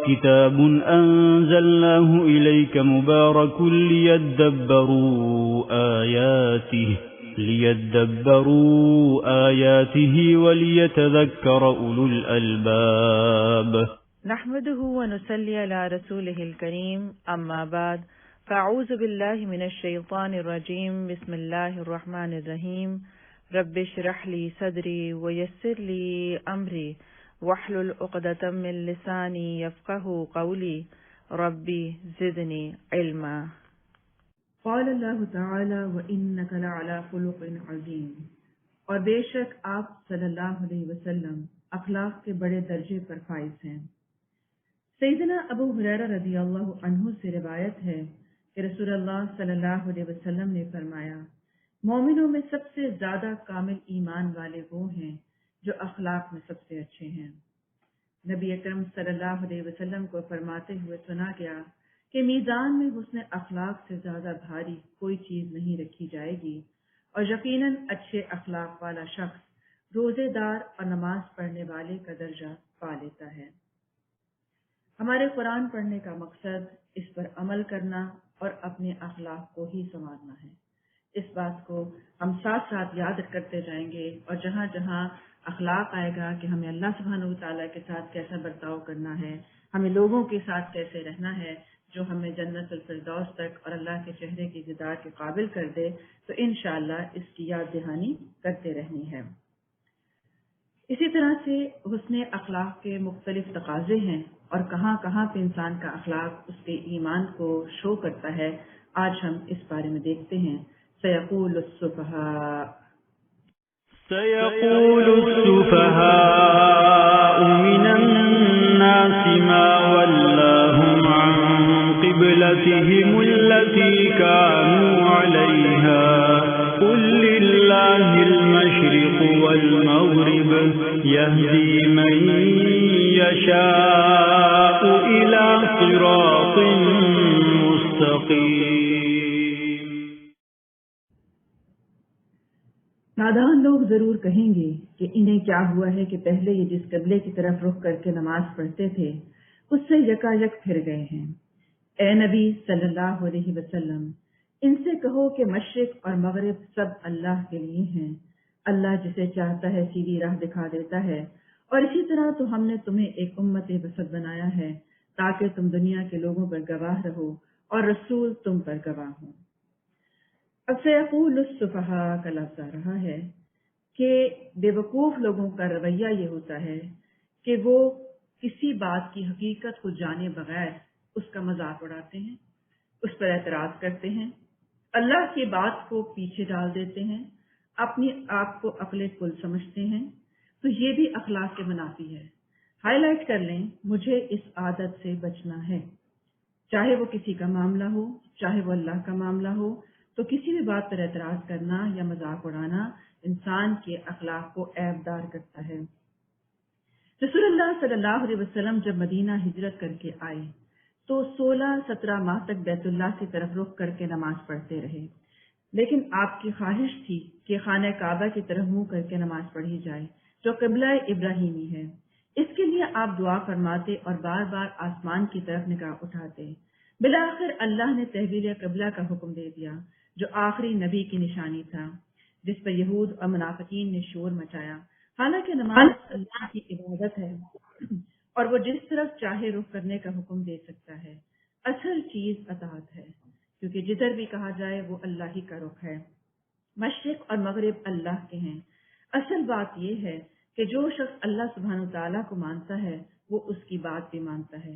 كتاب أنزلناه إليك مبارك ليدبروا آياته وليتذكر أولو الألباب. نحمده ونصلي على رسوله الكريم، أما بعد، فأعوذ بالله من الشيطان الرجيم. بسم الله الرحمن الرحيم. رب اشرح لي صدري ويسر لي أمري واحلل عقدة من لساني يفقهوا قولي ربي زدني علما. قال اللہ تعالی وَإِنَّكَ لَعَلَى خُلُقٍ عَظِيمٍ، اور بے شک آپ صلی اللہ علیہ وسلم اخلاق کے بڑے درجے پر فائز ہیں۔ سیدنا ابو ہریرہ رضی اللہ عنہ سے روایت ہے کہ رسول اللہ صلی اللہ علیہ وسلم نے فرمایا، مومنوں میں سب سے زیادہ کامل ایمان والے وہ ہیں جو اخلاق میں سب سے اچھے ہیں۔ نبی اکرم صلی اللہ علیہ وسلم کو فرماتے ہوئے سنا گیا کہ میزان میں حسن اخلاق سے زیادہ بھاری کوئی چیز نہیں رکھی جائے گی، اور یقیناً اچھے اخلاق والا شخص روزے دار اور نماز پڑھنے والے کا درجہ پا لیتا ہے۔ ہمارے قرآن پڑھنے کا مقصد اس پر عمل کرنا اور اپنے اخلاق کو ہی سنوارنا ہے۔ اس بات کو ہم ساتھ ساتھ یاد کرتے جائیں گے، اور جہاں جہاں اخلاق آئے گا کہ ہمیں اللہ سبحانہ وتعالیٰ کے ساتھ کیسا برتاؤ کرنا ہے، ہمیں لوگوں کے ساتھ کیسے رہنا ہے جو ہمیں جنت الفردوس تک اور اللہ کے چہرے کی دیدار کے قابل کر دے، تو انشاءاللہ اس کی یاد دہانی کرتے رہنی ہے۔ اسی طرح سے حسن اخلاق کے مختلف تقاضے ہیں، اور کہاں کہاں پہ انسان کا اخلاق اس کے ایمان کو شو کرتا ہے، آج ہم اس بارے میں دیکھتے ہیں۔ سيقول السفهاء من الناس ما ولاهم عن قبلتهم التي كانوا عليها قل لله المشرق والمغرب يهدي من يشاء إلى صراط مستقيم۔ نادان لوگ ضرور کہیں گے کہ انہیں کیا ہوا ہے کہ پہلے یہ جس قبلے کی طرف رخ کر کے نماز پڑھتے تھے اس سے یکا یک پھر گئے ہیں۔ اے نبی صلی اللہ علیہ وسلم، ان سے کہو کہ مشرق اور مغرب سب اللہ کے لیے ہیں، اللہ جسے چاہتا ہے سیدھی راہ دکھا دیتا ہے، اور اسی طرح تو ہم نے تمہیں ایک امت وسط بنایا ہے تاکہ تم دنیا کے لوگوں پر گواہ رہو اور رسول تم پر گواہ ہوں۔ اب سیقول السفہاء کا لفظ آ رہا ہے کہ بے وقوف لوگوں کا رویہ یہ ہوتا ہے کہ وہ کسی بات کی حقیقت کو جانے بغیر اس کا مذاق اڑاتے ہیں، اس پر اعتراض کرتے ہیں، اللہ کی بات کو پیچھے ڈال دیتے ہیں، اپنی آپ کو عقل کل سمجھتے ہیں، تو یہ بھی اخلاق کے منافی ہے۔ ہائی لائٹ کر لیں، مجھے اس عادت سے بچنا ہے، چاہے وہ کسی کا معاملہ ہو، چاہے وہ اللہ کا معاملہ ہو، تو کسی بھی بات پر اعتراض کرنا یا مذاق اڑانا انسان کے اخلاق کو عیب دار کرتا ہے۔ رسول اللہ صلی اللہ علیہ وسلم جب مدینہ ہجرت کر کے آئے تو 16-17 ماہ تک بیت اللہ کی طرف رخ کر کے نماز پڑھتے رہے، لیکن آپ کی خواہش تھی کہ خانہ کعبہ کی طرف منہ کر کے نماز پڑھی جائے جو قبلہ ابراہیمی ہے۔ اس کے لیے آپ دعا فرماتے اور بار بار آسمان کی طرف نگاہ اٹھاتے۔ بالآخر اللہ نے تحویل قبلہ کا حکم دے دیا جو آخری نبی کی نشانی تھا، جس پر یہود اور منافقین نے شور مچایا۔ حالانکہ نماز اللہ کی عبادت ہے اور وہ جس طرف چاہے رخ کرنے کا حکم دے سکتا ہے، اصل چیز اطاعت ہے، کیونکہ جدھر بھی کہا جائے وہ اللہ ہی کا رخ ہے۔ مشرق اور مغرب اللہ کے ہیں۔ اصل بات یہ ہے کہ جو شخص اللہ سبحانہ وتعالیٰ کو مانتا ہے وہ اس کی بات بھی مانتا ہے،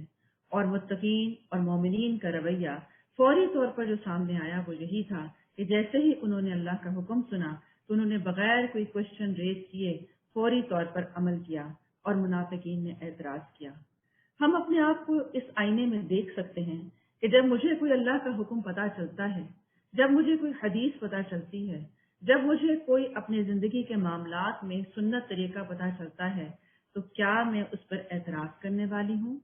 اور متقین اور مومنین کا رویہ فوری طور پر جو سامنے آیا وہ یہی تھا کہ جیسے ہی انہوں نے اللہ کا حکم سنا تو انہوں نے بغیر کوئی کوشچن ریز کیے فوری طور پر عمل کیا، اور منافقین نے اعتراض کیا۔ ہم اپنے آپ کو اس آئینے میں دیکھ سکتے ہیں کہ جب مجھے کوئی اللہ کا حکم پتہ چلتا ہے، جب مجھے کوئی حدیث پتہ چلتی ہے، جب مجھے کوئی اپنی زندگی کے معاملات میں سنت طریقہ پتہ چلتا ہے، تو کیا میں اس پر اعتراض کرنے والی ہوں؟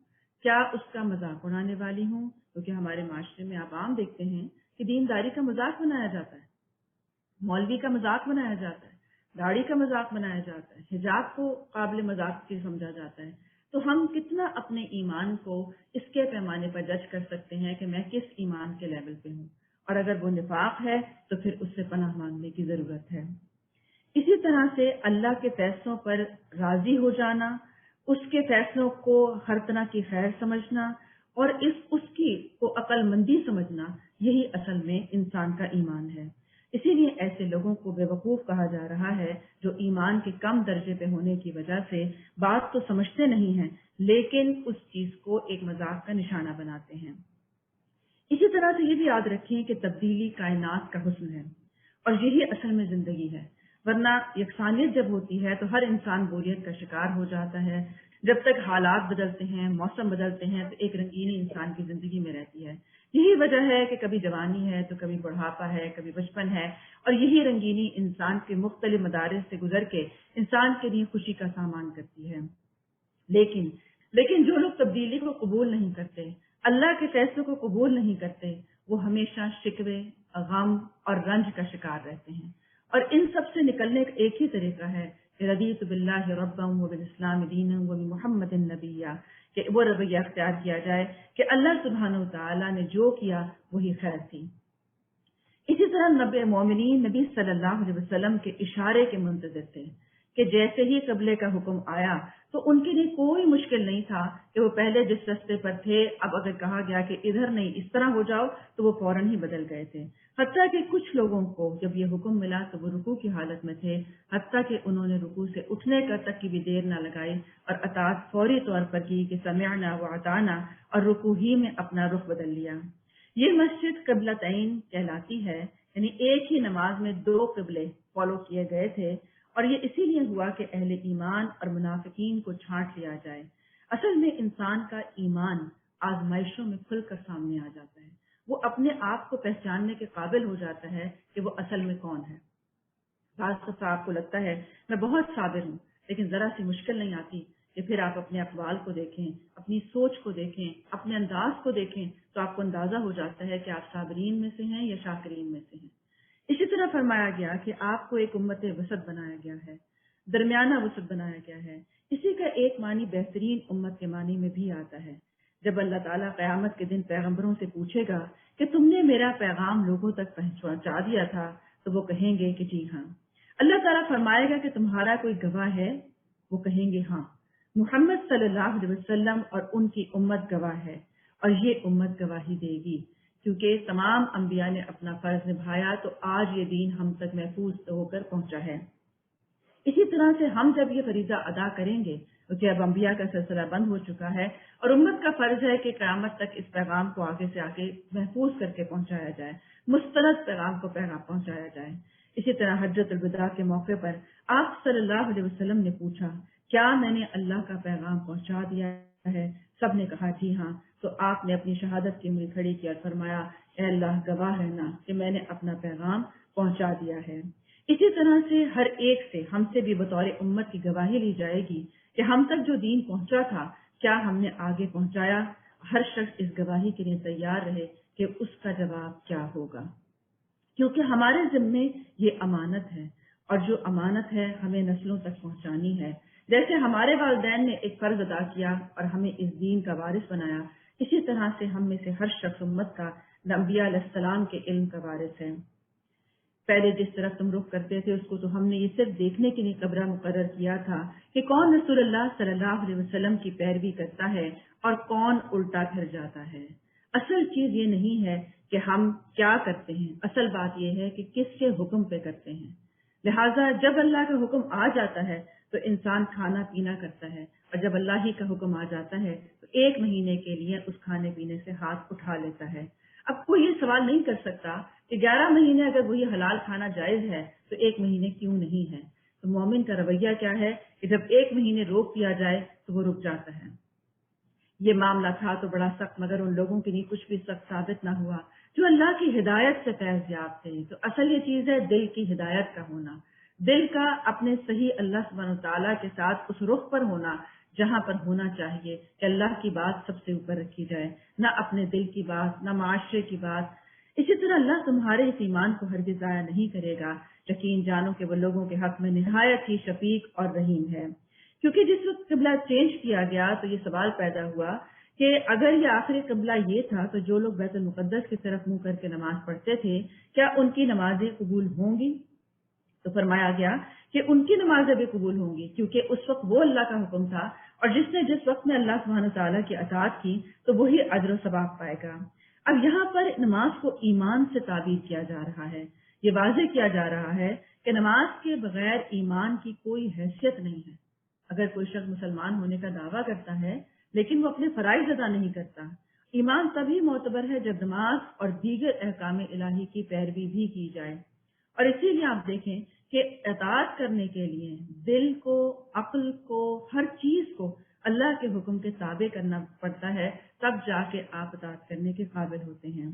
کیا اس کا مذاق اڑانے والی ہوں؟ کیونکہ ہمارے معاشرے میں آپ عام دیکھتے ہیں کہ دینداری کا مذاق بنایا جاتا ہے، مولوی کا مذاق بنایا جاتا ہے، داڑھی کا مذاق بنایا جاتا ہے، حجاب کو قابل مذاق کی سمجھا جاتا ہے۔ تو تو ہم کتنا اپنے ایمان کو اس کے پیمانے پر جج کر سکتے ہیں کہ میں کس ایمان کے لیول پہ ہوں، اور اگر وہ نفاق ہے تو پھر اس سے پناہ مانگنے کی ضرورت ہے۔ اسی طرح سے اللہ کے فیصلوں پر راضی ہو جانا، اس کے فیصلوں کو ہر طرح کی خیر سمجھنا اور اس کی کو عقل مندی سمجھنا، یہی اصل میں انسان کا ایمان ہے۔ اسی لیے ایسے لوگوں کو بے وقوف کہا جا رہا ہے جو ایمان کے کم درجے پہ ہونے کی وجہ سے بات تو سمجھتے نہیں ہیں لیکن اس چیز کو ایک مذاق کا نشانہ بناتے ہیں۔ اسی طرح سے یہ بھی یاد رکھیں کہ تبدیلی کائنات کا حسن ہے اور یہی اصل میں زندگی ہے، ورنہ یکسانیت جب ہوتی ہے تو ہر انسان بوریت کا شکار ہو جاتا ہے۔ جب تک حالات بدلتے ہیں، موسم بدلتے ہیں تو ایک رنگینی انسان کی زندگی میں رہتی ہے۔ یہی وجہ ہے کہ کبھی جوانی ہے تو کبھی بڑھاپا ہے، کبھی بچپن ہے، اور یہی رنگینی انسان کے مختلف مدارس سے گزر کے انسان کے لیے خوشی کا سامان کرتی ہے۔ لیکن جو لوگ تبدیلی کو قبول نہیں کرتے، اللہ کے فیصلوں کو قبول نہیں کرتے، وہ ہمیشہ شکوے، غم اور رنج کا شکار رہتے ہیں۔ اور ان سب سے نکلنے کا ایک ہی طریقہ ہے کہ رضیت باللہ ربا وبالاسلام دینا وبمحمد نبیا، کہ وہ رویہ اختیار کیا جائے کہ اللہ سبحانہ وتعالی نے جو کیا وہی خیر تھی۔ اسی طرح نبی مومنین نبی صلی اللہ علیہ وسلم کے اشارے کے منتظر تھے کہ جیسے ہی قبلے کا حکم آیا تو ان کے لیے کوئی مشکل نہیں تھا کہ وہ پہلے جس راستے پر تھے اب اگر کہا گیا کہ ادھر نہیں اس طرح ہو جاؤ تو وہ فوراً ہی بدل گئے تھے۔ حتیٰ کہ کچھ لوگوں کو جب یہ حکم ملا تو وہ رکوع کی حالت میں تھے، حتیٰ کہ انہوں نے رکوع سے اٹھنے کا تک کی بھی دیر نہ لگائی اور اطاعت فوری طور پر کی کہ سمعنا واطعنا، اور رکوع ہی میں اپنا رخ بدل لیا۔ یہ مسجد قبلتین کہلاتی ہے، یعنی ایک ہی نماز میں دو قبلے فالو کیے گئے تھے، اور یہ اسی لیے ہوا کہ اہل ایمان اور منافقین کو چھانٹ لیا جائے۔ اصل میں انسان کا ایمان آزمائشوں میں کھل کر سامنے آ جاتا ہے، وہ اپنے آپ کو پہچاننے کے قابل ہو جاتا ہے کہ وہ اصل میں کون ہے۔ بعض دفعہ آپ کو لگتا ہے میں بہت صابر ہوں، لیکن ذرا سی مشکل نہیں آتی کہ پھر آپ اپنے اقوال کو دیکھیں، اپنی سوچ کو دیکھیں، اپنے انداز کو دیکھیں تو آپ کو اندازہ ہو جاتا ہے کہ آپ صابرین میں سے ہیں یا شاکرین میں سے ہیں۔ اسی طرح فرمایا گیا کہ آپ کو ایک امت وسط بنایا گیا ہے، درمیانہ وسط بنایا گیا ہے۔ اسی کا ایک معنی بہترین امت کے معنی میں بھی آتا ہے۔ جب اللہ تعالیٰ قیامت کے دن پیغمبروں سے پوچھے گا کہ تم نے میرا پیغام لوگوں تک پہنچا دیا تھا تو وہ کہیں گے کہ جی ہاں۔ اللہ تعالیٰ فرمائے گا کہ تمہارا کوئی گواہ ہے؟ وہ کہیں گے ہاں، محمد صلی اللہ علیہ وسلم اور ان کی امت گواہ ہے، اور یہ امت گواہی دے گی کیونکہ تمام انبیاء نے اپنا فرض نبھایا تو آج یہ دین ہم تک محفوظ ہو کر پہنچا ہے۔ اسی طرح سے ہم جب یہ فریضہ ادا کریں گے کیونکہ اب انبیاء کا سلسلہ بند ہو چکا ہے اور امت کا فرض ہے کہ قیامت تک اس پیغام کو آگے سے آگے محفوظ کر کے پہنچایا جائے، مستند پیغام کو پیغام پہنچایا جائے۔ اسی طرح حجۃ الوداع کے موقع پر آپ صلی اللہ علیہ وسلم نے پوچھا کیا میں نے اللہ کا پیغام پہنچا دیا ہے؟ سب نے کہا جی ہاں۔ تو آپ نے اپنی شہادت کی انگلی کھڑی کی اور فرمایا اے اللہ گواہ رہنا کہ میں نے اپنا پیغام پہنچا دیا ہے۔ اسی طرح سے ہر ایک سے ہم سے بھی بطور امت کی گواہی لی جائے گی کہ ہم تک جو دین پہنچا تھا کیا ہم نے آگے پہنچایا۔ ہر شخص اس گواہی کے لیے تیار رہے کہ اس کا جواب کیا ہوگا، کیونکہ ہمارے ذمے یہ امانت ہے اور جو امانت ہے ہمیں نسلوں تک پہنچانی ہے۔ جیسے ہمارے والدین نے ایک فرض ادا کیا اور ہمیں اس دین کا وارث بنایا، اسی طرح سے ہم میں سے ہر شخص امت کا انبیاء علیہ السلام کے علم کا وارث ہے۔ پہلے جس طرف تم رخ کرتے تھے اس کو تو ہم نے یہ صرف دیکھنے کے لیے قبرہ مقرر کیا تھا کہ کون رسول اللہ صلی اللہ علیہ وسلم کی پیروی کرتا ہے اور کون الٹا پھر جاتا ہے۔ اصل چیز یہ نہیں ہے کہ ہم کیا کرتے ہیں، اصل بات یہ ہے کہ کس کے حکم پہ کرتے ہیں۔ لہٰذا جب اللہ کا حکم آ جاتا ہے تو انسان کھانا پینا کرتا ہے، اور جب اللہ ہی کا حکم آ جاتا ہے تو 1 مہینے کے لیے اس کھانے پینے سے ہاتھ اٹھا لیتا ہے۔ اب کوئی یہ سوال نہیں کر سکتا کہ 11 مہینے اگر وہی حلال کھانا جائز ہے تو 1 مہینے کیوں نہیں ہے۔ تو مومن کا رویہ کیا ہے کہ جب 1 مہینے روک دیا جائے تو وہ رک جاتا ہے۔ یہ معاملہ تھا تو بڑا سخت، مگر ان لوگوں کے لیے کچھ بھی سخت ثابت نہ ہوا جو اللہ کی ہدایت سے فیض یاب تھے۔ تو اصل یہ چیز ہے دل کی ہدایت کا ہونا، دل کا اپنے صحیح اللہ سبحانہ وتعالیٰ کے ساتھ اس رخ پر ہونا جہاں پر ہونا چاہیے کہ اللہ کی بات سب سے اوپر رکھی جائے، نہ اپنے دل کی بات، نہ معاشرے کی بات۔ اسی طرح اللہ تمہارے اس ایمان کو ہرگز ضائع نہیں کرے گا، یقین جانو کہ وہ لوگوں کے حق میں نہایت ہی شفیق اور رحیم ہے۔ کیونکہ جس وقت قبلہ چینج کیا گیا تو یہ سوال پیدا ہوا کہ اگر یہ آخری قبلہ یہ تھا تو جو لوگ بیت المقدس کی طرف منہ کر کے نماز پڑھتے تھے کیا ان کی نمازیں قبول ہوں گی؟ تو فرمایا گیا کہ ان کی نمازیں بھی قبول ہوں گی، کیونکہ اس وقت وہ اللہ کا حکم تھا، اور جس وقت میں اللہ سبحانہ تعالیٰ کی اطاعت کی تو وہی اجر و ثواب پائے گا۔ اب یہاں پر نماز کو ایمان سے تعبیر کیا جا رہا ہے، یہ واضح کیا جا رہا ہے کہ نماز کے بغیر ایمان کی کوئی حیثیت نہیں ہے۔ اگر کوئی شخص مسلمان ہونے کا دعویٰ کرتا ہے لیکن وہ اپنے فرائض ادا نہیں کرتا، ایمان تبھی معتبر ہے جب نماز اور دیگر احکام الہی کی پیروی بھی کی جائے۔ اور اسی لیے آپ دیکھیں کہ اطاعت کرنے کے لیے دل کو، عقل کو، ہر چیز کو اللہ کے حکم کے تابع کرنا پڑتا ہے، تب جا کے آپ اطاعت کرنے کے قابل ہوتے ہیں۔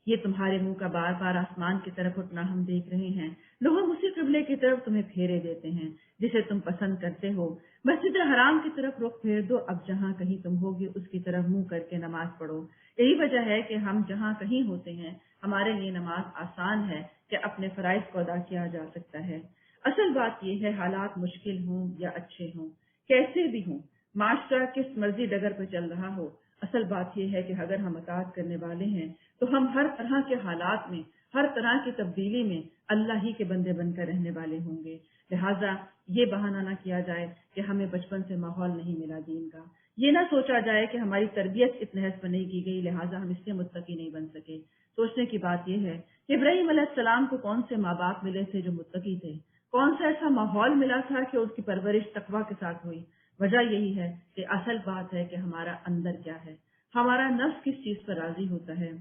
یہ تمہارے منہ کا بار بار آسمان کی طرف اٹھنا ہم دیکھ رہے ہیں، لوگ اسی قبلے کی طرف تمہیں پھیرے دیتے ہیں جسے تم پسند کرتے ہو۔ مسجد حرام کی طرف رخ پھیر دو، اب جہاں کہیں تم ہوگی اس کی طرف منہ کر کے نماز پڑھو۔ یہی وجہ ہے کہ ہم جہاں کہیں ہوتے ہیں ہمارے لیے نماز آسان ہے کہ اپنے فرائض کو ادا کیا جا سکتا ہے۔ اصل بات یہ ہے حالات مشکل ہوں یا اچھے ہوں، کیسے بھی ہوں، معاشرہ کس مرضی ڈگر پہ چل رہا ہو، اصل بات یہ ہے کہ اگر ہم اطاعت کرنے والے ہیں تو ہم ہر طرح کے حالات میں، ہر طرح کی تبدیلی میں اللہ ہی کے بندے بن کر رہنے والے ہوں گے۔ لہٰذا یہ بہانہ نہ کیا جائے کہ ہمیں بچپن سے ماحول نہیں ملا دین کا، یہ نہ سوچا جائے کہ ہماری تربیت اس نحس پر نہیں کی گئی لہٰذا ہم اس سے متقی نہیں بن سکے۔ سوچنے کی بات یہ ہے کہ ابراہیم علیہ السلام کو کون سے ماں باپ ملے تھے جو متقی تھے، کون سا ایسا ماحول ملا تھا کہ اس کی پرورش تقویٰ کے ساتھ ہوئی۔ وجہ یہی ہے کہ اصل بات ہے کہ ہمارا اندر کیا ہے، ہمارا نفس کس چیز پر راضی ہوتا ہے۔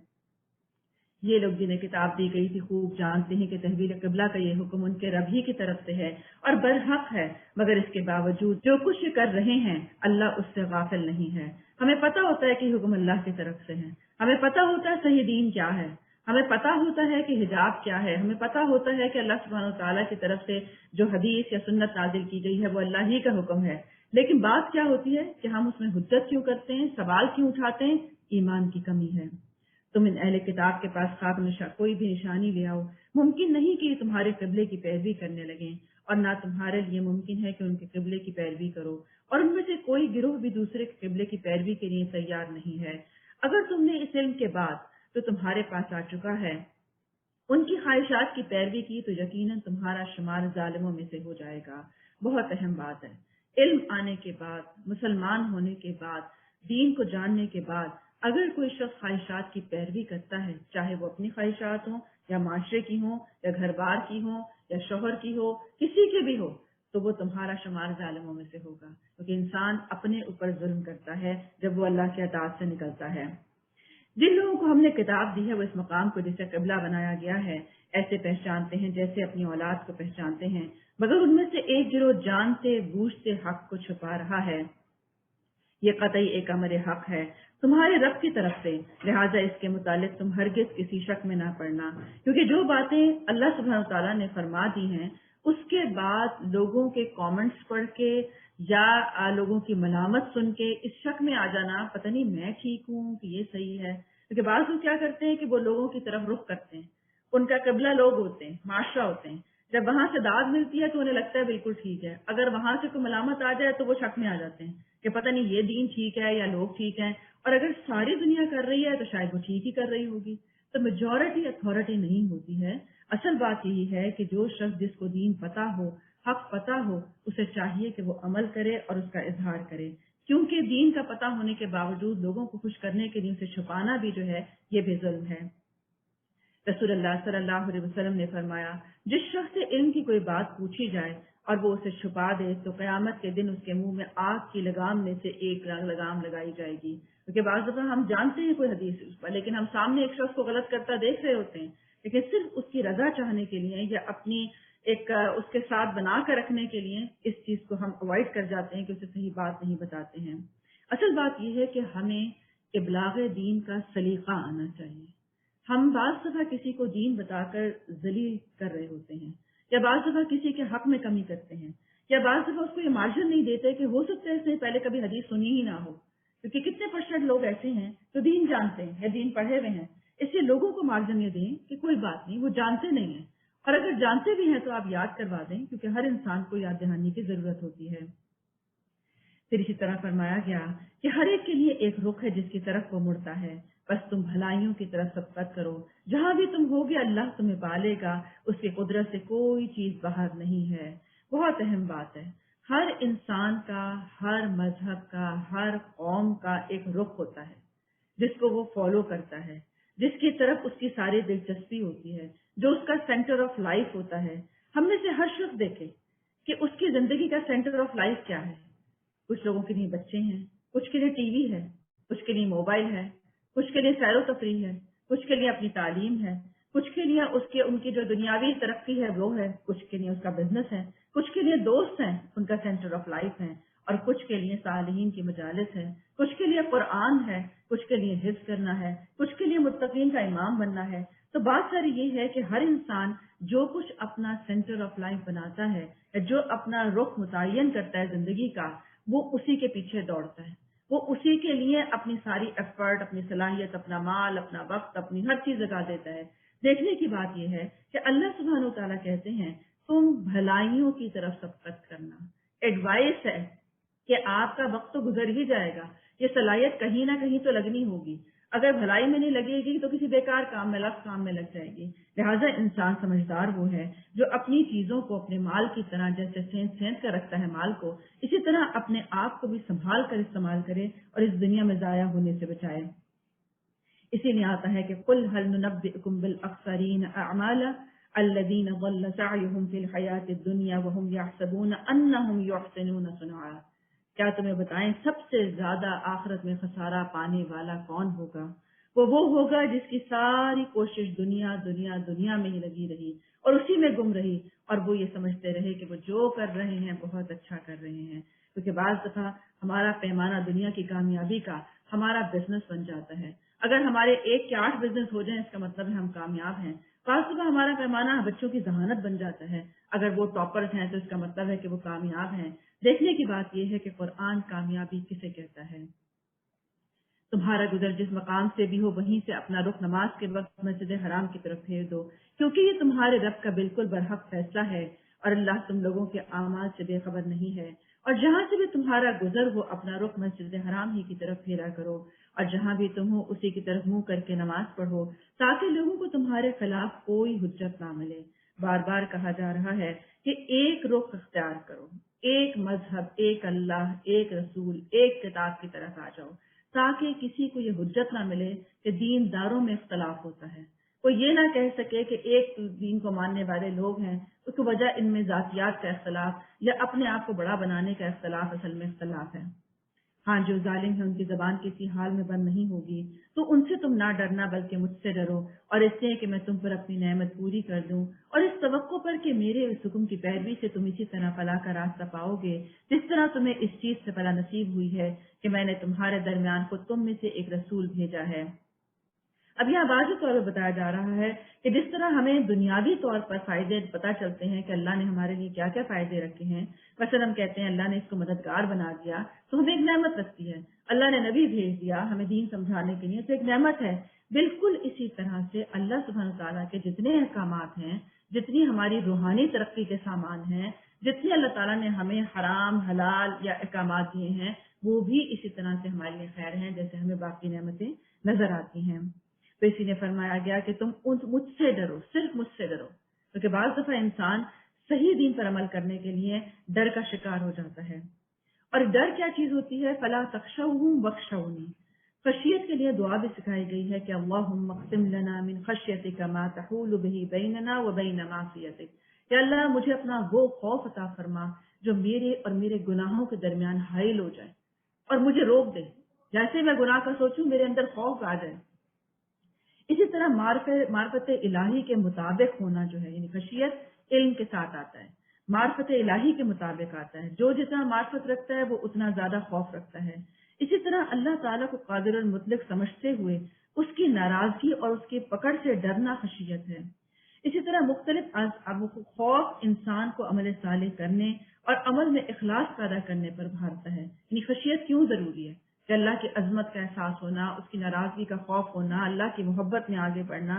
یہ لوگ جنہیں کتاب دی گئی تھی خوب جانتے ہیں کہ تحویل قبلہ کا یہ حکم ان کے رب ہی کی طرف سے ہے اور برحق ہے، مگر اس کے باوجود جو کچھ کر رہے ہیں اللہ اس سے غافل نہیں ہے۔ ہمیں پتہ ہوتا ہے کہ حکم اللہ کی طرف سے ہے، ہمیں پتہ ہوتا ہے صحیح دین کیا ہے، ہمیں پتہ ہوتا ہے کہ حجاب کیا ہے، ہمیں پتہ ہوتا ہے کہ اللہ سبحانہ وتعالیٰ کی طرف سے جو حدیث یا سنت نازل کی گئی ہے وہ اللہ ہی کا حکم ہے، لیکن بات کیا ہوتی ہے کہ ہم اس میں حجت کیوں کرتے ہیں، سوال کیوں اٹھاتے ہیں؟ ایمان کی کمی ہے۔ تم ان اہل کتاب کے پاس کوئی بھی نشانی لے آؤ، ممکن نہیں کہ یہ تمہارے قبلے کی پیروی کرنے لگیں، اور نہ تمہارے لیے ممکن ہے کہ ان کے قبلے کی پیروی کرو، اور ان میں سے کوئی گروہ بھی دوسرے کے قبلے کی پیروی کے لیے تیار نہیں ہے۔ اگر تم نے اس علم کے بعد جو تمہارے پاس آ چکا ہے ان کی خواہشات کی پیروی کی تو یقیناً تمہارا شمار ظالموں میں سے ہو جائے گا۔ بہت اہم بات ہے، علم آنے کے بعد، مسلمان ہونے کے بعد، دین کو جاننے کے بعد اگر کوئی شخص خواہشات کی پیروی کرتا ہے، چاہے وہ اپنی خواہشات ہوں یا معاشرے کی ہوں یا گھر بار کی ہوں یا شوہر کی ہو، کسی کی بھی ہو، تو وہ تمہارا شمار ظالموں میں سے ہوگا، کیونکہ انسان اپنے اوپر ظلم کرتا ہے جب وہ اللہ کے اطاعت سے نکلتا ہے۔ جن لوگوں کو ہم نے کتاب دی ہے وہ اس مقام کو جسے قبلہ بنایا گیا ہے ایسے پہچانتے ہیں جیسے اپنی اولاد کو پہچانتے ہیں، مگر ان میں سے ایک گروہ جانتے بوجھتے حق کو چھپا رہا ہے۔ یہ قطعی ایک امر حق ہے تمہارے رب کی طرف سے، لہٰذا اس کے متعلق تم ہرگز کسی شک میں نہ پڑنا، کیونکہ جو باتیں اللہ سبحانہ وتعالیٰ نے فرما دی ہیں اس کے بعد لوگوں کے کامنٹس پڑھ کے یا لوگوں کی ملامت سن کے اس شک میں آ جانا پتہ نہیں میں ٹھیک ہوں کہ یہ صحیح ہے، کیونکہ بعض لوگ کیا کرتے ہیں کہ وہ لوگوں کی طرف رخ کرتے ہیں، ان کا قبلہ لوگ ہوتے ہیں، معاشرہ ہوتے ہیں، جب وہاں سے داد ملتی ہے تو انہیں لگتا ہے بالکل ٹھیک ہے، اگر وہاں سے کوئی ملامت آ جائے تو وہ شک میں آ جاتے ہیں کہ پتہ نہیں یہ دین ٹھیک ہے یا لوگ ٹھیک ہیں، اور اگر ساری دنیا کر رہی ہے تو شاید وہ ٹھیک ہی کر رہی ہوگی۔ تو میجورٹی اتھارٹی نہیں ہوتی ہے، اصل بات یہی ہے کہ جو شخص جس کو دین پتہ ہو، حق پتہ ہو، اسے چاہیے کہ وہ عمل کرے اور اس کا اظہار کرے، کیونکہ دین کا پتہ ہونے کے باوجود لوگوں کو خوش کرنے کے لیے اسے چھپانا بھی جو ہے یہ بھی ظلم ہے۔ رسول اللہ صلی اللہ علیہ وسلم نے فرمایا، جس شخص سے علم کی کوئی بات پوچھی جائے اور وہ اسے چھپا دے تو قیامت کے دن اس کے منہ میں آگ کی لگام میں سے ایک لگام لگائی جائے گی، کیونکہ بعض دفعہ ہم جانتے ہیں کوئی حدیث اس پر، لیکن ہم سامنے ایک شخص کو غلط کرتا دیکھ رہے ہوتے ہیں، لیکن صرف اس کی رضا چاہنے کے لیے یا اپنی ایک اس کے ساتھ بنا کر رکھنے کے لیے اس چیز کو ہم اوائڈ کر جاتے ہیں کہ اسے صحیح بات نہیں بتاتے ہیں۔ اصل بات یہ ہے کہ ہمیں ابلاغ دین کا سلیقہ آنا چاہیے۔ ہم بعض دفعہ کسی کو دین بتا کر ذلیل کر رہے ہوتے ہیں، یا بعض دفعہ کسی کے حق میں کمی کرتے ہیں، یا بعض دفعہ اس کو یہ مارجن نہیں دیتے کہ ہو سکتا ہے اس نے پہلے کبھی حدیث سنی ہی نہ ہو، کیونکہ کتنے % لوگ ایسے ہیں جو دین جانتے ہیں یا دین پڑھے ہوئے ہیں، اس لیے لوگوں کو مارجن یہ دیں کہ کوئی بات نہیں، وہ جانتے نہیں ہیں، اور اگر جانتے بھی ہیں تو آپ یاد کروا دیں، کیونکہ ہر انسان کو یاد دہانی کی ضرورت ہوتی ہے۔ پھر اسی طرح فرمایا گیا کہ ہر ایک کے لیے ایک رخ ہے جس کی طرف وہ مڑتا ہے، بس تم بھلائیوں کی طرف سبقت کرو، جہاں بھی تم ہوگے اللہ تمہیں پالے گا، اس کی قدرت سے کوئی چیز باہر نہیں ہے۔ بہت اہم بات ہے، ہر انسان کا، ہر مذہب کا، ہر قوم کا ایک رخ ہوتا ہے جس کو وہ فالو کرتا ہے، جس کی طرف اس کی ساری دلچسپی ہوتی ہے، جو اس کا سینٹر آف لائف ہوتا ہے۔ ہم میں سے ہر شخص دیکھے کہ اس کی زندگی کا سینٹر آف لائف کیا ہے۔ کچھ لوگوں کے لیے بچے ہیں، کچھ کے لیے ٹی وی ہے، کچھ کے لیے موبائل ہے، کچھ کے لیے سیر و تفریح ہے، کچھ کے لیے اپنی تعلیم ہے، کچھ کے لیے ان کی جو دنیاوی ترقی ہے وہ ہے، کچھ کے لیے اس کا بزنس ہے، کچھ کے لیے دوست ہیں، ان کا سینٹر آف لائف ہے، اور کچھ کے لیے صالحین کی مجالس ہے، کچھ کے لیے قرآن ہے، کچھ کے لیے حفظ کرنا ہے، کچھ کے لیے متقین کا امام بننا ہے۔ تو بات ساری یہ ہے کہ ہر انسان جو کچھ اپنا سینٹر آف لائف بناتا ہے، جو اپنا رخ متعین کرتا ہے زندگی کا، وہ اسی کے پیچھے دوڑتا ہے، وہ اسی کے لیے اپنی ساری ایفرٹ، اپنی صلاحیت، اپنا مال، اپنا وقت، اپنی ہر چیز لگا دیتا ہے۔ دیکھنے کی بات یہ ہے کہ اللہ سبحانہ و تعالیٰ کہتے ہیں تم بھلائیوں کی طرف سبقت کرنا۔ ایڈوائس ہے کہ آپ کا وقت تو گزر ہی جائے گا، یہ صلاحیت کہیں نہ کہیں تو لگنی ہوگی، اگر بھلائی میں نہیں لگے گی تو کسی بیکار کام میں لگ جائے گی۔ لہٰذا انسان سمجھدار وہ ہے جو اپنی چیزوں کو اپنے مال کی طرح، جیسے سینس کر رکھتا ہے مال کو، اسی طرح اپنے آپ کو بھی سنبھال کر استعمال کرے اور اس دنیا میں ضائع ہونے سے بچائے۔ اسی لیے آتا ہے کہ قُلْ هَلْ نُنَبِّئُكُم بِالْأَخْسَرِينَ أَعْمَالًا الَّذِينَ ضَلَّ سَعْيُهُمْ فِي الْحَيَاةِ الدُّنْيَا وَهُمْ يَحْسَبُونَ أَنَّهُمْ يُحْسِنُونَ صُنْعًا۔ کیا تمہیں بتائیں سب سے زیادہ آخرت میں خسارہ پانے والا کون ہوگا؟ وہ ہوگا جس کی ساری کوشش دنیا دنیا دنیا میں ہی لگی رہی اور اسی میں گم رہی، اور وہ یہ سمجھتے رہے کہ وہ جو کر رہے ہیں بہت اچھا کر رہے ہیں۔ کیونکہ بعض دفعہ ہمارا پیمانہ دنیا کی کامیابی کا ہمارا بزنس بن جاتا ہے۔ اگر ہمارے 1 کے 8 بزنس ہو جائیں اس کا مطلب ہے ہم کامیاب ہیں۔ بعض دفعہ ہمارا پیمانہ بچوں کی ذہانت بن جاتا ہے، اگر وہ ٹاپرز ہیں تو اس کا مطلب ہے کہ وہ کامیاب ہیں۔ دیکھنے کی بات یہ ہے کہ قرآن کامیابی کسے کہتا ہے۔ تمہارا گزر جس مقام سے بھی ہو وہیں سے اپنا رخ نماز کے وقت مسجد حرام کی طرف پھیر دو، کیونکہ یہ تمہارے رب کا بالکل برحق فیصلہ ہے اور اللہ تم لوگوں کے اعمال سے بے خبر نہیں ہے۔ اور جہاں سے بھی تمہارا گزر ہو اپنا رخ مسجد حرام ہی کی طرف پھیرا کرو، اور جہاں بھی تم ہو اسی کی طرف منہ کر کے نماز پڑھو، تاکہ لوگوں کو تمہارے خلاف کوئی حجت نہ ملے۔ بار بار کہا جا رہا ہے کہ ایک رخ اختیار کرو، ایک مذہب، ایک اللہ، ایک رسول، ایک کتاب کی طرف آ جاؤ، تاکہ کسی کو یہ حجت نہ ملے کہ دین داروں میں اختلاف ہوتا ہے۔ کوئی یہ نہ کہہ سکے کہ ایک دین کو ماننے والے لوگ ہیں، اس کی وجہ ان میں ذاتیات کا اختلاف یا اپنے آپ کو بڑا بنانے کا اختلاف اصل میں اختلاف ہے۔ ہاں، جو ظالم ہیں ان کی زبان کسی حال میں بند نہیں ہوگی، تو ان سے تم نہ ڈرنا بلکہ مجھ سے ڈرو، اور اس لیے کہ میں تم پر اپنی نعمت پوری کر دوں، اور اس توقع پر کہ میرے اس حکم کی پیروی سے تم اسی طرح فلاح کا راستہ پاؤ گے جس طرح تمہیں اس چیز سے فلاح نصیب ہوئی ہے کہ میں نے تمہارے درمیان خود تم میں سے ایک رسول بھیجا ہے۔ اب یہاں واضح طور پر بتایا جا رہا ہے کہ جس طرح ہمیں دنیاوی طور پر فائدے پتہ چلتے ہیں کہ اللہ نے ہمارے لیے کیا کیا فائدے رکھے ہیں، مثلا ہم کہتے ہیں اللہ نے اس کو مددگار بنا دیا تو ہمیں ایک نعمت لگتی ہے، اللہ نے نبی بھیج دیا ہمیں دین سمجھانے کے لیے تو ایک نعمت ہے۔ بالکل اسی طرح سے اللہ سبحانہ تعالیٰ کے جتنے احکامات ہیں، جتنی ہماری روحانی ترقی کے سامان ہیں، جتنے اللہ تعالیٰ نے ہمیں حرام حلال یا احکامات دیے ہیں، وہ بھی اسی طرح سے ہمارے لیے خیر ہیں جیسے ہمیں باقی نعمتیں نظر آتی ہیں۔ تو اسی نے فرمایا گیا کہ تم مجھ سے ڈرو، صرف مجھ سے ڈرو، کیونکہ بعض دفعہ انسان صحیح دین پر عمل کرنے کے لیے ڈر کا شکار ہو جاتا ہے۔ اور ڈر کیا چیز ہوتی ہے؟ فلا تخشوہم واخشونی، خشیت کے لیے دعا بھی سکھائی گئی ہے کہ اللہم اقسم لنا من خشیتک ما تحول به بیننا وبین معصیتک، یا اللہ مجھے اپنا وہ خوف عطا فرما جو میرے اور میرے گناہوں کے درمیان حائل ہو جائے اور مجھے روک دے، جیسے میں گناہ کا سوچوں میرے اندر خوف آ جائے۔ اسی طرح معرفت الہی کے مطابق ہونا جو ہے، یعنی خشیت علم کے ساتھ آتا ہے، معرفت الہی کے مطابق آتا ہے، جو جتنا معرفت رکھتا ہے وہ اتنا زیادہ خوف رکھتا ہے۔ اسی طرح اللہ تعالیٰ کو قادر المطلق سمجھتے ہوئے اس کی ناراضگی اور اس کی پکڑ سے ڈرنا خشیت ہے۔ اسی طرح مختلف خوف انسان کو عمل صالح کرنے اور عمل میں اخلاص پیدا کرنے پر بھارتا ہے۔ یعنی خشیت کیوں ضروری ہے کہ اللہ کی عظمت کا احساس ہونا، اس کی ناراضگی کا خوف ہونا، اللہ کی محبت میں آگے بڑھنا۔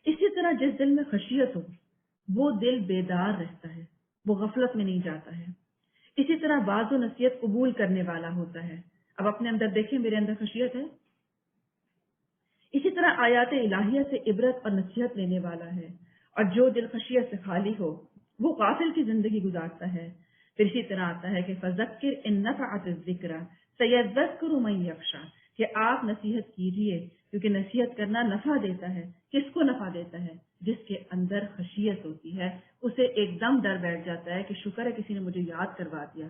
اسی طرح جس دل میں خشیت ہو وہ دل بیدار رہتا ہے، وہ غفلت میں نہیں جاتا ہے۔ اسی طرح وعظ و نصیحت قبول کرنے والا ہوتا ہے۔ اب اپنے اندر دیکھیں، میرے اندر خشیت ہے۔ اسی طرح آیات الہیہ سے عبرت اور نصیحت لینے والا ہے، اور جو دل خشیت سے خالی ہو وہ غافل کی زندگی گزارتا ہے۔ پھر اسی طرح آتا ہے کہ فذکر ان نفعت الذکر سیذکر من یخشی، کہ آپ نصیحت کیجئے کیونکہ نصیحت کرنا نفع دیتا ہے۔ کس کو نفع دیتا ہے؟ جس کے اندر خشیت ہوتی ہے، اسے ایک دم ڈر بیٹھ جاتا ہے کہ شکر ہے کسی نے مجھے یاد کروا دیا۔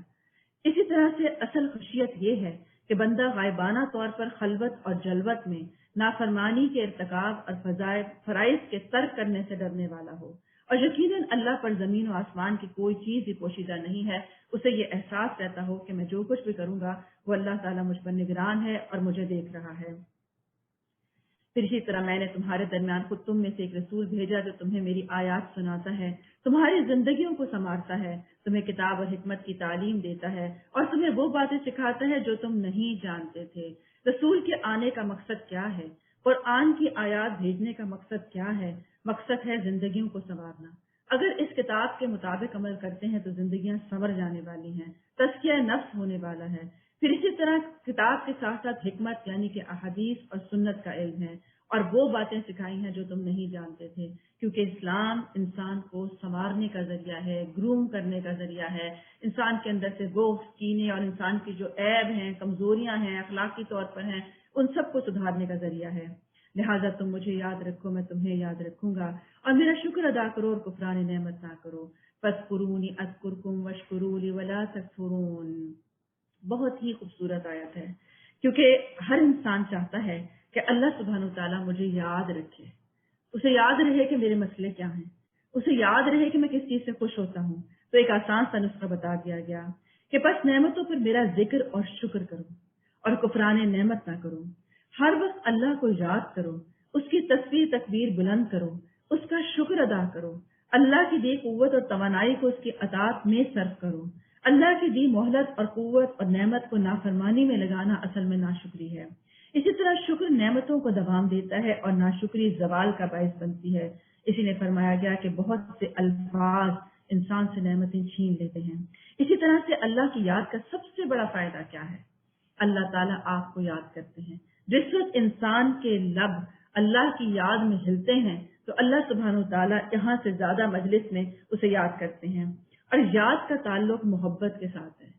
اسی طرح سے اصل خشیت یہ ہے کہ بندہ غائبانہ طور پر خلوت اور جلوت میں نافرمانی کے ارتکاب اور فرائض کے ترک کرنے سے ڈرنے والا ہو، اور یقیناً اللہ پر زمین و آسمان کی کوئی چیز بھی پوشیدہ نہیں ہے۔ اسے یہ احساس رہتا ہو کہ میں جو کچھ بھی کروں گا وہ اللہ تعالیٰ مجھ پر نگران ہے اور مجھے دیکھ رہا ہے۔ پھر اسی طرح میں نے تمہارے درمیان خود تم میں سے ایک رسول بھیجا جو تمہیں میری آیات سناتا ہے، تمہاری زندگیوں کو سنوارتا ہے، تمہیں کتاب اور حکمت کی تعلیم دیتا ہے، اور تمہیں وہ باتیں سکھاتا ہے جو تم نہیں جانتے تھے۔ رسول کے آنے کا مقصد کیا ہے؟ قرآن کی آیات بھیجنے کا مقصد کیا ہے؟ مقصد ہے زندگیوں کو سنوارنا۔ اگر اس کتاب کے مطابق عمل کرتے ہیں تو زندگیاں سنور جانے والی ہیں، تزکیہ نفس ہونے والا ہے۔ پھر اسی طرح کتاب کے ساتھ ساتھ حکمت یعنی کہ احادیث اور سنت کا علم ہے، اور وہ باتیں سکھائی ہیں جو تم نہیں جانتے تھے، کیونکہ اسلام انسان کو سنوارنے کا ذریعہ ہے، گروم کرنے کا ذریعہ ہے، انسان کے اندر سے بغض، کینے اور انسان کی جو عیب ہیں، کمزوریاں ہیں، اخلاقی طور پر ہیں، ان سب کو سدھارنے کا ذریعہ ہے۔ لہٰذا تم مجھے یاد رکھو، میں تمہیں یاد رکھوں گا، اور میرا شکر ادا کرو اور کفران نعمت نہ کرو۔ فاذکرونی اذکرکم واشکروا لی ولا تکفرون۔ بہت ہی خوبصورت آیت ہے، کیونکہ ہر انسان چاہتا ہے کہ اللہ سبحانہ وتعالیٰ مجھے یاد رکھے، اسے یاد رہے کہ میرے مسئلے کیا ہیں، اسے یاد رہے کہ میں کس چیز سے خوش ہوتا ہوں۔ تو ایک آسان سا نسخہ بتا دیا گیا کہ بس نعمتوں پر میرا ذکر اور شکر کرو اور کفران نعمت نہ کرو۔ ہر وقت اللہ کو یاد کرو، اس کی تصویر تکبیر بلند کرو، اس کا شکر ادا کرو، اللہ کی دی قوت اور توانائی کو اس کی اطاعت میں صرف کرو۔ اللہ کی دی مہلت اور قوت اور نعمت کو نافرمانی میں لگانا اصل میں ناشکری ہے۔ اسی طرح شکر نعمتوں کو دوام دیتا ہے اور ناشکری زوال کا باعث بنتی ہے۔ اسی نے فرمایا گیا کہ بہت سے الفاظ انسان سے نعمتیں چھین لیتے ہیں۔ اسی طرح سے اللہ کی یاد کا سب سے بڑا فائدہ کیا ہے؟ اللہ تعالیٰ آپ کو یاد کرتے ہیں۔ جس وقت انسان کے لب اللہ کی یاد میں ہلتے ہیں تو اللہ سبحانہ وتعالیٰ یہاں سے زیادہ مجلس میں اسے یاد کرتے ہیں، اور یاد کا تعلق محبت کے ساتھ ہے۔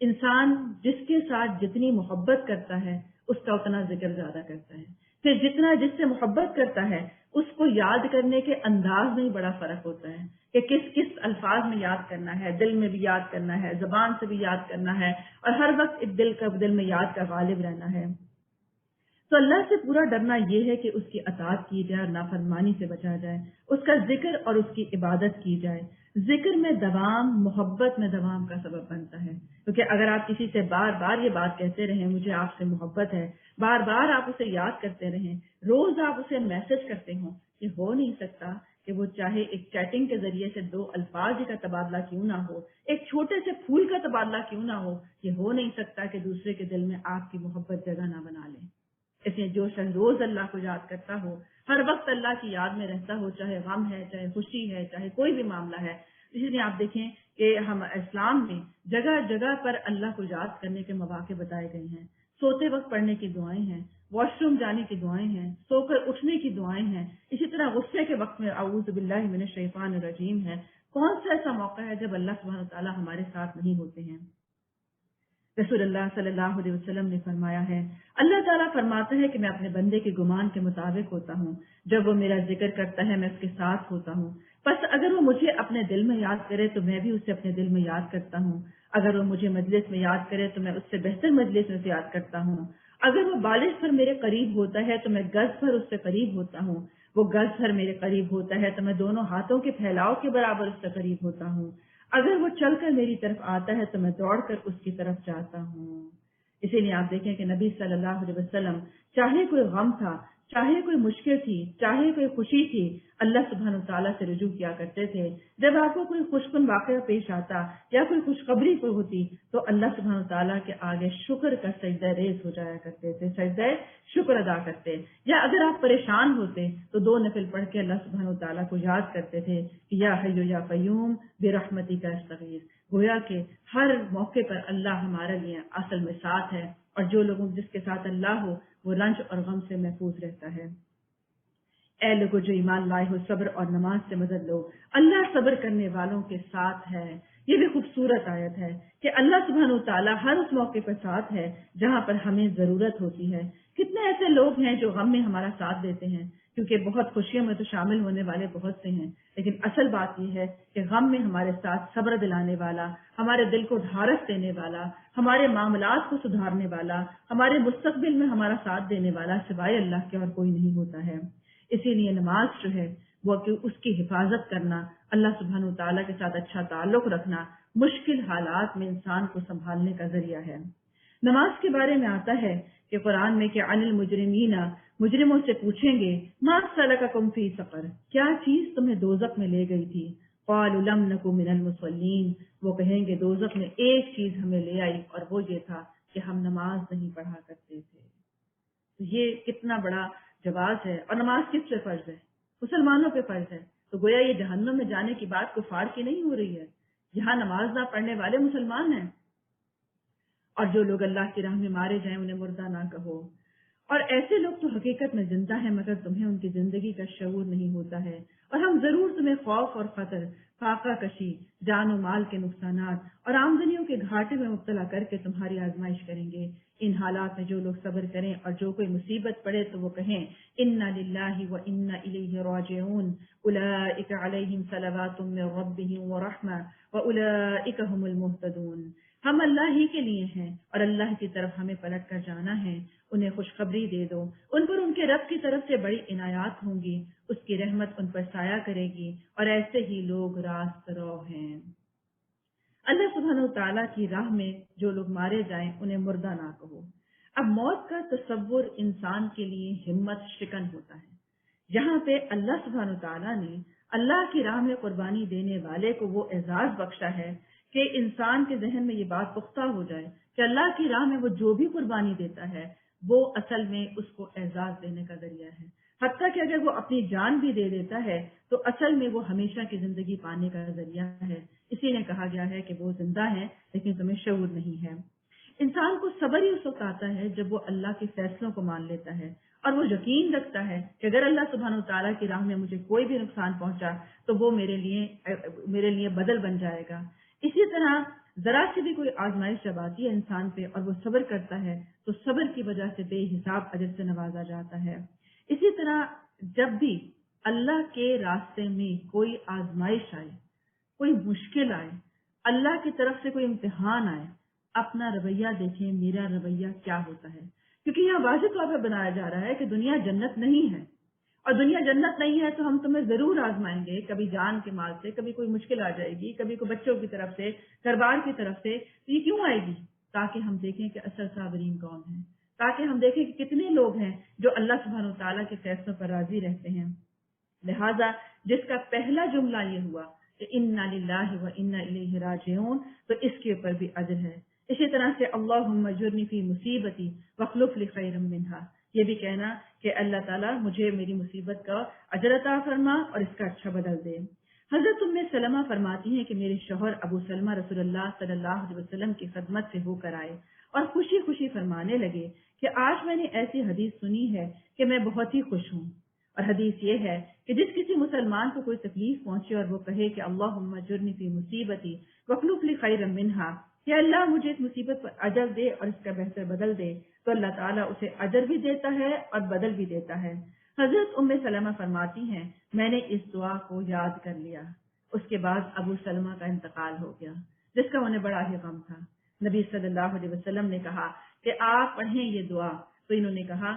انسان جس کے ساتھ جتنی محبت کرتا ہے اس کا اتنا ذکر زیادہ کرتا ہے، پھر جتنا جس سے محبت کرتا ہے اس کو یاد کرنے کے انداز میں ہی بڑا فرق ہوتا ہے کہ کس کس الفاظ میں یاد کرنا ہے، دل میں بھی یاد کرنا ہے، زبان سے بھی یاد کرنا ہے، اور ہر وقت ایک دل میں یاد کا غالب رہنا ہے۔ تو اللہ سے پورا ڈرنا یہ ہے کہ اس کی اطاعت کی جائے اور نافرمانی سے بچا جائے، اس کا ذکر اور اس کی عبادت کی جائے۔ ذکر میں دوام محبت میں دوام کا سبب بنتا ہے، کیونکہ اگر آپ کسی سے بار بار یہ بات کہتے رہیں مجھے آپ سے محبت ہے، بار بار آپ اسے یاد کرتے رہیں، روز آپ اسے میسج کرتے ہوں، یہ ہو نہیں سکتا کہ وہ چاہے ایک چیٹنگ کے ذریعے سے دو الفاظ کا تبادلہ کیوں نہ ہو، ایک چھوٹے سے پھول کا تبادلہ کیوں نہ ہو، یہ ہو نہیں سکتا کہ دوسرے کے دل میں آپ کی محبت جگہ نہ بنا لے۔ اس لیے جو شخص روز اللہ کو یاد کرتا ہو، ہر وقت اللہ کی یاد میں رہتا ہو، چاہے غم ہے، چاہے خوشی ہے، چاہے کوئی بھی معاملہ ہے۔ اس لیے آپ دیکھیں کہ ہم اسلام میں جگہ جگہ پر اللہ کو یاد کرنے کے مواقع بتائے گئے ہیں۔ سوتے وقت پڑھنے کی دعائیں ہیں، واش روم جانے کی دعائیں ہیں، سو کر اٹھنے کی دعائیں ہیں، اسی طرح غصے کے وقت میں اعوذ باللہ من الشیطان الرجیم ہے۔ کون سا ایسا موقع ہے جب اللہ سبحانہ وتعالیٰ ہمارے ساتھ نہیں ہوتے ہیں؟ رسول اللہ صلی اللہ علیہ وسلم نے فرمایا ہے، اللہ تعالیٰ فرماتا ہے کہ میں اپنے بندے کے گمان کے مطابق ہوتا ہوں، جب وہ میرا ذکر کرتا ہے میں اس کے ساتھ ہوتا ہوں، بس اگر وہ مجھے اپنے دل میں یاد کرے تو میں بھی اسے اپنے دل میں یاد کرتا ہوں، اگر وہ مجھے مجلس میں یاد کرے تو میں اس سے بہتر مجلس میں یاد کرتا ہوں، اگر وہ بالش پر میرے قریب ہوتا ہے تو میں گز پر اس سے قریب ہوتا ہوں، وہ گز پر میرے قریب ہوتا ہے تو میں دونوں ہاتھوں کے پھیلاؤ کے برابر اس سے قریب ہوتا ہوں، اگر وہ چل کر میری طرف آتا ہے تو میں دوڑ کر اس کی طرف جاتا ہوں۔ اسی لیے آپ دیکھیں کہ نبی صلی اللہ علیہ وسلم چاہے کوئی غم تھا، چاہے کوئی مشکل تھی، چاہے کوئی خوشی تھی، اللہ سبحانہ تعالیٰ سے رجوع کیا کرتے تھے۔ جب آپ کو کوئی خوش کن واقعہ پیش آتا یا کوئی خوشخبری کوئی ہوتی تو اللہ سبحانہ تعالیٰ کے آگے شکر کا سجدہ ریز ہو جایا کرتے تھے، سجدہ شکر ادا کرتے۔ یا اگر آپ پریشان ہوتے تو 2 نفل پڑھ کے اللہ سبحانہ تعالیٰ کو یاد کرتے تھے کہ یا حی یا قیوم برحمتی کا استغیث۔ گویا کہ ہر موقع پر اللہ ہمارے لیے اصل میں ساتھ ہے، اور جو لوگوں جس کے ساتھ اللہ ہو وہ رنج اور غم سے محفوظ رہتا ہے۔ اے لوگو جو ایمان لائے ہو، صبر اور نماز سے مدد لو، اللہ صبر کرنے والوں کے ساتھ ہے۔ یہ بھی خوبصورت آیت ہے کہ اللہ سبحانہ تعالیٰ ہر اس موقع پر ساتھ ہے جہاں پر ہمیں ضرورت ہوتی ہے۔ کتنے ایسے لوگ ہیں جو غم میں ہمارا ساتھ دیتے ہیں، کیونکہ بہت خوشیوں میں تو شامل ہونے والے بہت سے ہیں، لیکن اصل بات یہ ہے کہ غم میں ہمارے ساتھ صبر دلانے والا، ہمارے دل کو ڈھارس دینے والا، ہمارے معاملات کو سدھارنے والا، ہمارے مستقبل میں ہمارا ساتھ دینے والا سوائے اللہ کے اور کوئی نہیں ہوتا ہے۔ اسی لیے نماز جو ہے وہ کہ اس کی حفاظت کرنا، اللہ سبحانہ تعالیٰ کے ساتھ اچھا تعلق رکھنا، مشکل حالات میں انسان کو سنبھالنے کا ذریعہ ہے۔ نماز کے بارے میں آتا ہے کہ قرآن میں کہ عن المجرمین، مجرموں سے پوچھیں گے ما سلککم فی سقر، کیا چیز تمہیں دوزخ میں لے گئی تھی؟ قالوا لم نک من المصلین، وہ کہیں گے دوزخ میں ایک چیز ہمیں لے آئی اور وہ یہ تھا کہ ہم نماز نہیں پڑھا کرتے تھے۔ تو یہ کتنا بڑا جواز ہے، اور نماز کس پہ فرض ہے؟ مسلمانوں پہ فرض ہے۔ تو گویا یہ جہنم میں جانے کی بات کفار کی نہیں ہو رہی ہے، یہاں نماز نہ پڑھنے والے مسلمان ہیں۔ اور جو لوگ اللہ کی راہ میں مارے جائیں انہیں مردہ نہ کہو، اور ایسے لوگ تو حقیقت میں زندہ ہیں مگر تمہیں ان کی زندگی کا شعور نہیں ہوتا ہے، اور ہم ضرور تمہیں خوف اور خطر، فاقہ کشی، جان و مال کے نقصانات اور آمدنیوں کے گھاٹے میں مبتلا کر کے تمہاری آزمائش کریں گے۔ ان حالات میں جو لوگ صبر کریں اور جو کوئی مصیبت پڑے تو وہ کہیں انا للہ و انا الیہ راجعون، اولئک علیہم صلوات من ربہم ورحمہ واولئک هم المہتدون۔ ہم اللہ ہی کے لیے ہیں اور اللہ کی طرف ہمیں پلٹ کر جانا ہے، انہیں خوشخبری دے دو، ان پر ان کے رب کی طرف سے بڑی عنایات ہوں گی، اس کی رحمت ان پر سایہ کرے گی، اور ایسے ہی لوگ راست رو ہیں۔ اللہ سبحانہ تعالیٰ کی راہ میں جو لوگ مارے جائیں انہیں مردہ نہ کہو۔ اب موت کا تصور انسان کے لیے ہمت شکن ہوتا ہے۔ یہاں پہ اللہ سبحانہ تعالیٰ نے اللہ کی راہ میں قربانی دینے والے کو وہ اعزاز بخشا ہے کہ انسان کے ذہن میں یہ بات پختہ ہو جائے کہ اللہ کی راہ میں وہ جو بھی قربانی دیتا ہے وہ اصل میں اس کو اعزاز دینے کا ذریعہ ہے، حتیٰ کہ اگر وہ اپنی جان بھی دے دیتا ہے تو اصل میں وہ ہمیشہ کی زندگی پانے کا ذریعہ ہے۔ اسی لیے کہا گیا ہے کہ وہ زندہ ہے لیکن تمہیں شعور نہیں ہے۔ انسان کو صبر ہی اس وقت آتا ہے جب وہ اللہ کے فیصلوں کو مان لیتا ہے اور وہ یقین رکھتا ہے کہ اگر اللہ سبحانہ تعالیٰ کی راہ میں مجھے کوئی بھی نقصان پہنچا تو وہ میرے لیے بدل بن جائے گا۔ اسی طرح ذرا سی بھی کوئی آزمائش جب آتی ہے انسان پہ اور وہ صبر کرتا ہے تو صبر کی وجہ سے بے حساب اجر سے نوازا جاتا ہے۔ اسی طرح جب بھی اللہ کے راستے میں کوئی آزمائش آئے، کوئی مشکل آئے، اللہ کی طرف سے کوئی امتحان آئے، اپنا رویہ دیکھیں میرا رویہ کیا ہوتا ہے، کیونکہ یہاں واضح طور پر بنایا جا رہا ہے کہ دنیا جنت نہیں ہے، اور دنیا جنت نہیں ہے تو ہم تمہیں ضرور آزمائیں گے، کبھی جان کے مال سے، کبھی کوئی مشکل آ جائے گی، کبھی کوئی بچوں کی طرف سے، گھر بار کی طرف سے۔ تو یہ کیوں آئے گی؟ تاکہ ہم دیکھیں کہ اصل صابرین کون ہیں، تاکہ ہم دیکھیں کہ کتنے لوگ ہیں جو اللہ سبحانہ وتعالیٰ کے فیصلوں پر راضی رہتے ہیں۔ لہذا جس کا پہلا جملہ یہ ہوا کہ انا للہ و انا الیہ راجعون، تو اس کے اوپر بھی اجر ہے۔ اسی طرح سے اللہم اجرنی فی مصیبتی واخلف لی خیرا منہا، یہ بھی کہنا کہ اللہ تعالیٰ مجھے میری مصیبت کا اجر عطا فرما اور اس کا اچھا بدل دے۔ حضرت ام سلمہ فرماتی ہیں کہ میرے شوہر ابو سلمہ رسول اللہ صلی اللہ علیہ وسلم کی خدمت سے ہو کر آئے اور خوشی خوشی فرمانے لگے کہ آج میں نے ایسی حدیث سنی ہے کہ میں بہت ہی خوش ہوں، اور حدیث یہ ہے کہ جس کسی مسلمان کو کوئی تکلیف پہنچے اور وہ کہے کہ اللہم اجرنی فی مصیبتی واخلف لی خیرا منہا، کہ اللہ مجھے اس مصیبت پر اجر دے اور اس کا بہتر بدل دے، تو اللہ تعالیٰ اسے اجر بھی دیتا ہے اور بدل بھی دیتا ہے۔ حضرت ام سلمہ فرماتی ہیں میں نے اس دعا کو یاد کر لیا۔ اس کے بعد ابو سلمہ کا انتقال ہو گیا جس کا انہیں بڑا ہی غم تھا۔ نبی صلی اللہ علیہ وسلم نے کہا کہ آپ پڑھیں یہ دعا، تو انہوں نے کہا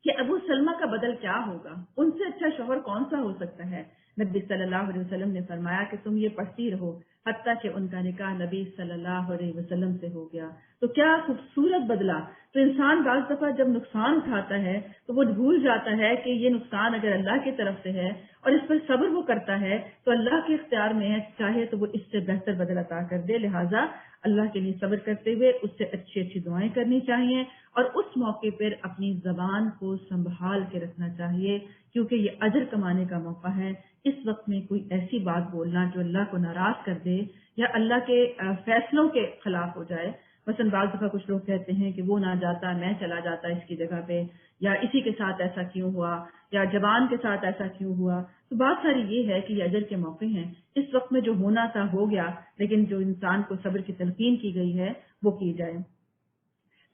کہ ابو سلمہ کا بدل کیا ہوگا، ان سے اچھا شوہر کون سا ہو سکتا ہے۔ نبی صلی اللہ علیہ وسلم نے فرمایا کہ تم یہ پڑھتی رہو حتیٰ کہ ان کا نکاح نبی صلی اللہ علیہ وسلم سے ہو گیا۔ تو کیا خوبصورت بدلہ. تو انسان بعض دفعہ جب نقصان اٹھاتا ہے تو وہ بھول جاتا ہے کہ یہ نقصان اگر اللہ کی طرف سے ہے اور اس پر صبر وہ کرتا ہے تو اللہ کے اختیار میں ہے, چاہے تو وہ اس سے بہتر بدل عطا کر دے. لہٰذا اللہ کے لیے صبر کرتے ہوئے اس سے اچھی اچھی دعائیں کرنی چاہیے اور اس موقع پر اپنی زبان کو سنبھال کے رکھنا چاہیے, کیونکہ یہ اجر کمانے کا موقع ہے. اس وقت میں کوئی ایسی بات بولنا جو اللہ کو ناراض کر دے یا اللہ کے فیصلوں کے خلاف ہو جائے. مثلا بعض دفعہ کچھ لوگ کہتے ہیں کہ وہ نہ جاتا میں چلا جاتا اس کی جگہ پہ, یا اسی کے ساتھ ایسا کیوں ہوا, یا جوان کے ساتھ ایسا کیوں ہوا. تو بات ساری یہ ہے کہ یہ اجر کے موقع ہیں. اس وقت میں جو ہونا تھا ہو گیا, لیکن جو انسان کو صبر کی تلقین کی گئی ہے وہ کی جائے.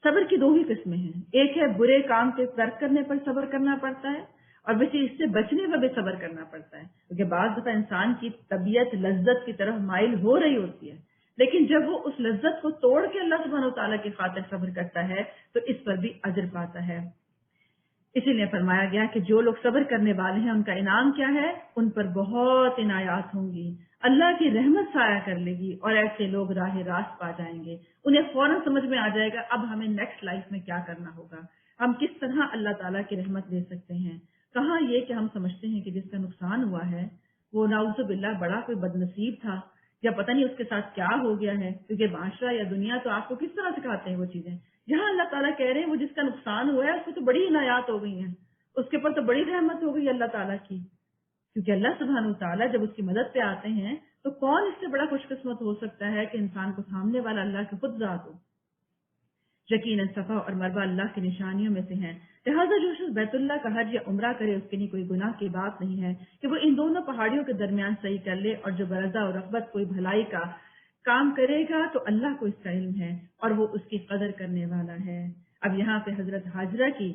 صبر کی دو ہی قسمیں ہیں, ایک ہے برے کام کے ترک کرنے پر صبر کرنا پڑتا ہے, اور ویسے اس سے بچنے میں بھی صبر کرنا پڑتا ہے, کیونکہ بعض دفعہ انسان کی طبیعت لذت کی طرف مائل ہو رہی ہوتی ہے, لیکن جب وہ اس لذت کو توڑ کے اللہ سبحانہ و تعالیٰ کی خاطر صبر کرتا ہے تو اس پر بھی اجر پاتا ہے. اسی لیے فرمایا گیا کہ جو لوگ صبر کرنے والے ہیں ان کا انعام کیا ہے, ان پر بہت عنایات ہوں گی, اللہ کی رحمت سایہ کر لے گی, اور ایسے لوگ راہ راست پا جائیں گے. انہیں فوراً سمجھ میں آ جائے گا اب ہمیں نیکسٹ لائف میں کیا کرنا ہوگا, ہم کس طرح اللہ تعالیٰ کی رحمت لے سکتے ہیں. کہاں یہ کہ ہم سمجھتے ہیں کہ جس کا نقصان ہوا ہے وہ نعوذ باللہ بڑا کوئی بد نصیب تھا, یا پتہ نہیں اس کے ساتھ کیا ہو گیا ہے, کیونکہ معاشرہ یا دنیا تو آپ کو کس طرح سکھاتے ہیں وہ چیزیں. جہاں اللہ تعالیٰ کہہ رہے ہیں وہ جس کا نقصان ہوا ہے اس کو تو بڑی عنایات ہو گئی ہیں, اس کے اوپر تو بڑی رحمت ہو گئی اللہ تعالیٰ کی, کیونکہ اللہ سبحانہ وتعالیٰ جب اس کی مدد پہ آتے ہیں تو کون اس سے بڑا خوش قسمت ہو سکتا ہے کہ انسان کو تھامنے والا اللہ کی خود ذات ہو. یقیناً صفا اور مروہ اللہ کی نشانیوں میں سے ہیں, لہٰذا جو شخص بیت اللہ کا حج یا عمرہ کرے اس کے لیے کوئی گناہ کی بات نہیں ہے کہ وہ ان دونوں پہاڑیوں کے درمیان صحیح کر لے, اور جو برضا اور رغبت کوئی بھلائی کا کام کرے گا تو اللہ کو اس کا علم ہے اور وہ اس کی قدر کرنے والا ہے. اب یہاں پہ حضرت ہاجرہ کی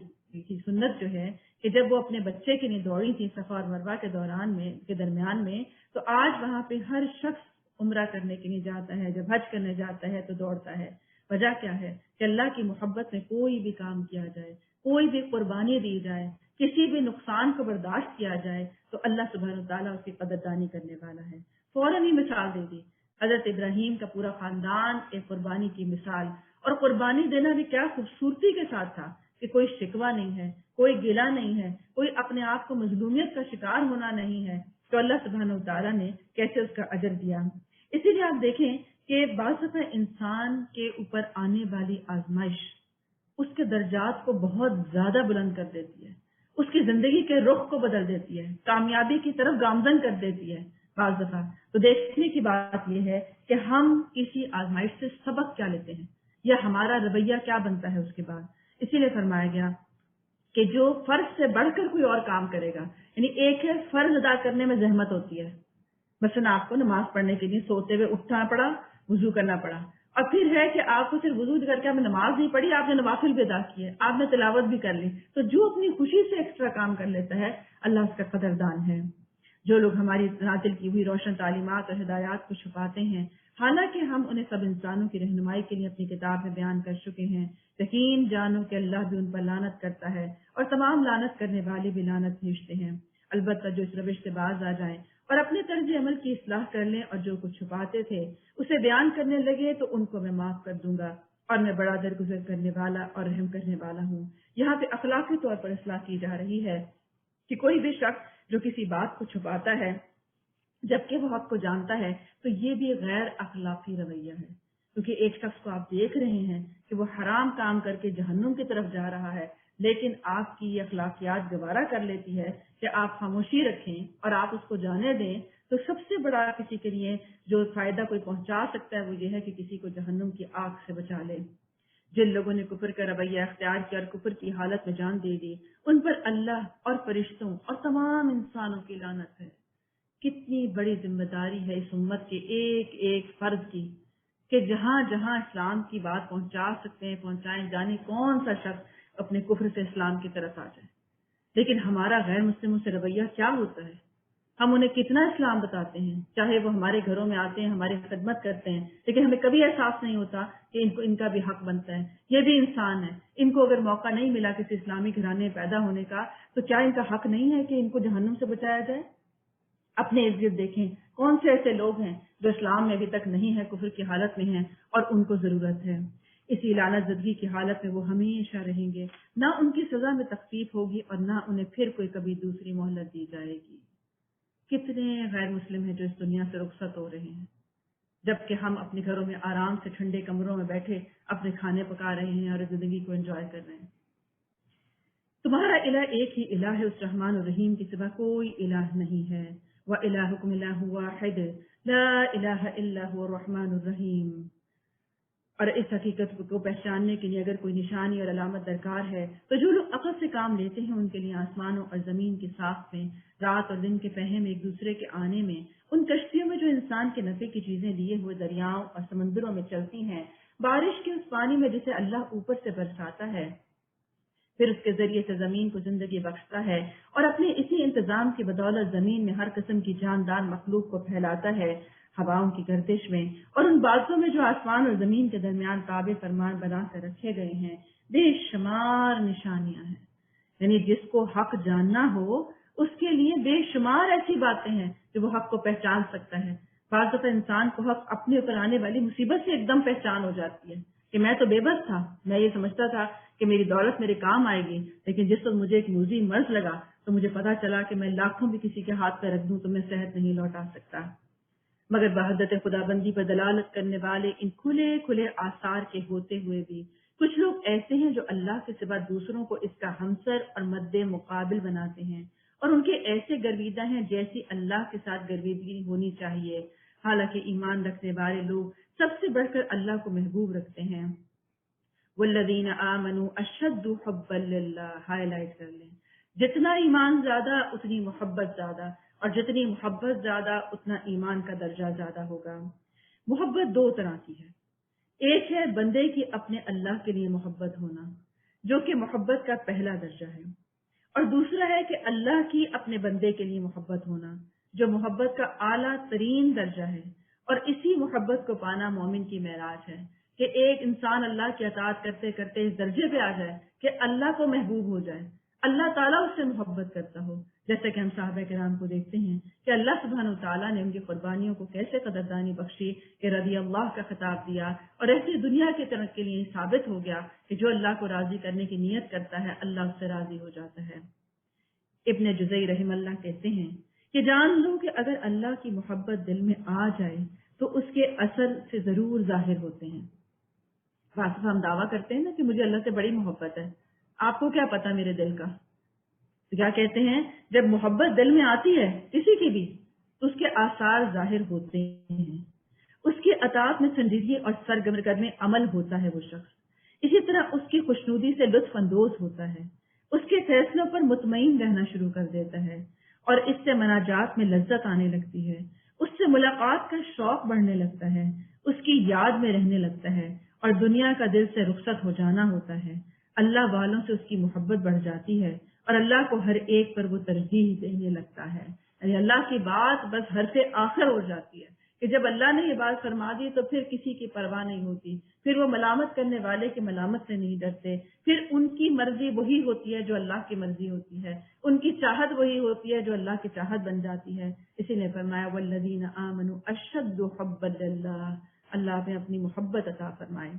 سنت جو ہے کہ جب وہ اپنے بچے کے لیے دوڑی تھی صفا اور مروہ کے درمیان میں, تو آج وہاں پہ ہر شخص عمرہ کرنے کے لیے جاتا ہے, جب حج کرنے جاتا ہے تو دوڑتا ہے. وجہ کیا ہے کہ اللہ کی محبت میں کوئی بھی کام کیا جائے, کوئی بھی قربانی دی جائے, کسی بھی نقصان کو برداشت کیا جائے تو اللہ سبحانہ وتعالیٰ اس کی قدردانی کرنے والا ہے. فوراً ہی مثال دے دی حضرت ابراہیم کا پورا خاندان ایک قربانی کی مثال, اور قربانی دینا بھی کیا خوبصورتی کے ساتھ تھا کہ کوئی شکوہ نہیں ہے, کوئی گلہ نہیں ہے, کوئی اپنے آپ کو مظلومیت کا شکار ہونا نہیں ہے. تو اللہ سبحانہ وتعالیٰ نے کیسے اس کا اجر دیا. اسی لیے آپ دیکھیں کہ بعض دفعہ انسان کے اوپر آنے والی آزمائش اس کے درجات کو بہت زیادہ بلند کر دیتی ہے, اس کی زندگی کے رخ کو بدل دیتی ہے, کامیابی کی طرف گامزن کر دیتی ہے. بعض دفعہ تو دیکھنے کی بات یہ ہے کہ ہم کسی آزمائش سے سبق کیا لیتے ہیں یا ہمارا رویہ کیا بنتا ہے اس کے بعد. اسی لیے فرمایا گیا کہ جو فرض سے بڑھ کر کوئی اور کام کرے گا, یعنی ایک ہے فرض ادا کرنے میں زحمت ہوتی ہے, مثلا آپ کو نماز پڑھنے کے لیے سوتے ہوئے اٹھنا پڑا, وضو کرنا پڑا, اور پھر ہے کہ آپ کو صرف وضو کر کے آپ نے نماز نہیں پڑھی, آپ نے نوافل بھی ادا کیے, آپ نے تلاوت بھی کر لی. تو جو اپنی خوشی سے ایکسٹرا کام کر لیتا ہے اللہ اس کا قدردان ہے. جو لوگ ہماری نازل کی ہوئی روشن تعلیمات اور ہدایات کو چھپاتے ہیں, حالانکہ ہم انہیں سب انسانوں کی رہنمائی کے لیے اپنی کتاب میں بیان کر چکے ہیں, یقین جانو کہ اللہ بھی ان پر لعنت کرتا ہے اور تمام لعنت کرنے والے بھی لعنت بھیجتے ہیں. البتہ جو اس روش سے باز آ جائیں اور اپنے طرز عمل کی اصلاح کر لیں اور جو کچھ چھپاتے تھے اسے بیان کرنے لگے تو ان کو میں معاف کر دوں گا, اور میں بڑا درگزر کرنے والا اور رحم کرنے والا ہوں. یہاں پہ اخلاقی طور پر اصلاح کی جا رہی ہے کہ کوئی بھی شخص جو کسی بات کو چھپاتا ہے جبکہ وہ حق کو جانتا ہے تو یہ بھی غیر اخلاقی رویہ ہے, کیونکہ ایک شخص کو آپ دیکھ رہے ہیں کہ وہ حرام کام کر کے جہنم کی طرف جا رہا ہے, لیکن آپ کی یہ اخلاقیات گوارا کر لیتی ہے کہ آپ خاموشی رکھیں اور آپ اس کو جانے دیں. تو سب سے بڑا کسی کے لیے جو فائدہ کوئی پہنچا سکتا ہے وہ یہ ہے کہ کسی کو جہنم کی آگ سے بچا لے. جن لوگوں نے کفر کا رویہ اختیار کیا اور کفر کی حالت میں جان دے دی, ان پر اللہ اور فرشتوں اور تمام انسانوں کی لعنت ہے. کتنی بڑی ذمہ داری ہے اس امت کے ایک ایک فرد کی کہ جہاں جہاں اسلام کی بات پہنچا سکتے ہیں پہنچائیں, جانے کون سا شخص اپنے کفر سے اسلام کی طرف آ جائے. لیکن ہمارا غیر مسلموں سے رویہ کیا ہوتا ہے؟ ہم انہیں کتنا اسلام بتاتے ہیں, چاہے وہ ہمارے گھروں میں آتے ہیں, ہماری خدمت کرتے ہیں, لیکن ہمیں کبھی احساس نہیں ہوتا کہ ان کا بھی حق بنتا ہے. یہ بھی انسان ہے, ان کو اگر موقع نہیں ملا کسی اسلامی گھرانے میں پیدا ہونے کا تو کیا ان کا حق نہیں ہے کہ ان کو جہنم سے بچایا جائے؟ اپنے ارد گرد دیکھیں کون سے ایسے لوگ ہیں جو اسلام میں ابھی تک نہیں ہے, کفر کی حالت میں ہیں اور ان کو ضرورت ہے. اسی لعنت زدگی کی حالت میں وہ ہمیشہ رہیں گے، نہ ان کی سزا میں تخفیف ہوگی اور نہ انہیں پھر کوئی کبھی دوسری مہلت دی جائے گی۔ کتنے غیر مسلم ہیں جو اس دنیا سے رخصت ہو رہے ہیں، جبکہ ہم اپنے گھروں میں آرام سے ٹھنڈے کمروں میں بیٹھے اپنے کھانے پکا رہے ہیں اور زندگی کو انجوائے کر رہے ہیں۔ تمہارا الہ ایک ہی الہ ہے، اس رحمان الرحیم کے سوا کوئی الہ نہیں ہے۔ وَإِلَٰهُكُمْ إِلَٰهٌ وَاحِدٌ لَا إِلَٰهَ إِلَّا هُوَ الرَّحْمَٰنُ الرَّحِيمُ۔ اور اس حقیقت کو پہچاننے کے لیے اگر کوئی نشانی اور علامت درکار ہے تو جو لوگ عقل سے کام لیتے ہیں ان کے لیے آسمانوں اور زمین کی ساخت میں، رات اور دن کے فہم ایک دوسرے کے آنے میں، ان کشتیوں میں جو انسان کے نفع کی چیزیں لیے ہوئے دریاؤں اور سمندروں میں چلتی ہیں، بارش کے اس پانی میں جسے اللہ اوپر سے برساتا ہے، پھر اس کے ذریعے سے زمین کو زندگی بخشتا ہے اور اپنے اسی انتظام کی بدولت زمین میں ہر قسم کی جاندار مخلوق کو پھیلاتا ہے ہواؤں کی گردش میں، اور ان بازوں میں جو آسمان اور زمین کے درمیان تابع فرمان بنا کر رکھے گئے ہیں بے شمار نشانیاں ہیں۔ یعنی جس کو حق جاننا ہو اس کے لیے بے شمار ایسی باتیں ہیں جو وہ حق کو پہچان سکتا ہے۔ بعض دفعہ انسان کو حق اپنے اوپر آنے والی مصیبت سے ایک دم پہچان ہو جاتی ہے کہ میں تو بے بس تھا، میں یہ سمجھتا تھا کہ میری دولت میرے کام آئے گی، لیکن جس وقت مجھے ایک موذی مرض لگا تو مجھے پتا چلا کہ میں لاکھوں بھی کسی کے ہاتھ پہ رکھ دوں تو میں صحت نہیں لوٹا سکتا۔ مگر بحدت خدا بندی پر دلالت کرنے والے ان کھلے کھلے آثار کے ہوتے ہوئے بھی کچھ لوگ ایسے ہیں جو اللہ کے سوا دوسروں کو اس کا ہمسر اور مد مقابل بناتے ہیں، اور ان کے ایسے گرویدہ ہیں جیسی اللہ کے ساتھ گرویدگی ہونی چاہیے، حالانکہ ایمان رکھنے والے لوگ سب سے بڑھ کر اللہ کو محبوب رکھتے ہیں۔ والذین آمنوا اشد حبا للہ، ہائی لائٹ کر لیں، جتنا ایمان زیادہ اتنی محبت زیادہ، اور جتنی محبت زیادہ اتنا ایمان کا درجہ زیادہ ہوگا۔ محبت دو طرح کی ہے، ایک ہے بندے کی اپنے اللہ کے لیے محبت ہونا جو کہ محبت کا پہلا درجہ ہے، اور دوسرا ہے کہ اللہ کی اپنے بندے کے لیے محبت ہونا جو محبت کا اعلیٰ ترین درجہ ہے، اور اسی محبت کو پانا مومن کی معراج ہے کہ ایک انسان اللہ کی اطاعت کرتے کرتے اس درجے پہ آ جائے کہ اللہ کو محبوب ہو جائے، اللہ تعالیٰ اس سے محبت کرتا ہو، جیسے کہ ہم صحابہ کرام کو دیکھتے ہیں کہ اللہ سبحانہ و تعالیٰ نے ان کی قربانیوں کو کیسے قدردانی بخشی کہ رضی اللہ کا خطاب دیا، اور ایسی دنیا کی طرف کے لیے ثابت ہو گیا کہ جو اللہ کو راضی کرنے کی نیت کرتا ہے اللہ اس سے راضی ہو جاتا ہے۔ ابن جزئی رحم اللہ کہتے ہیں کہ جان لو کہ اگر اللہ کی محبت دل میں آ جائے تو اس کے اثر سے ضرور ظاہر ہوتے ہیں۔ بعض ہم دعویٰ کرتے ہیں نا کہ مجھے اللہ سے بڑی محبت ہے، آپ کو کیا پتا میرے دل کا؟ تو کیا کہتے ہیں، جب محبت دل میں آتی ہے کسی کی بھی تو اس کے آثار ظاہر ہوتے ہیں، اس کی اطاعت میں سنجیدگی اور سرگرم عمل ہوتا ہے وہ شخص، اسی طرح اس کی خوشنودی سے لطف اندوز ہوتا ہے، اس کے فیصلوں پر مطمئن رہنا شروع کر دیتا ہے، اور اس سے مناجات میں لذت آنے لگتی ہے، اس سے ملاقات کا شوق بڑھنے لگتا ہے، اس کی یاد میں رہنے لگتا ہے، اور دنیا کا دل سے رخصت ہو جانا ہوتا ہے۔ اللہ والوں سے اس کی محبت بڑھ جاتی ہے اور اللہ کو ہر ایک پر وہ ترجیح دینے لگتا ہے، یعنی اللہ کی بات بس حرف آخر ہو جاتی ہے کہ جب اللہ نے یہ بات فرما دی تو پھر کسی کی پرواہ نہیں ہوتی، پھر وہ ملامت کرنے والے کی ملامت سے نہیں ڈرتے، پھر ان کی مرضی وہی ہوتی ہے جو اللہ کی مرضی ہوتی ہے، ان کی چاہت وہی ہوتی ہے جو اللہ کی چاہت بن جاتی ہے۔ اسی نے فرمایا والذین آمنوا اشد حبا للہ، اللہ نے اپنی محبت عطا فرمائے۔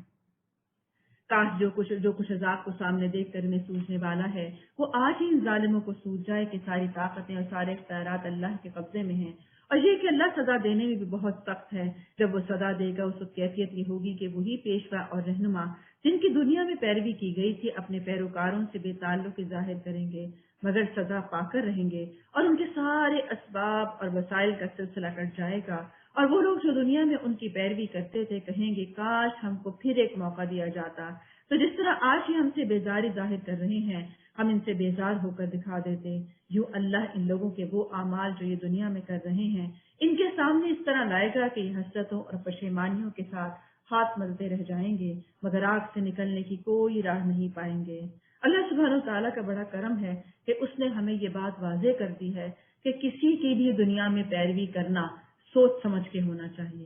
کاش جو کچھ عذاب کو سامنے دیکھ کر انہیں سوجنے والا ہے وہ آج ہی ان ظالموں کو سوج جائے کہ ساری طاقتیں اور سارے اختیارات اللہ کے قبضے میں ہیں، اور یہ کہ اللہ سزا دینے میں بھی بہت سخت ہے۔ جب وہ سزا دے گا اس وقت کیفیت یہ ہوگی کہ وہی پیشوا اور رہنما جن کی دنیا میں پیروی کی گئی تھی اپنے پیروکاروں سے بے تعلق ظاہر کریں گے، مگر سزا پا کر رہیں گے، اور ان کے سارے اسباب اور وسائل کا سلسلہ کٹ جائے گا، اور وہ لوگ جو دنیا میں ان کی پیروی کرتے تھے کہیں گے کاش ہم کو پھر ایک موقع دیا جاتا، تو جس طرح آج ہی ہم سے بیزاری ظاہر کر رہے ہیں ہم ان سے بیزار ہو کر دکھا دیتے، یوں اللہ ان لوگوں کے وہ اعمال جو یہ دنیا میں کر رہے ہیں ان کے سامنے اس طرح لائے گا کہ یہ حسرتوں اور پشیمانیوں کے ساتھ ہاتھ ملتے رہ جائیں گے، مگر آگ سے نکلنے کی کوئی راہ نہیں پائیں گے۔ اللہ سبحانہ وتعالیٰ کا بڑا کرم ہے کہ اس نے ہمیں یہ بات واضح کر دی ہے کہ کسی کی بھی دنیا میں پیروی کرنا سوچ سمجھ کے ہونا چاہیے،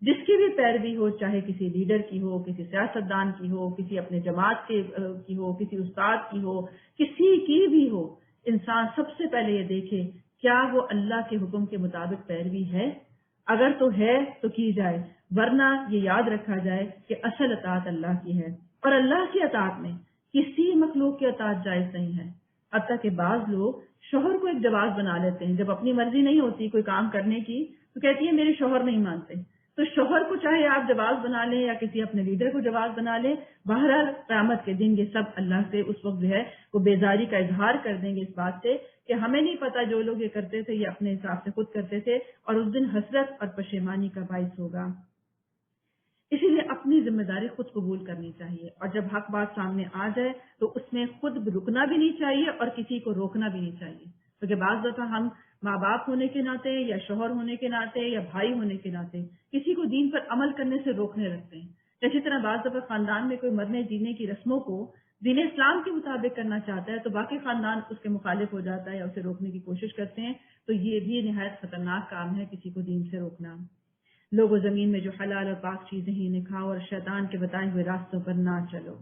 جس کی بھی پیروی ہو، چاہے کسی لیڈر کی ہو، کسی سیاستدان کی ہو، کسی اپنے جماعت کی ہو، کسی استاد کی ہو، کسی کی بھی ہو، انسان سب سے پہلے یہ دیکھے کیا وہ اللہ کے حکم کے مطابق پیروی ہے۔ اگر تو ہے تو کی جائے، ورنہ یہ یاد رکھا جائے کہ اصل اطاعت اللہ کی ہے، اور اللہ کی اطاعت میں کسی مخلوق کی اطاعت جائز نہیں ہے۔ حتیٰ کہ بعض لوگ شوہر کو ایک جواز بنا لیتے ہیں، جب اپنی مرضی نہیں ہوتی کوئی کام کرنے کی تو کہتی ہے میرے شوہر نہیں مانتے، تو شوہر کو چاہے آپ جواز بنا لیں یا کسی اپنے لیڈر کو جواز بنا لیں، بہرحال قیامت کے دن یہ سب اللہ سے اس وقت جو ہے وہ بیزاری کا اظہار کر دیں گے اس بات سے کہ ہمیں نہیں پتا جو لوگ یہ کرتے تھے یہ اپنے حساب سے خود کرتے تھے، اور اس دن حسرت اور پشیمانی کا باعث ہوگا۔ اسی لیے اپنی ذمہ داری خود قبول کرنی چاہیے، اور جب حق بات سامنے آ جائے تو اس میں خود رکنا بھی نہیں چاہیے اور کسی کو روکنا بھی نہیں چاہیے، کیونکہ بعض دفعہ ہم ماں باپ ہونے کے ناطے یا شوہر ہونے کے ناطے یا بھائی ہونے کے ناطے کسی کو دین پر عمل کرنے سے روکنے لگتے ہیں۔ اسی طرح بعض دفعہ خاندان میں کوئی مرنے جینے کی رسموں کو دین اسلام کے مطابق کرنا چاہتا ہے تو باقی خاندان اس کے مخالف ہو جاتا ہے یا اسے روکنے کی کوشش کرتے ہیں، تو یہ بھی نہایت خطرناک کام ہے کسی کو دین سے روکنا۔ لوگوں زمین میں جو حلال اور پاک چیزیں ہی انہیں کھاؤ اور شیطان کے بتائے ہوئے راستوں پر نہ چلو،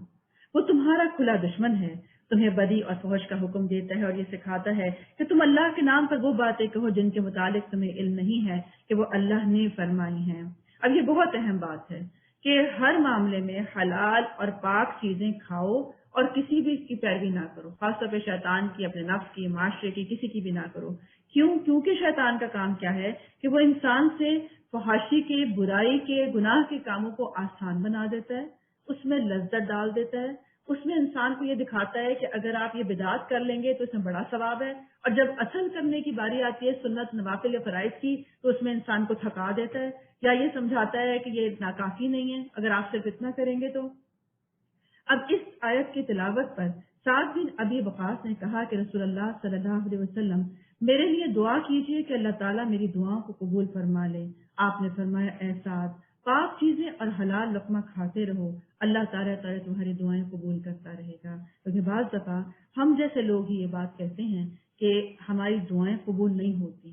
وہ تمہارا کھلا دشمن ہے، تمہیں بدی اور فحش کا حکم دیتا ہے اور یہ سکھاتا ہے کہ تم اللہ کے نام پر وہ باتیں کہو جن کے متعلق تمہیں علم نہیں ہے کہ وہ اللہ نے فرمائی ہیں۔ اب یہ بہت اہم بات ہے کہ ہر معاملے میں حلال اور پاک چیزیں کھاؤ اور کسی بھی کی پیروی نہ کرو، خاص طور پہ شیطان کی، اپنے نفس کی، معاشرے کی، کسی کی بھی نہ کرو۔ کیونکہ شیطان کا کام کیا ہے کہ وہ انسان سے فحاشی کے، برائی کے، گناہ کے کاموں کو آسان بنا دیتا ہے، اس میں لذت ڈال دیتا ہے، اس میں انسان کو یہ دکھاتا ہے کہ اگر آپ یہ بدعات کر لیں گے تو اس میں بڑا ثواب ہے، اور جب اصل کرنے کی باری آتی ہے سنت، نوافل یا فرائض کی، تو اس میں انسان کو تھکا دیتا ہے یا یہ سمجھاتا ہے کہ یہ ناکافی نہیں ہے اگر آپ صرف اتنا کریں گے تو۔ اب اس آیت کی تلاوت پر سعد بن ابی وقاص نے کہا کہ رسول اللہ صلی اللہ علیہ وسلم میرے لیے دعا کیجیے کہ اللہ تعالیٰ میری دعاؤں کو قبول فرما لے۔ آپ نے فرمایا اے سعد، پاک چیزیں اور حلال لقمہ کھاتے رہو، اللہ تعالیٰ تمہاری دعائیں قبول کرتا رہے گا۔ کیونکہ بعض دفعہ ہم جیسے لوگ ہی یہ بات کہتے ہیں کہ ہماری دعائیں قبول نہیں ہوتی،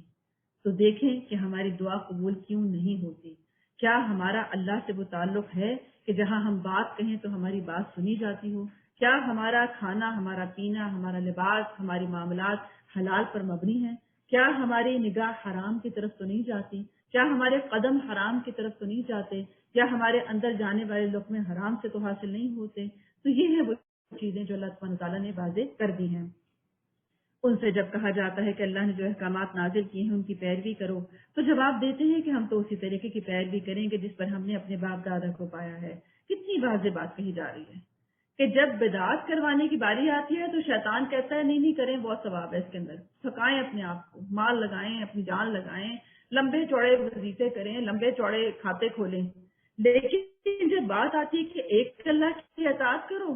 تو دیکھیں کہ ہماری دعا قبول کیوں نہیں ہوتی۔ کیا ہمارا اللہ سے وہ تعلق ہے کہ جہاں ہم بات کہیں تو ہماری بات سنی جاتی ہو؟ کیا ہمارا کھانا، ہمارا پینا، ہمارا لباس، ہماری معاملات حلال پر مبنی ہیں؟ کیا ہماری نگاہ حرام کی طرف تو نہیں جاتی؟ کیا ہمارے قدم حرام کی طرف تو نہیں جاتے؟ کیا ہمارے اندر جانے والے لقمے حرام سے تو حاصل نہیں ہوتے؟ تو یہ ہیں وہ چیزیں جو اللہ سبحانہ تعالیٰ نے واضح کر دی ہیں۔ ان سے جب کہا جاتا ہے کہ اللہ نے جو احکامات نازل کیے ہیں ان کی پیروی کرو، تو جواب دیتے ہیں کہ ہم تو اسی طریقے کی پیروی کریں گے جس پر ہم نے اپنے باپ دادا کو پایا ہے۔ کتنی واضح بات کہی جا رہی ہے کہ جب بدعات کروانے کی باری آتی ہے تو شیطان کہتا ہے نہیں کریں، بہت ثواب ہے اس کے اندر، تھکائیں اپنے آپ کو، مال لگائیں، اپنی جان لگائیں، لمبے چوڑے وظیفے کریں، لمبے چوڑے کھاتے کھولیں، لیکن جب بات آتی ہے کہ ایک اللہ کی اطاعت کرو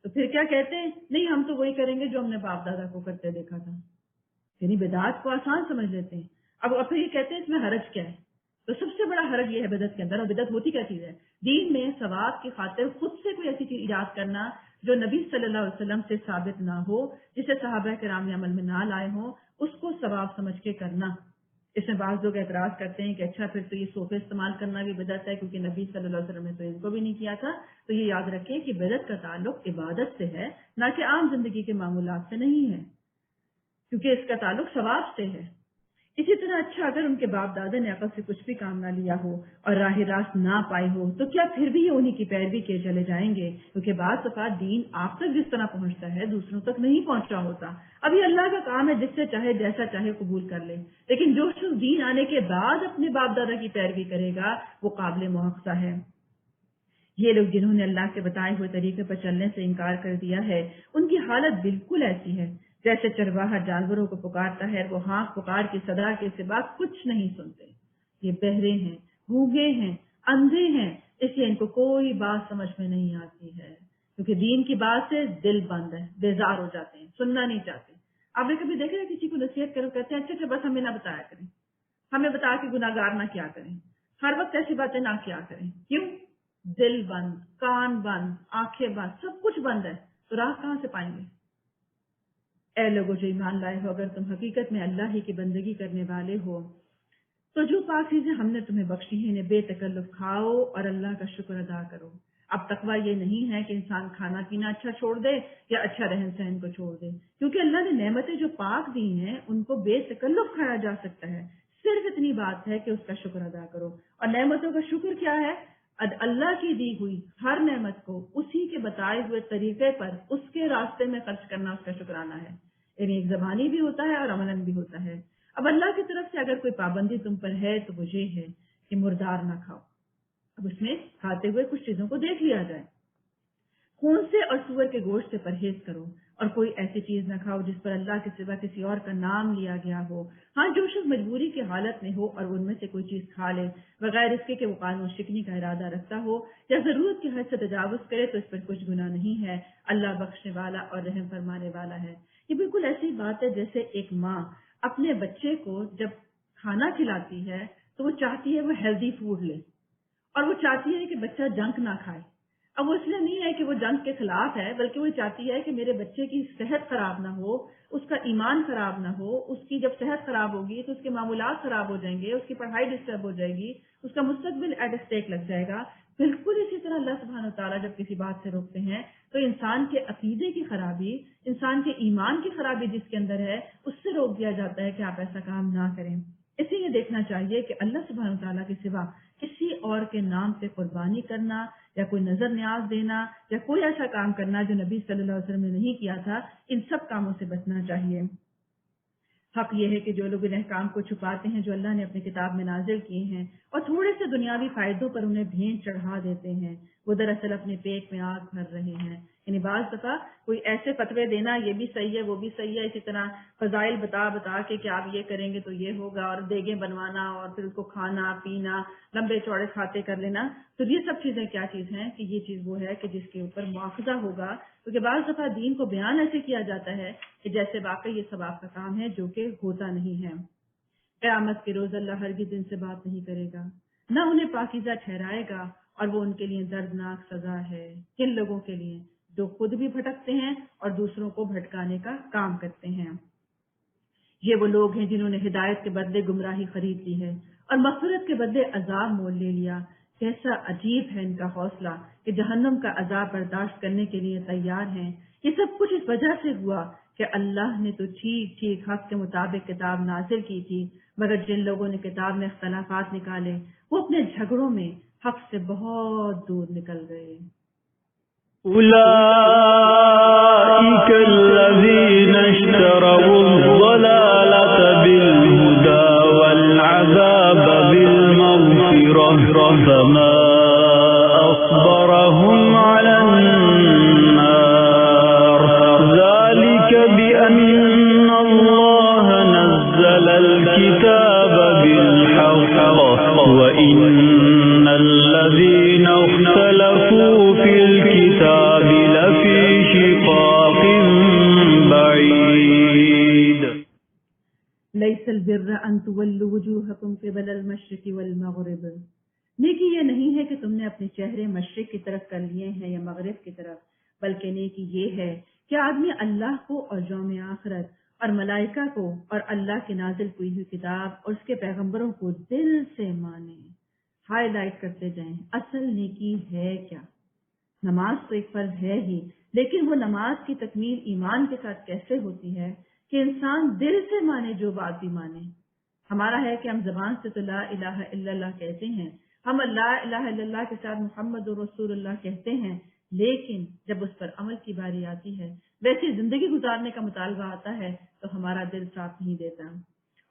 تو پھر کیا کہتے ہیں؟ نہیں ہم تو وہی کریں گے جو ہم نے باپ دادا کو کرتے دیکھا تھا۔ یعنی بدعات کو آسان سمجھ لیتے ہیں۔ اب پھر یہ کہتے ہیں اس میں حرج کیا ہے؟ تو سب سے بڑا حرج یہ ہے بدعت کے اندر، اور بدعت ہوتی کیا چیز ہے؟ دین میں ثواب کی خاطر خود سے کوئی ایسی چیز ایجاد کرنا جو نبی صلی اللہ علیہ وسلم سے ثابت نہ ہو، جسے صحابہ کرام نے عمل میں نہ لائے ہوں، اس کو ثواب سمجھ کے کرنا۔ اس میں بعض لوگ اعتراض کرتے ہیں کہ اچھا پھر تو یہ صوفے استعمال کرنا بھی بدعت ہے، کیونکہ نبی صلی اللہ علیہ وسلم نے تو ان کو بھی نہیں کیا تھا۔ تو یہ یاد رکھیں کہ بدعت کا تعلق عبادت سے ہے، نہ کہ عام زندگی کے معمولات سے نہیں ہے، کیونکہ اس کا تعلق ثواب سے ہے۔ اسی طرح اچھا اگر ان کے باپ دادا نے عقل سے کچھ بھی کام نہ لیا ہو اور راہ راست نہ پائی ہو تو کیا پھر بھی یہ انہی کی پیروی کے چلے جائیں گے؟ کیونکہ بعض دفعہ دین آپ تک جس طرح پہنچتا ہے دوسروں تک نہیں پہنچا ہوتا۔ اب یہ اللہ کا کام ہے، جس سے چاہے جیسا چاہے قبول کر لے، لیکن جو شخص دین آنے کے بعد اپنے باپ دادا کی پیروی کرے گا وہ قابل مواخذہ ہے۔ یہ لوگ جنہوں نے اللہ کے بتائے ہوئے طریقے پر چلنے سے انکار کر دیا ہے ان کی حالت بالکل ایسی ہے جیسے چرواہا جانوروں کو پکارتا ہے، وہ ہانک پکار کی صدا کے سوا کچھ نہیں سنتے۔ یہ بہرے ہیں، گونگے ہیں، اندھے ہیں، اس لیے ان کو کوئی بات سمجھ میں نہیں آتی ہے، کیونکہ دین کی بات سے دل بند ہے، بیزار ہو جاتے ہیں، سننا نہیں چاہتے۔ آپ نے کبھی دیکھا ہے کسی کو نصیحت کرو کہتے ہیں اچھا بس ہمیں نہ بتایا کریں، ہمیں بتا کے گناہگار نہ کیا کریں، ہر وقت ایسی باتیں نہ کیا کریں۔ کیوں؟ دل بند، کان بند، آنکھیں بند، سب کچھ بند ہے، تو راہ کہاں سے پائیں گے؟ اے لوگوں جو ایمان لائے ہو، اگر تم حقیقت میں اللہ ہی کی بندگی کرنے والے ہو تو جو پاک چیزیں ہم نے تمہیں بخشی ہیں انہیں بے تکلف کھاؤ اور اللہ کا شکر ادا کرو۔ اب تقویٰ یہ نہیں ہے کہ انسان کھانا پینا اچھا چھوڑ دے یا اچھا رہن سہن کو چھوڑ دے، کیونکہ اللہ نے نعمتیں جو پاک دی ہیں ان کو بے تکلف کھایا جا سکتا ہے، صرف اتنی بات ہے کہ اس کا شکر ادا کرو. اور نعمتوں کا شکر کیا ہے؟ اللہ کی دی ہوئی ہر نعمت کو اسی کے بتائے ہوئے طریقے پر اس کے راستے میں خرچ کرنا اس کا شکرانہ ہے. یعنی ایک زبانی بھی ہوتا ہے اور عملاً بھی ہوتا ہے. اب اللہ کی طرف سے اگر کوئی پابندی تم پر ہے تو وہ یہ ہے کہ مردار نہ کھاؤ. اب اس میں کھاتے ہوئے کچھ چیزوں کو دیکھ لیا جائے. خون سے اور سور کے گوشت سے پرہیز کرو اور کوئی ایسی چیز نہ کھاؤ جس پر اللہ کے سوا کسی اور کا نام لیا گیا ہو. ہاں، جو شخص مجبوری کی حالت میں ہو اور ان میں سے کوئی چیز کھا لے بغیر اس کے کہ وہ قانون شکنی کا ارادہ رکھتا ہو یا ضرورت کی حد سے تجاوز کرے تو اس پر کچھ گناہ نہیں ہے. اللہ بخشنے والا اور رحم فرمانے والا ہے. یہ بالکل ایسی بات ہے جیسے ایک ماں اپنے بچے کو جب کھانا کھلاتی ہے تو وہ چاہتی ہے وہ ہیلدی فوڈ لے اور وہ چاہتی ہے کہ بچہ جنک نہ کھائے. اب وہ اس لیے نہیں ہے کہ وہ جنگ کے خلاف ہے، بلکہ وہ چاہتی ہے کہ میرے بچے کی صحت خراب نہ ہو، اس کا ایمان خراب نہ ہو. اس کی جب صحت خراب ہوگی تو اس کے معمولات خراب ہو جائیں گے، اس کی پڑھائی ڈسٹرب ہو جائے گی، اس کا مستقبل ایٹ اسٹیک لگ جائے گا. بالکل اسی طرح اللہ سبحانہ وتعالیٰ جب کسی بات سے روکتے ہیں تو انسان کے عقیدے کی خرابی، انسان کے ایمان کی خرابی جس کے اندر ہے اس سے روک دیا جاتا ہے کہ آپ ایسا کام نہ کریں. اسی لیے دیکھنا چاہیے کہ اللہ سبحانہ وتعالیٰ کے سوا کسی اور کے نام سے قربانی کرنا یا کوئی نظر نیاز دینا یا کوئی ایسا کام کرنا جو نبی صلی اللہ علیہ وسلم نے نہیں کیا تھا، ان سب کاموں سے بچنا چاہیے. حق یہ ہے کہ جو لوگ ان احکام کو چھپاتے ہیں جو اللہ نے اپنی کتاب میں نازل کیے ہیں اور تھوڑے سے دنیاوی فائدوں پر انہیں بھینٹ چڑھا دیتے ہیں، وہ دراصل اپنے پیٹ میں آگ بھر رہے ہیں. یعنی بعض دفعہ کوئی ایسے فتوے دینا یہ بھی صحیح ہے وہ بھی صحیح ہے، اسی طرح فضائل بتا کے کہ آپ یہ کریں گے تو یہ ہوگا، اور دیگیں بنوانا اور پھر اس کو کھانا پینا لمبے چوڑے کھاتے کر لینا. تو یہ سب چیزیں کیا چیز ہیں کہ یہ چیز وہ ہے کہ جس کے اوپر مواخذہ ہوگا، کیونکہ بعض دفعہ دین کو بیان ایسے کیا جاتا ہے کہ جیسے واقعی یہ ثواب کا کام ہے جو کہ ہوتا نہیں ہے. قیامت کے روز اللہ ہرگز ان سے بات نہیں کرے گا، نہ انہیں پاکیزہ ٹھہرائے گا، اور وہ ان کے لیے دردناک سزا ہے. کن لوگوں کے لیے؟ جو خود بھی بھٹکتے ہیں اور دوسروں کو بھٹکانے کا کام کرتے ہیں. یہ وہ لوگ ہیں جنہوں نے ہدایت کے بدلے گمراہی خرید لی ہے اور مغفرت کے بدلے عذاب مول لے لیا. کیسا عجیب ہے ان کا حوصلہ کہ جہنم کا عذاب برداشت کرنے کے لیے تیار ہیں. یہ سب کچھ اس وجہ سے ہوا کہ اللہ نے تو ٹھیک ٹھیک حق کے مطابق کتاب نازل کی تھی، مگر جن لوگوں نے کتاب میں اختلافات نکالے وہ اپنے جھگڑوں میں حق سے بہت دور نکل گئے. أولئك الذين اشتروا الضلالة بالهدى والعذاب بالمغفرة فما أصبرهم على النار ذلك بأن الله نزل الكتاب بالحق وإن الذين اختلفوا في الكتاب لفي شقاق بعيد. ليس البر أن تولوا وجوهكم قبل المشرق والمغرب. نیکی یہ نہیں ہے کہ تم نے اپنے چہرے مشرق کی طرف کر لیے ہیں یا مغرب کی طرف، بلکہ نیکی یہ ہے کہ آدمی اللہ کو اور یوم آخرت اور ملائکہ کو اور اللہ کی نازل کی ہوئی کتاب اور اس کے پیغمبروں کو دل سے مانے. ہائی لائٹ کرتے جائیں اصل نیکی ہے کیا. نماز تو ایک فرض ہے ہی، لیکن وہ نماز کی تکمیل ایمان کے ساتھ کیسے ہوتی ہے کہ انسان دل سے مانے جو بات بھی مانے. ہمارا ہے کہ ہم زبان سے تو لا الہ الا اللہ کہتے ہیں، ہم لا الہ الا اللہ کے ساتھ محمد رسول اللہ کہتے ہیں، لیکن جب اس پر عمل کی باری آتی ہے، ویسی زندگی گزارنے کا مطالبہ آتا ہے تو ہمارا دل ساتھ نہیں دیتا.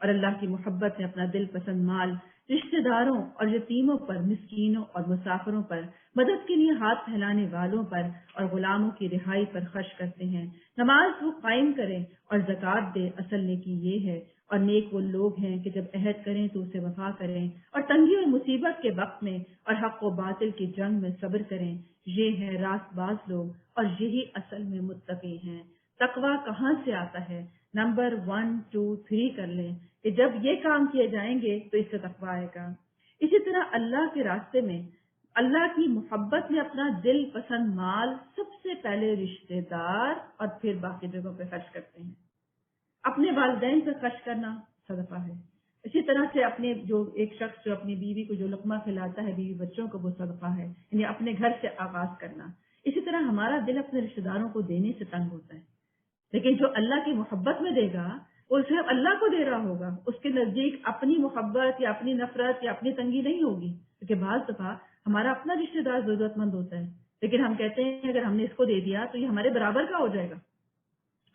اور اللہ کی محبت نے اپنا دل پسند مال رشتہ داروں اور یتیموں پر، مسکینوں اور مسافروں پر، مدد کے لیے ہاتھ پھیلانے والوں پر اور غلاموں کی رہائی پر خرچ کرتے ہیں. نماز وہ قائم کریں اور زکوٰۃ دے، اصل نیکی یہ ہے. اور نیک وہ لوگ ہیں کہ جب عہد کریں تو اسے وفا کریں اور تنگی اور مصیبت کے وقت میں اور حق و باطل کی جنگ میں صبر کریں. یہ ہے راست باز لوگ اور یہی اصل میں متقی ہیں. تقویٰ کہاں سے آتا ہے؟ نمبر 1 2 3 کر لیں کہ جب یہ کام کیے جائیں گے تو اس سے تقویٰ آئے گا. اسی طرح اللہ کے راستے میں اللہ کی محبت میں اپنا دل پسند مال سب سے پہلے رشتہ دار اور پھر باقی جگہوں پہ خرچ کرتے ہیں. اپنے والدین پر خرچ کرنا صدقہ ہے. اسی طرح سے اپنے جو ایک شخص جو اپنی بیوی کو جو لقمہ کھلاتا ہے، بیوی بچوں کو، وہ صدقہ ہے. یعنی اپنے گھر سے آغاز کرنا. اسی طرح ہمارا دل اپنے رشتہ داروں کو دینے سے تنگ ہوتا ہے، لیکن جو اللہ کی محبت میں دے گا وہ صرف اللہ کو دے رہا ہوگا، اس کے نزدیک اپنی محبت یا اپنی نفرت یا اپنی تنگی نہیں ہوگی، کیونکہ بعض دفعہ ہمارا اپنا رشتہ دار ضرورت مند ہوتا ہے، لیکن ہم کہتے ہیں اگر ہم نے اس کو دے دیا تو یہ ہمارے برابر کا ہو جائے گا،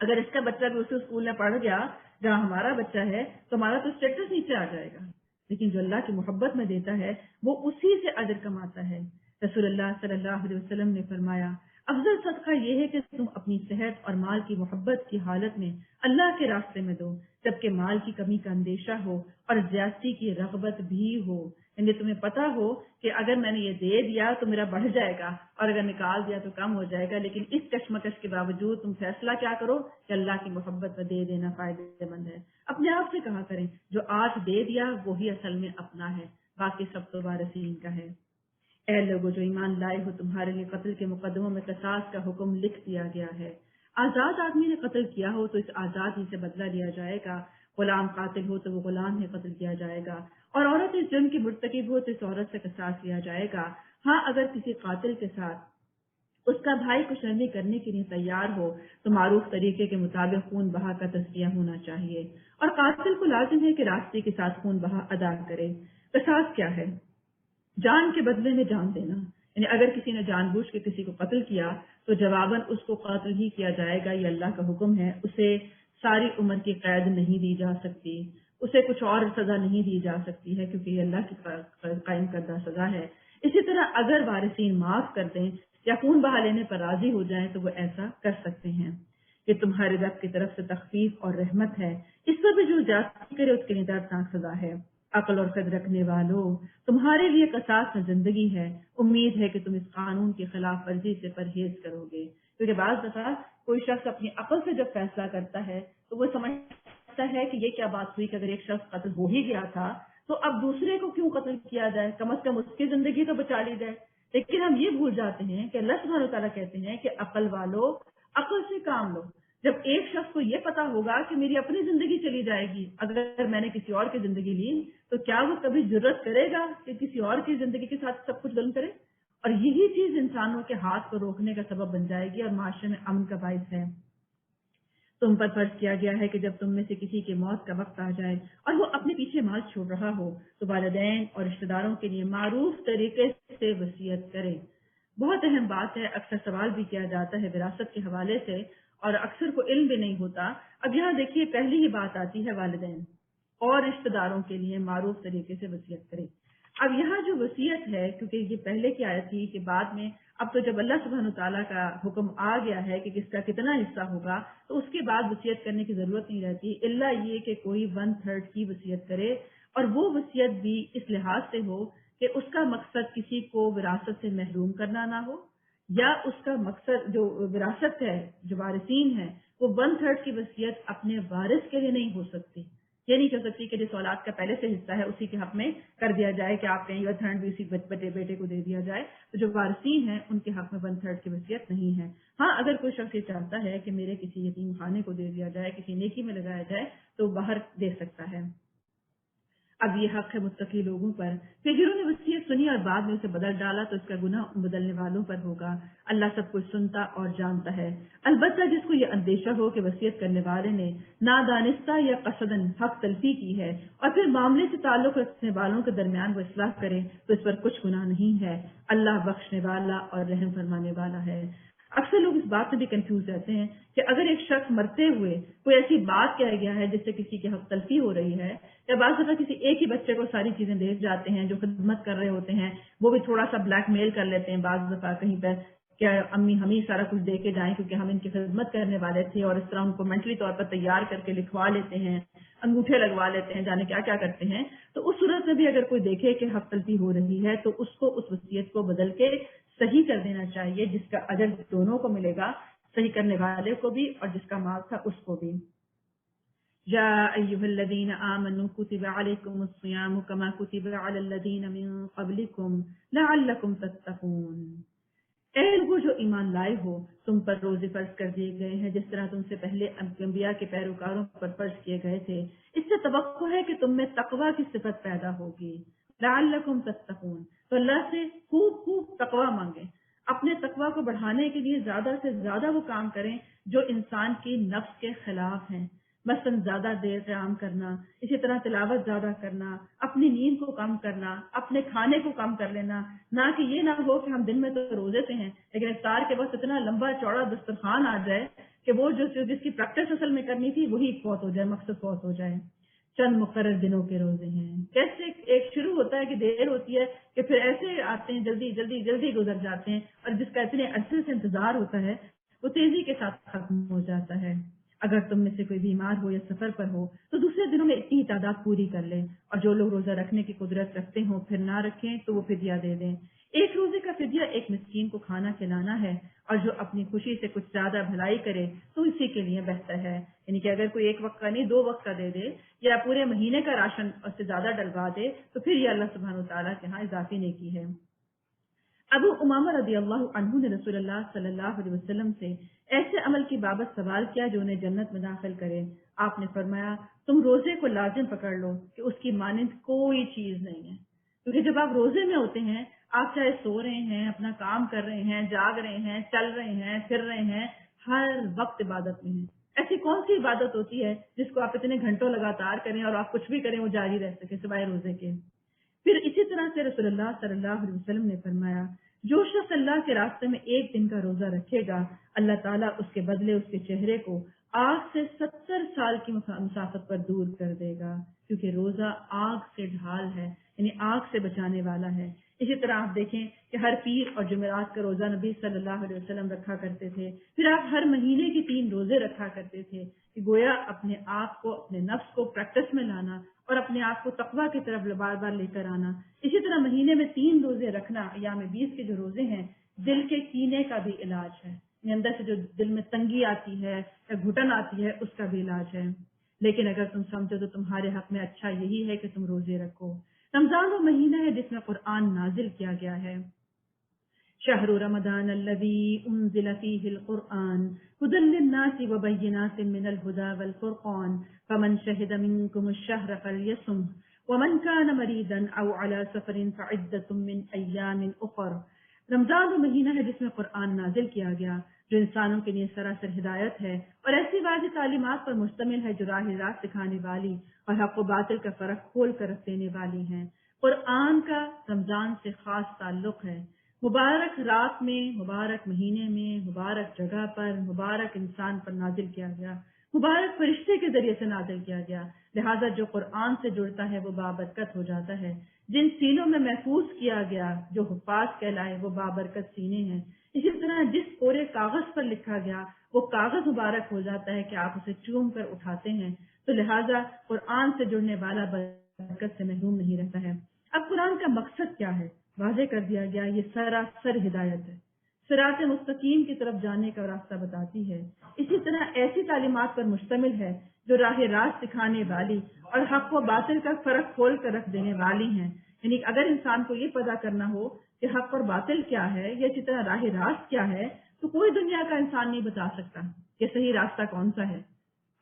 اگر اس کا بچہ بھی اسی اسکول میں پڑھ گیا جہاں ہمارا بچہ ہے تو ہمارا تو اسٹیٹس نیچے آ جائے گا، لیکن جو اللہ کی محبت میں دیتا ہے وہ اسی سے اجر کماتا ہے۔ رسول اللہ صلی اللہ علیہ وسلم نے فرمایا افضل صدقہ یہ ہے کہ تم اپنی صحت اور مال کی محبت کی حالت میں اللہ کے راستے میں دو، جبکہ مال کی کمی کا اندیشہ ہو اور زیادتی کی رغبت بھی ہو، یعنی تمہیں پتا ہو کہ اگر میں نے یہ دے دیا تو میرا بڑھ جائے گا اور اگر نکال دیا تو کم ہو جائے گا، لیکن اس کشمکش کے باوجود تم فیصلہ کیا کرو کہ اللہ کی محبت میں دے دینا فائدہ مند ہے۔ اپنے آپ سے کہا کریں جو آج دے دیا وہی اصل میں اپنا ہے، باقی سب تو وارثین کا ہے۔ اے لوگوں جو ایمان لائے ہو، تمہارے لیے قتل کے مقدموں میں قصاص کا حکم لکھ دیا گیا ہے۔ آزاد آدمی نے قتل کیا ہو تو اس آزاد ہی سے بدلہ لیا جائے گا، غلام قاتل ہو تو وہ غلام ہی قتل کیا جائے گا، اور عورت اس جرم کی مرتکب ہو تو اس عورت سے قصاص لیا جائے گا۔ ہاں اگر کسی قاتل کے ساتھ اس کا بھائی کچھ نرمی کرنے کے لیے تیار ہو تو معروف طریقے کے مطابق خون بہا کا تزکیہ ہونا چاہیے، اور قاتل کو لازم ہے کہ راستے کے ساتھ خون بہا ادا کرے۔ قصاص کیا ہے؟ جان کے بدلے میں جان دینا، یعنی اگر کسی نے جان بوجھ کے کسی کو قتل کیا تو جواباً اس کو قتل ہی کیا جائے گا، یہ اللہ کا حکم ہے۔ اسے ساری عمر کی قید نہیں دی جا سکتی، اسے کچھ اور سزا نہیں دی جا سکتی ہے، کیونکہ یہ اللہ کی قائم کردہ سزا ہے۔ اسی طرح اگر وارثین معاف کر دیں یا خون بہا لینے پر راضی ہو جائیں تو وہ ایسا کر سکتے ہیں۔ یہ تمہارے رب کی طرف سے تخفیف اور رحمت ہے، اس پر بھی جو زیادتی کرے اس کے لیے دردناک سزا ہے۔ عقل اور قدر رکھنے والوں، تمہارے لیے قصاص میں زندگی ہے، امید ہے کہ تم اس قانون کی خلاف ورزی سے پرہیز کرو گے، کیونکہ بعض دفعہ کوئی شخص اپنی عقل سے جب فیصلہ کرتا ہے تو وہ سمجھتا ہے کہ یہ کیا بات ہوئی کہ اگر ایک شخص قتل ہو ہی گیا تھا تو اب دوسرے کو کیوں قتل کیا جائے، کم از کم اس کی زندگی تو بچا لی جائے۔ لیکن ہم یہ بھول جاتے ہیں کہ اللہ سبحانہ وتعالیٰ کہتے ہیں کہ عقل والو عقل سے کام لو۔ جب ایک شخص کو یہ پتا ہوگا کہ میری اپنی زندگی چلی جائے گی اگر میں نے کسی اور کی زندگی لی، تو کیا وہ کبھی جرت کرے گا کہ کسی اور کی زندگی کے ساتھ سب کچھ ظلم کرے؟ اور یہی چیز انسانوں کے ہاتھ کو روکنے کا سبب بن جائے گی اور معاشرے میں امن کا باعث ہے۔ تم پر فرض کیا گیا ہے کہ جب تم میں سے کسی کی موت کا وقت آ جائے اور وہ اپنے پیچھے مال چھوڑ رہا ہو تو والدین اور رشتہ داروں کے لیے معروف طریقے سے وصیت کرے۔ بہت اہم بات ہے، اکثر سوال بھی کیا جاتا ہے وراثت کے حوالے سے اور اکثر کو علم بھی نہیں ہوتا۔ اب یہاں دیکھیے پہلی ہی بات آتی ہے والدین اور رشتہ داروں کے لیے معروف طریقے سے وصیت کرے۔ اب یہاں جو وصیت ہے، کیونکہ یہ پہلے کی آیت تھی کہ بعد میں اب تو جب اللہ سبحانہ تعالیٰ کا حکم آ گیا ہے کہ کس کا کتنا حصہ ہوگا تو اس کے بعد وصیت کرنے کی ضرورت نہیں رہتی، الا یہ کہ کوئی 1/3 کی وصیت کرے، اور وہ وصیت بھی اس لحاظ سے ہو کہ اس کا مقصد کسی کو وراثت سے محروم کرنا نہ ہو، یا اس کا مقصد جو وراثت ہے، جو وارثین ہے، وہ 1/3 کی وصیت اپنے وارث کے لیے نہیں ہو سکتی۔ یہ نہیں کہہ سکتی کہ جس اولاد کا پہلے سے حصہ ہے اسی کے حق میں کر دیا جائے کہ آپ کہیں 1/3 بھی اسی بیٹے کو دے دیا جائے، تو جو وارثین ہیں ان کے حق میں 1/3 کی وصیت نہیں ہے۔ ہاں اگر کوئی شخص یہ چاہتا ہے کہ میرے کسی یتیم خانے کو دے دیا جائے، کسی نیکی میں لگایا جائے، تو باہر دے سکتا ہے۔ اب یہ حق ہے متقی لوگوں پر۔ پھر گروہ نے وصیت سنی اور بعد میں اسے بدل ڈالا تو اس کا گناہ بدلنے والوں پر ہوگا۔ اللہ سب کچھ سنتا اور جانتا ہے۔ البتہ جس کو یہ اندیشہ ہو کہ وصیت کرنے والے نے نادانستہ یا قصدن حق تلفی کی ہے اور پھر معاملے سے تعلق رکھنے والوں کے درمیان وہ اصلاح کرے تو اس پر کچھ گناہ نہیں ہے۔ اللہ بخشنے والا اور رحم فرمانے والا ہے۔ اکثر لوگ اس بات میں بھی کنفیوز رہتے ہیں کہ اگر ایک شخص مرتے ہوئے کوئی ایسی بات کہہ گیا ہے جس سے کسی کی حق تلفی ہو رہی ہے، یا بعض دفعہ کسی ایک ہی بچے کو ساری چیزیں دے جاتے ہیں جو خدمت کر رہے ہوتے ہیں، وہ بھی تھوڑا سا بلیک میل کر لیتے ہیں بعض دفعہ کہیں پہ کیا امی ہمیں سارا کچھ دے کے جائیں کیونکہ ہم ان کی خدمت کرنے والے تھے، اور اس طرح ان کو مینٹلی طور پر تیار کر کے لکھوا لیتے ہیں، انگوٹھے لگوا لیتے ہیں، جانے کیا کیا کرتے ہیں۔ تو اس صورت میں بھی اگر کوئی دیکھے کہ حق تلفی ہو رہی ہے تو اس کو اس وصیت کو بدل کے صحیح کر دینا چاہیے، جس کا اجر دونوں کو ملے گا، صحیح کرنے والے کو بھی اور جس کا مال تھا اس کو بھی۔ یا ایھا الذین آمنوا کتب علیکم الصیام کما کتب علی الذین من قبلکم لعلکم تتقون۔ اے لوگوں جو ایمان لائے ہو، تم پر روزے فرض کر دیے گئے ہیں جس طرح تم سے پہلے انبیاء کے پیروکاروں پر فرض کیے گئے تھے، اس سے توقع ہے کہ تم میں تقوی کی صفت پیدا ہوگی۔ لعلکم تتقون، تو اللہ سے خوب تقوی مانگیں، اپنے تقوی کو بڑھانے کے لیے زیادہ سے زیادہ وہ کام کریں جو انسان کی نفس کے خلاف ہیں۔ مثلاً زیادہ دیر قیام کرنا، اسی طرح تلاوت زیادہ کرنا، اپنی نیند کو کم کرنا، اپنے کھانے کو کم کر لینا. نہ کہ یہ نہ ہو کہ ہم دن میں تو روزے سے ہیں لیکن افطار کے وقت اتنا لمبا چوڑا دسترخوان آ جائے کہ وہ جس کی پریکٹس اصل میں کرنی تھی وہی فوت ہو جائے، مقصد فوت ہو جائے. چند مقرر دنوں کے روزے ہیں. کیسے ایک شروع ہوتا ہے کہ دیر ہوتی ہے کہ پھر ایسے آتے ہیں، جلدی جلدی جلدی گزر جاتے ہیں، اور جس کا اتنے عرصے سے انتظار ہوتا ہے وہ تیزی کے ساتھ ختم ہو جاتا ہے. اگر تم میں سے کوئی بیمار ہو یا سفر پر ہو تو دوسرے دنوں میں اتنی تعداد پوری کر لیں، اور جو لوگ روزہ رکھنے کی قدرت رکھتے ہوں پھر نہ رکھیں تو وہ فدیہ دے دیں. ایک روزے کا فدیہ ایک مسکین کو کھانا کھلانا ہے، اور جو اپنی خوشی سے کچھ زیادہ بھلائی کرے تو اسی کے لیے بہتر ہے. یعنی کہ اگر کوئی ایک وقت کا نہیں 2 وقت کا دے دے یا پورے مہینے کا راشن اس سے زیادہ ڈلوا دے تو پھر یہ اللہ سبحانہ وتعالیٰ کے ہاں اضافی نیکی ہے. ابو امامہ رضی اللہ عنہ نے رسول اللہ صلی اللہ علیہ وسلم سے ایسے عمل کی بابت سوال کیا جو انہیں جنت میں داخل کرے. آپ نے فرمایا تم روزے کو لازم پکڑ لو کہ اس کی مانند کوئی چیز نہیں ہے. کیونکہ جب آپ روزے میں ہوتے ہیں آپ چاہے سو رہے ہیں، اپنا کام کر رہے ہیں، جاگ رہے ہیں، چل رہے ہیں، پھر رہے ہیں، ہر وقت عبادت میں ہیں. ایسی کون سی عبادت ہوتی ہے جس کو آپ اتنے گھنٹوں لگاتار کریں اور آپ کچھ بھی کریں وہ جاری رہ سکے سوائے روزے کے. پھر اسی طرح سے رسول اللہ صلی اللہ علیہ وسلم نے فرمایا جو شخص اللہ کے راستے میں ایک دن کا روزہ رکھے گا اللہ تعالیٰ اس کے بدلے اس کے چہرے کو آگ سے 70 سال کی مسافت پر دور کر دے گا، کیونکہ روزہ آگ سے ڈھال ہے، یعنی آگ سے بچانے والا ہے. اسی طرح آپ دیکھیں کہ ہر پیر اور جمعرات کا روزہ نبی صلی اللہ علیہ وسلم رکھا کرتے تھے. پھر آپ ہر مہینے کی 3 روزے رکھا کرتے تھے کہ گویا اپنے آپ کو، اپنے نفس کو پریکٹس میں لانا اور اپنے آپ کو تقویٰ کی طرف بار بار لے کر آنا. اسی طرح مہینے میں 3 روزے رکھنا، ایام 20 کے جو روزے ہیں دل کے کینے کا بھی علاج ہے، یعنی اندر سے جو دل میں تنگی آتی ہے یا گھٹن آتی ہے اس کا بھی علاج ہے. لیکن اگر تم سمجھو تو تمہارے حق میں اچھا یہی ہے کہ تم روزے رکھو. رمضان وہ مہینہ ہے جس میں قرآن نازل کیا گیا ہے. شہر رمضان الذی انزل فیہ القرآن ھدی للناس وبینات من الھدی والفرقان فمن شہد منکم الشہر فلیصمہ ومن کان مریضا او علی سفر فعدۃ من ایام اخر. رمضان وہ مہینہ ہے جس میں قرآن نازل کیا گیا جو انسانوں کے لیے سراسر ہدایت ہے اور ایسی واضح تعلیمات پر مشتمل ہے جو راہ راست دکھانے والی اور حق و باطل کا فرق کھول کر رکھ دینے والی ہیں. قرآن کا رمضان سے خاص تعلق ہے. مبارک رات میں، مبارک مہینے میں، مبارک جگہ پر، مبارک انسان پر نازل کیا گیا، مبارک فرشتے کے ذریعے سے نازل کیا گیا. لہذا جو قرآن سے جڑتا ہے وہ بابرکت ہو جاتا ہے. جن سینوں میں محفوظ کیا گیا جو حفاظ کہلائے وہ بابرکت سینے ہیں. اسی طرح جس پورے کاغذ پر لکھا گیا وہ کاغذ مبارک ہو جاتا ہے کہ آپ اسے چوم کر اٹھاتے ہیں. تو لہذا قرآن سے جڑنے والا برکت سے محروم نہیں رہتا ہے. اب قرآن کا مقصد کیا ہے واضح کر دیا گیا. یہ سراسر ہدایت ہے، صراط مستقیم کی طرف جانے کا راستہ بتاتی ہے. اسی طرح ایسی تعلیمات پر مشتمل ہے جو راہ راست دکھانے والی اور حق و باطل کا فرق کھول کر رکھ دینے والی ہیں. یعنی اگر انسان کو یہ پتا کرنا ہو کہ حق اور باطل کیا ہے یا اسی طرح راہ راست کیا ہے تو کوئی دنیا کا انسان نہیں بتا سکتا کہ صحیح راستہ کون سا ہے.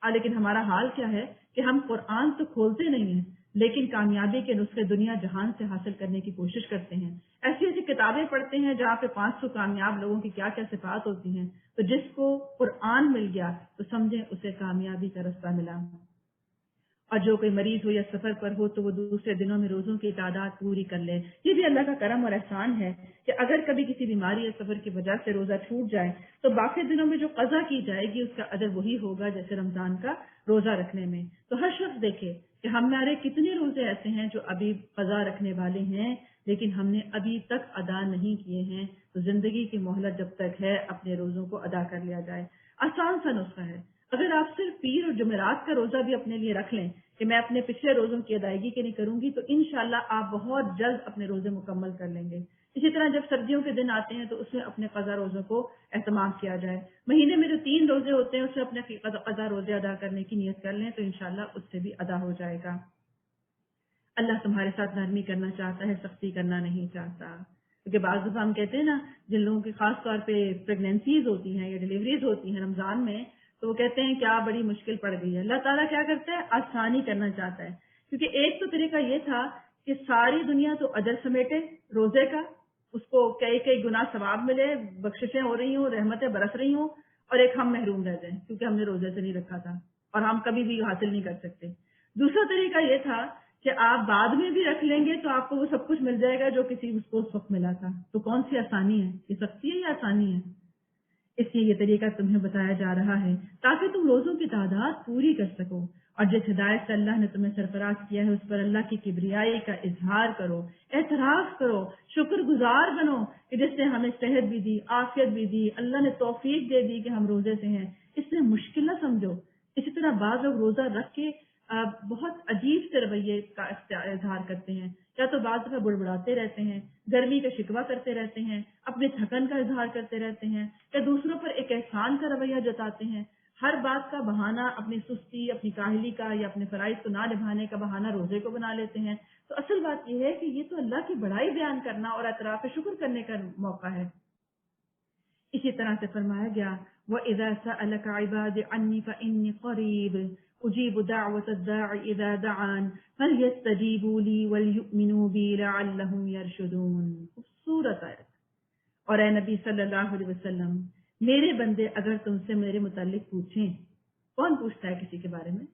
لیکن ہمارا حال کیا ہے کہ ہم قرآن تو کھولتے نہیں ہیں لیکن کامیابی کے نسخے دنیا جہان سے حاصل کرنے کی کوشش کرتے ہیں. ایسی ایسی کتابیں پڑھتے ہیں جہاں پہ 500 کامیاب لوگوں کی کیا کیا صفات ہوتی ہیں. تو جس کو قرآن مل گیا تو سمجھیں اسے کامیابی کا رستہ ملا. اور جو کوئی مریض ہو یا سفر پر ہو تو وہ دوسرے دنوں میں روزوں کی تعداد پوری کر لے. یہ بھی اللہ کا کرم اور احسان ہے کہ اگر کبھی کسی بیماری یا سفر کی وجہ سے روزہ چھوٹ جائے تو باقی دنوں میں جو قضا کی جائے گی اس کا اجر وہی ہوگا جیسے رمضان کا روزہ رکھنے میں. تو ہر شخص دیکھے کہ ہمارے کتنے روزے ایسے ہیں جو ابھی قضا رکھنے والے ہیں لیکن ہم نے ابھی تک ادا نہیں کیے ہیں. تو زندگی کی مہلت جب تک ہے اپنے روزوں کو ادا کر لیا جائے. آسان سا نسخہ ہے. اگر آپ صرف پیر اور جمعرات کا روزہ بھی اپنے لیے رکھ لیں کہ میں اپنے پچھلے روزوں کی ادائیگی کے لیے کروں گی تو انشاءاللہ آپ بہت جلد اپنے روزے مکمل کر لیں گے. اسی طرح جب سردیوں کے دن آتے ہیں تو اس میں اپنے قضا روزوں کو اہتمام کیا جائے. مہینے میں جو 3 روزے ہوتے ہیں اس سے اپنے قضا روزے ادا کرنے کی نیت کر لیں تو انشاءاللہ اس سے بھی ادا ہو جائے گا. اللہ تمہارے ساتھ نرمی کرنا چاہتا ہے، سختی کرنا نہیں چاہتا. کیونکہ بعض دفعہ ہم کہتے ہیں نا جن لوگوں کی خاص طور پہ پریگنینسیز ہوتی ہیں یا ڈیلیوریز ہوتی ہیں رمضان میں تو وہ کہتے ہیں کیا بڑی مشکل پڑ گئی ہے. اللہ تعالیٰ کیا کرتا ہے آسانی کرنا چاہتا ہے. کیونکہ ایک تو طریقہ یہ تھا کہ ساری دنیا تو اجر سمیٹے روزے کا، اس کو کئی کئی گنا ثواب ملے، بخششیں ہو رہی ہوں، رحمتیں برس رہی ہوں، اور ایک ہم محروم رہ جائیں کیونکہ ہم نے روزے سے نہیں رکھا تھا. اور ہم کبھی بھی حاصل نہیں کر سکتے۔ دوسرا طریقہ یہ تھا کہ آپ بعد میں بھی رکھ لیں گے تو آپ کو وہ سب کچھ مل جائے گا جو کسی اس کو اس وقت ملا تھا۔ تو کون سی آسانی ہے؟ یہ سختی ہے یا آسانی ہے؟ اس لیے یہ طریقہ تمہیں بتایا جا رہا ہے تاکہ تم روزوں کی تعداد پوری کر سکو، اور جس ہدایت سے اللہ نے تمہیں سرفراز کیا ہے اس پر اللہ کی کبریائی کا اظہار کرو، اعتراف کرو، شکر گزار بنو کہ جس نے ہمیں صحت بھی دی، عافیت بھی دی، اللہ نے توفیق دے دی کہ ہم روزے سے ہیں، اس میں مشکل نہ سمجھو۔ اسی طرح بعض لوگ روزہ رکھ کے بہت عجیب سے رویے کا اظہار کرتے ہیں، یا تو بعض دفعہ بڑبڑاتے رہتے ہیں، گرمی کا شکوہ کرتے رہتے ہیں، اپنے تھکن کا اظہار کرتے رہتے ہیں، یا دوسروں پر ایک احسان کا رویہ جتاتے ہیں۔ ہر بات کا بہانہ اپنی سستی، اپنی کاہلی کا یا اپنے فرائض کو نہ نبھانے کا بہانہ روزے کو بنا لیتے ہیں۔ تو اصل بات یہ ہے کہ یہ تو اللہ کی بڑائی بیان کرنا اور اعتراف شکر کرنے کا موقع ہے۔ اسی طرح سے فرمایا گیا وَإِذَا سَأَلَكَ عِبَادِي عَنِّي فَإِنِّي قَرِيبٌ أُجِيبُ دَعْوَةَ الدَّاعِ إِذَا دَعَانِ فَلْيَسْتَجِيبُوا لِي وَلْيُؤْمِنُوا بِي لَعَلَّهُمْ يَرْشُدُونَ۔ خوبصورت آیت۔ اور اے نبی صلی اللہ علیہ وسلم، میرے بندے اگر تم سے میرے متعلق پوچھیں، کون پوچھتا ہے کسی کے بارے میں؟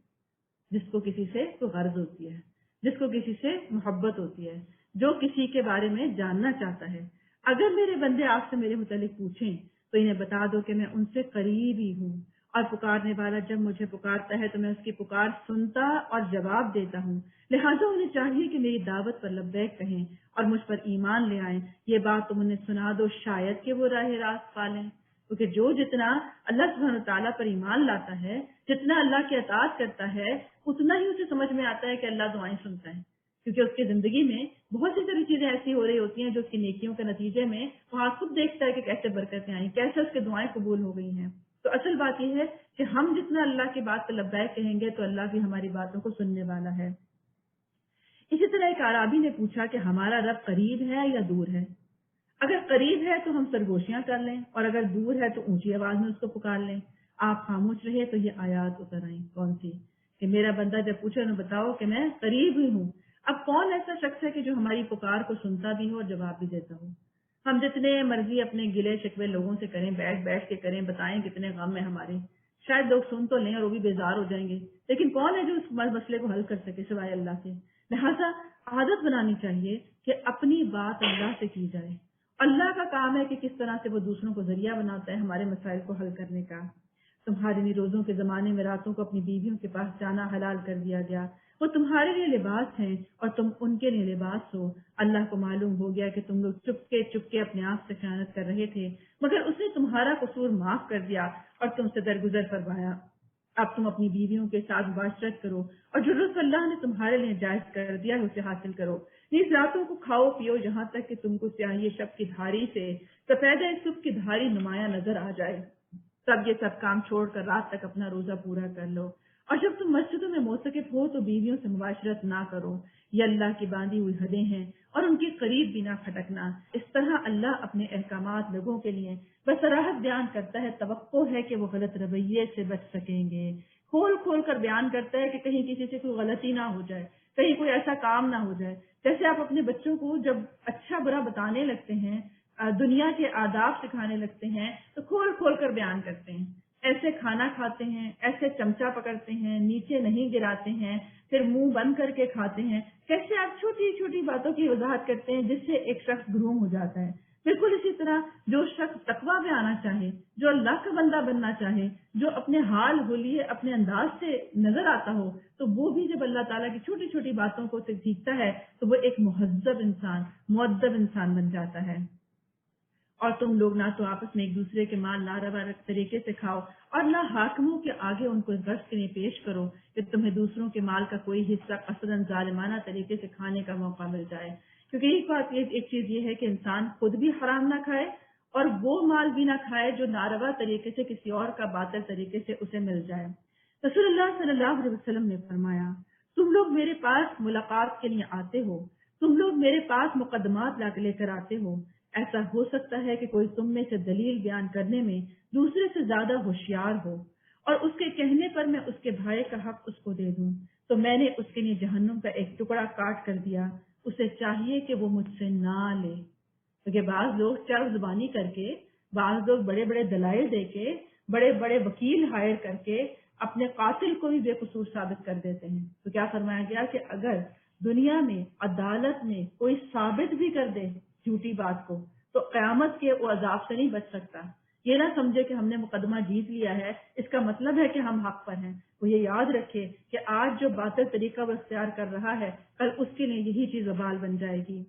جس کو کسی سے کوئی غرض ہوتی ہے، جس کو کسی سے محبت ہوتی ہے، جو کسی کے بارے میں جاننا چاہتا ہے۔ اگر میرے بندے آپ سے میرے متعلق پوچھیں تو انہیں بتا دو کہ میں ان سے قریب ہی ہوں، اور پکارنے والا جب مجھے پکارتا ہے تو میں اس کی پکار سنتا اور جواب دیتا ہوں۔ لہٰذا انہیں چاہیے کہ میری دعوت پر لبیک کہیں اور مجھ پر ایمان لے آئیں۔ یہ بات تم انہیں سنا دو شاید کہ وہ راہ راست پالیں، کیونکہ جو جتنا اللہ سبحانہ تعالیٰ پر ایمان لاتا ہے، جتنا اللہ کی اطاعت کرتا ہے، اتنا ہی اسے سمجھ میں آتا ہے کہ اللہ دعائیں سنتا ہے، کیونکہ اس کی زندگی میں بہت سی ساری چیزیں ایسی ہو رہی ہوتی ہیں جو اس کی نیکیوں کے نتیجے میں وہ خود دیکھتا ہے کہ کیسے برکتیں آئیں، کیسے اس کی دعائیں قبول ہو گئی ہیں۔ تو اصل بات یہ ہے کہ ہم جتنا اللہ کی بات پر لبیک کہیں گے تو اللہ بھی ہماری باتوں کو سننے والا ہے۔ اسی طرح ایک اعرابی نے پوچھا کہ ہمارا رب قریب ہے یا دور ہے؟ اگر قریب ہے تو ہم سرگوشیاں کر لیں، اور اگر دور ہے تو اونچی آواز میں اس کو پکار لیں۔ آپ خاموش رہے تو یہ آیات اتر آئیں۔ کون سی؟ کہ میرا بندہ جب پوچھے انہیں بتاؤ کہ میں قریب ہی ہوں۔ اب کون ایسا شخص ہے کہ جو ہماری پکار کو سنتا بھی ہو اور جواب بھی دیتا ہو؟ ہم جتنے مرضی اپنے گلے شکوے لوگوں سے کریں، بیٹھ بیٹھ کے کریں، بتائیں کتنے غم ہیں ہمارے، شاید لوگ سن تو لیں اور وہ بھی بیزار ہو جائیں گے، لیکن کون ہے جو اس مسئلے کو حل کر سکے سوائے اللہ کے؟ لہٰذا عادت بنانی چاہیے کہ اپنی بات اللہ سے کی جائے۔ اللہ کا کام ہے کہ کس طرح سے وہ دوسروں کو ذریعہ بناتا ہے ہمارے مسائل کو حل کرنے کا۔ تمہارے روزوں کے زمانے میں راتوں کو اپنی بیویوں کے پاس جانا حلال کر دیا گیا، وہ تمہارے لیے لباس ہیں اور تم ان کے لیے لباس ہو۔ اللہ کو معلوم ہو گیا کہ تم لوگ چپکے اپنے آپ سے خیانت کر رہے تھے، مگر اس نے تمہارا قصور معاف کر دیا اور تم سے درگزر فرمایا۔ اب تم اپنی بیویوں کے ساتھ مباشرت کرو اور جو رزق اللہ نے تمہارے لیے جائز کر دیا ہے اسے حاصل کرو۔ نیز راتوں کو کھاؤ پیو یہاں تک کہ تم کو سیاہی شب کی دھاری سے سفید صبح کی دھاری نمایاں نظر آ جائے، تب یہ سب کام چھوڑ کر رات تک اپنا روزہ پورا کر لو۔ اور جب تم مسجدوں میں معتکف ہو تو بیویوں سے مباشرت نہ کرو، یہ اللہ کی باندھی ہوئی حدیں ہیں، اور ان کے قریب بھی نہ کھٹکنا۔ اس طرح اللہ اپنے احکامات لوگوں کے لیے بصراحت بیان کرتا ہے، توقع ہے کہ وہ غلط رویے سے بچ سکیں گے۔ کھول کھول کر بیان کرتا ہے کہ کہیں کسی سے کوئی غلطی نہ ہو جائے، کہیں کوئی ایسا کام نہ ہو جائے۔ جیسے آپ اپنے بچوں کو جب اچھا برا بتانے لگتے ہیں، دنیا کے آداب سکھانے لگتے ہیں تو کھول کھول کر بیان کرتے ہیں، ایسے کھانا کھاتے ہیں، ایسے چمچہ پکڑتے ہیں، نیچے نہیں گراتے ہیں، پھر منہ بند کر کے کھاتے ہیں۔ کیسے آپ چھوٹی چھوٹی باتوں کی وضاحت کرتے ہیں جس سے ایک شخص گروم ہو جاتا ہے۔ بالکل اسی طرح جو شخص تقویٰ میں آنا چاہے، جو اللہ کا بندہ بننا چاہے، جو اپنے حال حلیے اپنے انداز سے نظر آتا ہو، تو وہ بھی جب اللہ تعالیٰ کی چھوٹی چھوٹی باتوں کو سیکھتا ہے تو وہ ایک مہذب انسان، مؤدب انسان بن جاتا ہے۔ اور تم لوگ نہ تو آپس میں ایک دوسرے کے مال ناروا طریقے سے کھاؤ اور نہ حاکموں کے آگے ان کو غرض کے لیے پیش کرو کہ تمہیں دوسروں کے مال کا کوئی حصہ قصداً ظالمانہ طریقے سے کھانے کا موقع مل جائے، کیونکہ ایک چیز یہ ہے کہ انسان خود بھی حرام نہ کھائے اور وہ مال بھی نہ کھائے جو ناروا طریقے سے کسی اور کا باطل طریقے سے اسے مل جائے۔ رسول اللہ صلی اللہ علیہ وسلم نے فرمایا، تم لوگ میرے پاس ملاقات کے لیے آتے ہو، تم لوگ میرے پاس مقدمات لے کر آتے ہو۔ ایسا ہو سکتا ہے کہ کوئی تم میں سے دلیل بیان کرنے میں دوسرے سے زیادہ ہوشیار ہو، اور اس کے کہنے پر میں اس کے بھائی کا حق اس کو دے دوں، تو میں نے اس کے لیے جہنم کا ایک ٹکڑا کاٹ کر دیا، اسے چاہیے کہ وہ مجھ سے نہ لے۔ کیونکہ بعض لوگ چرب زبانی کر کے، بعض لوگ بڑے بڑے دلائل دے کے، بڑے بڑے وکیل ہائر کر کے، اپنے قاتل کو بھی بے قصور ثابت کر دیتے ہیں. تو کیا فرمایا گیا کہ اگر دنیا میں عدالت میں کوئی ثابت بھی کر دے جھوٹی بات کو تو قیامت کے وہ عذاب سے نہیں بچ سکتا. یہ نہ سمجھے کہ ہم نے مقدمہ جیت لیا ہے اس کا مطلب ہے کہ ہم حق پر ہیں. وہ یہ یاد رکھے کہ آج جو باطل طریقہ وہ اختیار کر رہا ہے کل اس کے لیے یہی چیز وبال بن جائے گی.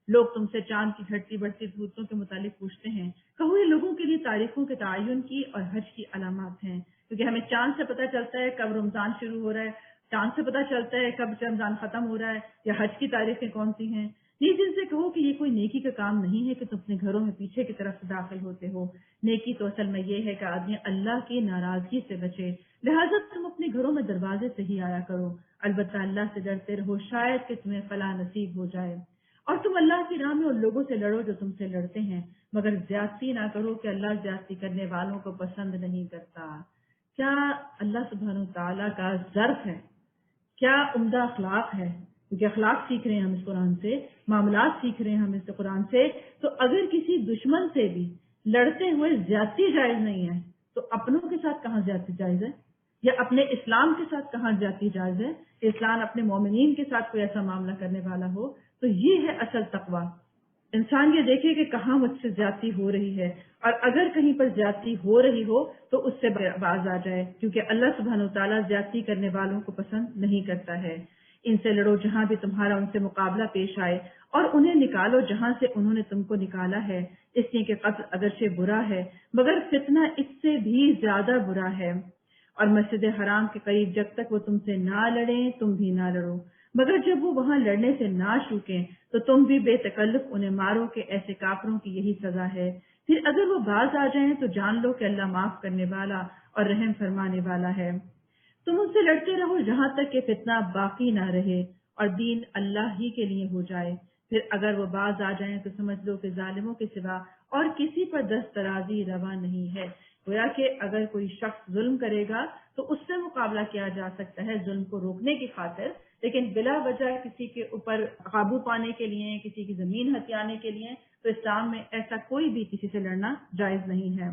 لوگ تم سے چاند کی گھٹتی بڑھتی صورتوں کے متعلق پوچھتے ہیں. کہو یہ لوگوں کے لیے تاریخوں کے تعین کی اور حج کی علامات ہیں، کیونکہ ہمیں چاند سے پتہ چلتا ہے کب رمضان شروع ہو رہا ہے، چاند سے پتہ چلتا ہے کب رمضان ختم ہو رہا ہے، یا حج کی تاریخیں کون سی ہیں. جن سے کہو کہ یہ کوئی نیکی کا کام نہیں ہے کہ تم اپنے گھروں میں پیچھے کی طرف سے داخل ہوتے ہو. نیکی تو اصل میں یہ ہے کہ آدمی اللہ کی ناراضگی سے بچے، لہٰذا تم اپنے گھروں میں دروازے سے ہی آیا کرو. البتہ اللہ سے ڈرتے رہو شاید کہ تمہیں فلاح نصیب ہو جائے. اور تم اللہ کی راہ میں ان لوگوں سے لڑو جو تم سے لڑتے ہیں، مگر زیادتی نہ کرو کہ اللہ زیادتی کرنے والوں کو پسند نہیں کرتا. کیا اللہ سبحانہ تعالیٰ کا ظرف ہے، کیا عمدہ اخلاق ہے، کیونکہ اخلاق سیکھ رہے ہیں ہم اس قرآن سے، معاملات سیکھ رہے ہیں ہم اس قرآن سے. تو اگر کسی دشمن سے بھی لڑتے ہوئے زیادتی جائز نہیں ہے تو اپنوں کے ساتھ کہاں زیادتی جائز ہے، یا اپنے اسلام کے ساتھ کہاں زیادتی جائز ہے کہ اسلام اپنے مومنین کے ساتھ کوئی ایسا معاملہ کرنے والا ہو. تو یہ ہے اصل تقویٰ. انسان یہ دیکھے کہ کہاں مجھ سے زیادتی ہو رہی ہے، اور اگر کہیں پر زیادتی ہو رہی ہو تو اس سے باز آ جائے، کیونکہ اللہ سبحانہ وتعالیٰ زیادتی کرنے والوں کو پسند نہیں کرتا ہے. ان سے لڑو جہاں بھی تمہارا ان سے مقابلہ پیش آئے، اور انہیں نکالو جہاں سے انہوں نے تم کو نکالا ہے، اس لیے کہ قتل اگرچہ برا ہے مگر فتنہ اس سے بھی زیادہ برا ہے. اور مسجد حرام کے قریب جب تک وہ تم سے نہ لڑیں تم بھی نہ لڑو، مگر جب وہ وہاں لڑنے سے نہ چوکیں تو تم بھی بے تکلف انہیں مارو کہ ایسے کافروں کی یہی سزا ہے. پھر اگر وہ باز آ جائیں تو جان لو کہ اللہ معاف کرنے والا اور رحم فرمانے والا ہے. تم ان سے لڑتے رہو جہاں تک کہ فتنہ باقی نہ رہے اور دین اللہ ہی کے لیے ہو جائے. پھر اگر وہ باز آ جائیں تو سمجھ لو کہ ظالموں کے سوا اور کسی پر دست درازی روا نہیں ہے. گویا کہ اگر کوئی شخص ظلم کرے گا تو اس سے مقابلہ کیا جا سکتا ہے ظلم کو روکنے کی خاطر، لیکن بلا وجہ کسی کے اوپر قابو پانے کے لیے، کسی کی زمین ہتھیانے کے لیے تو اسلام میں ایسا کوئی بھی کسی سے لڑنا جائز نہیں ہے.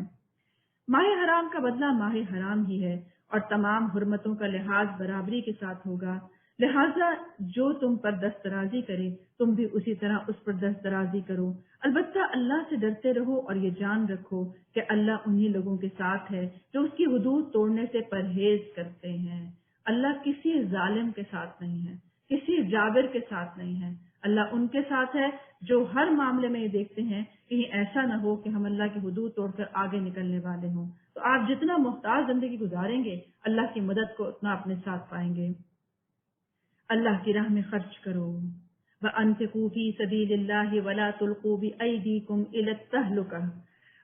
ماہ حرام کا بدلہ ماہ حرام ہی ہے اور تمام حرمتوں کا لحاظ برابری کے ساتھ ہوگا. لہذا جو تم پر دست درازی کرے تم بھی اسی طرح اس پر دست درازی کرو. البتہ اللہ سے ڈرتے رہو اور یہ جان رکھو کہ اللہ انہی لوگوں کے ساتھ ہے جو اس کی حدود توڑنے سے پرہیز کرتے ہیں. اللہ کسی ظالم کے ساتھ نہیں ہے، کسی جابر کے ساتھ نہیں ہے. اللہ ان کے ساتھ ہے جو ہر معاملے میں یہ دیکھتے ہیں کہیں ایسا نہ ہو کہ ہم اللہ کی حدود توڑ کر آگے نکلنے والے ہوں. تو آپ جتنا محتاط زندگی گزاریں گے اللہ کی مدد کو اتنا اپنے ساتھ پائیں گے. اللہ کی راہ میں خرچ کرو. وَأَنفِقُوا فِي سَبِيلِ اللَّهِ وَلَا تُلْقُوا بِأَيْدِيكُمْ إِلَى التَّهْلُكَةِ.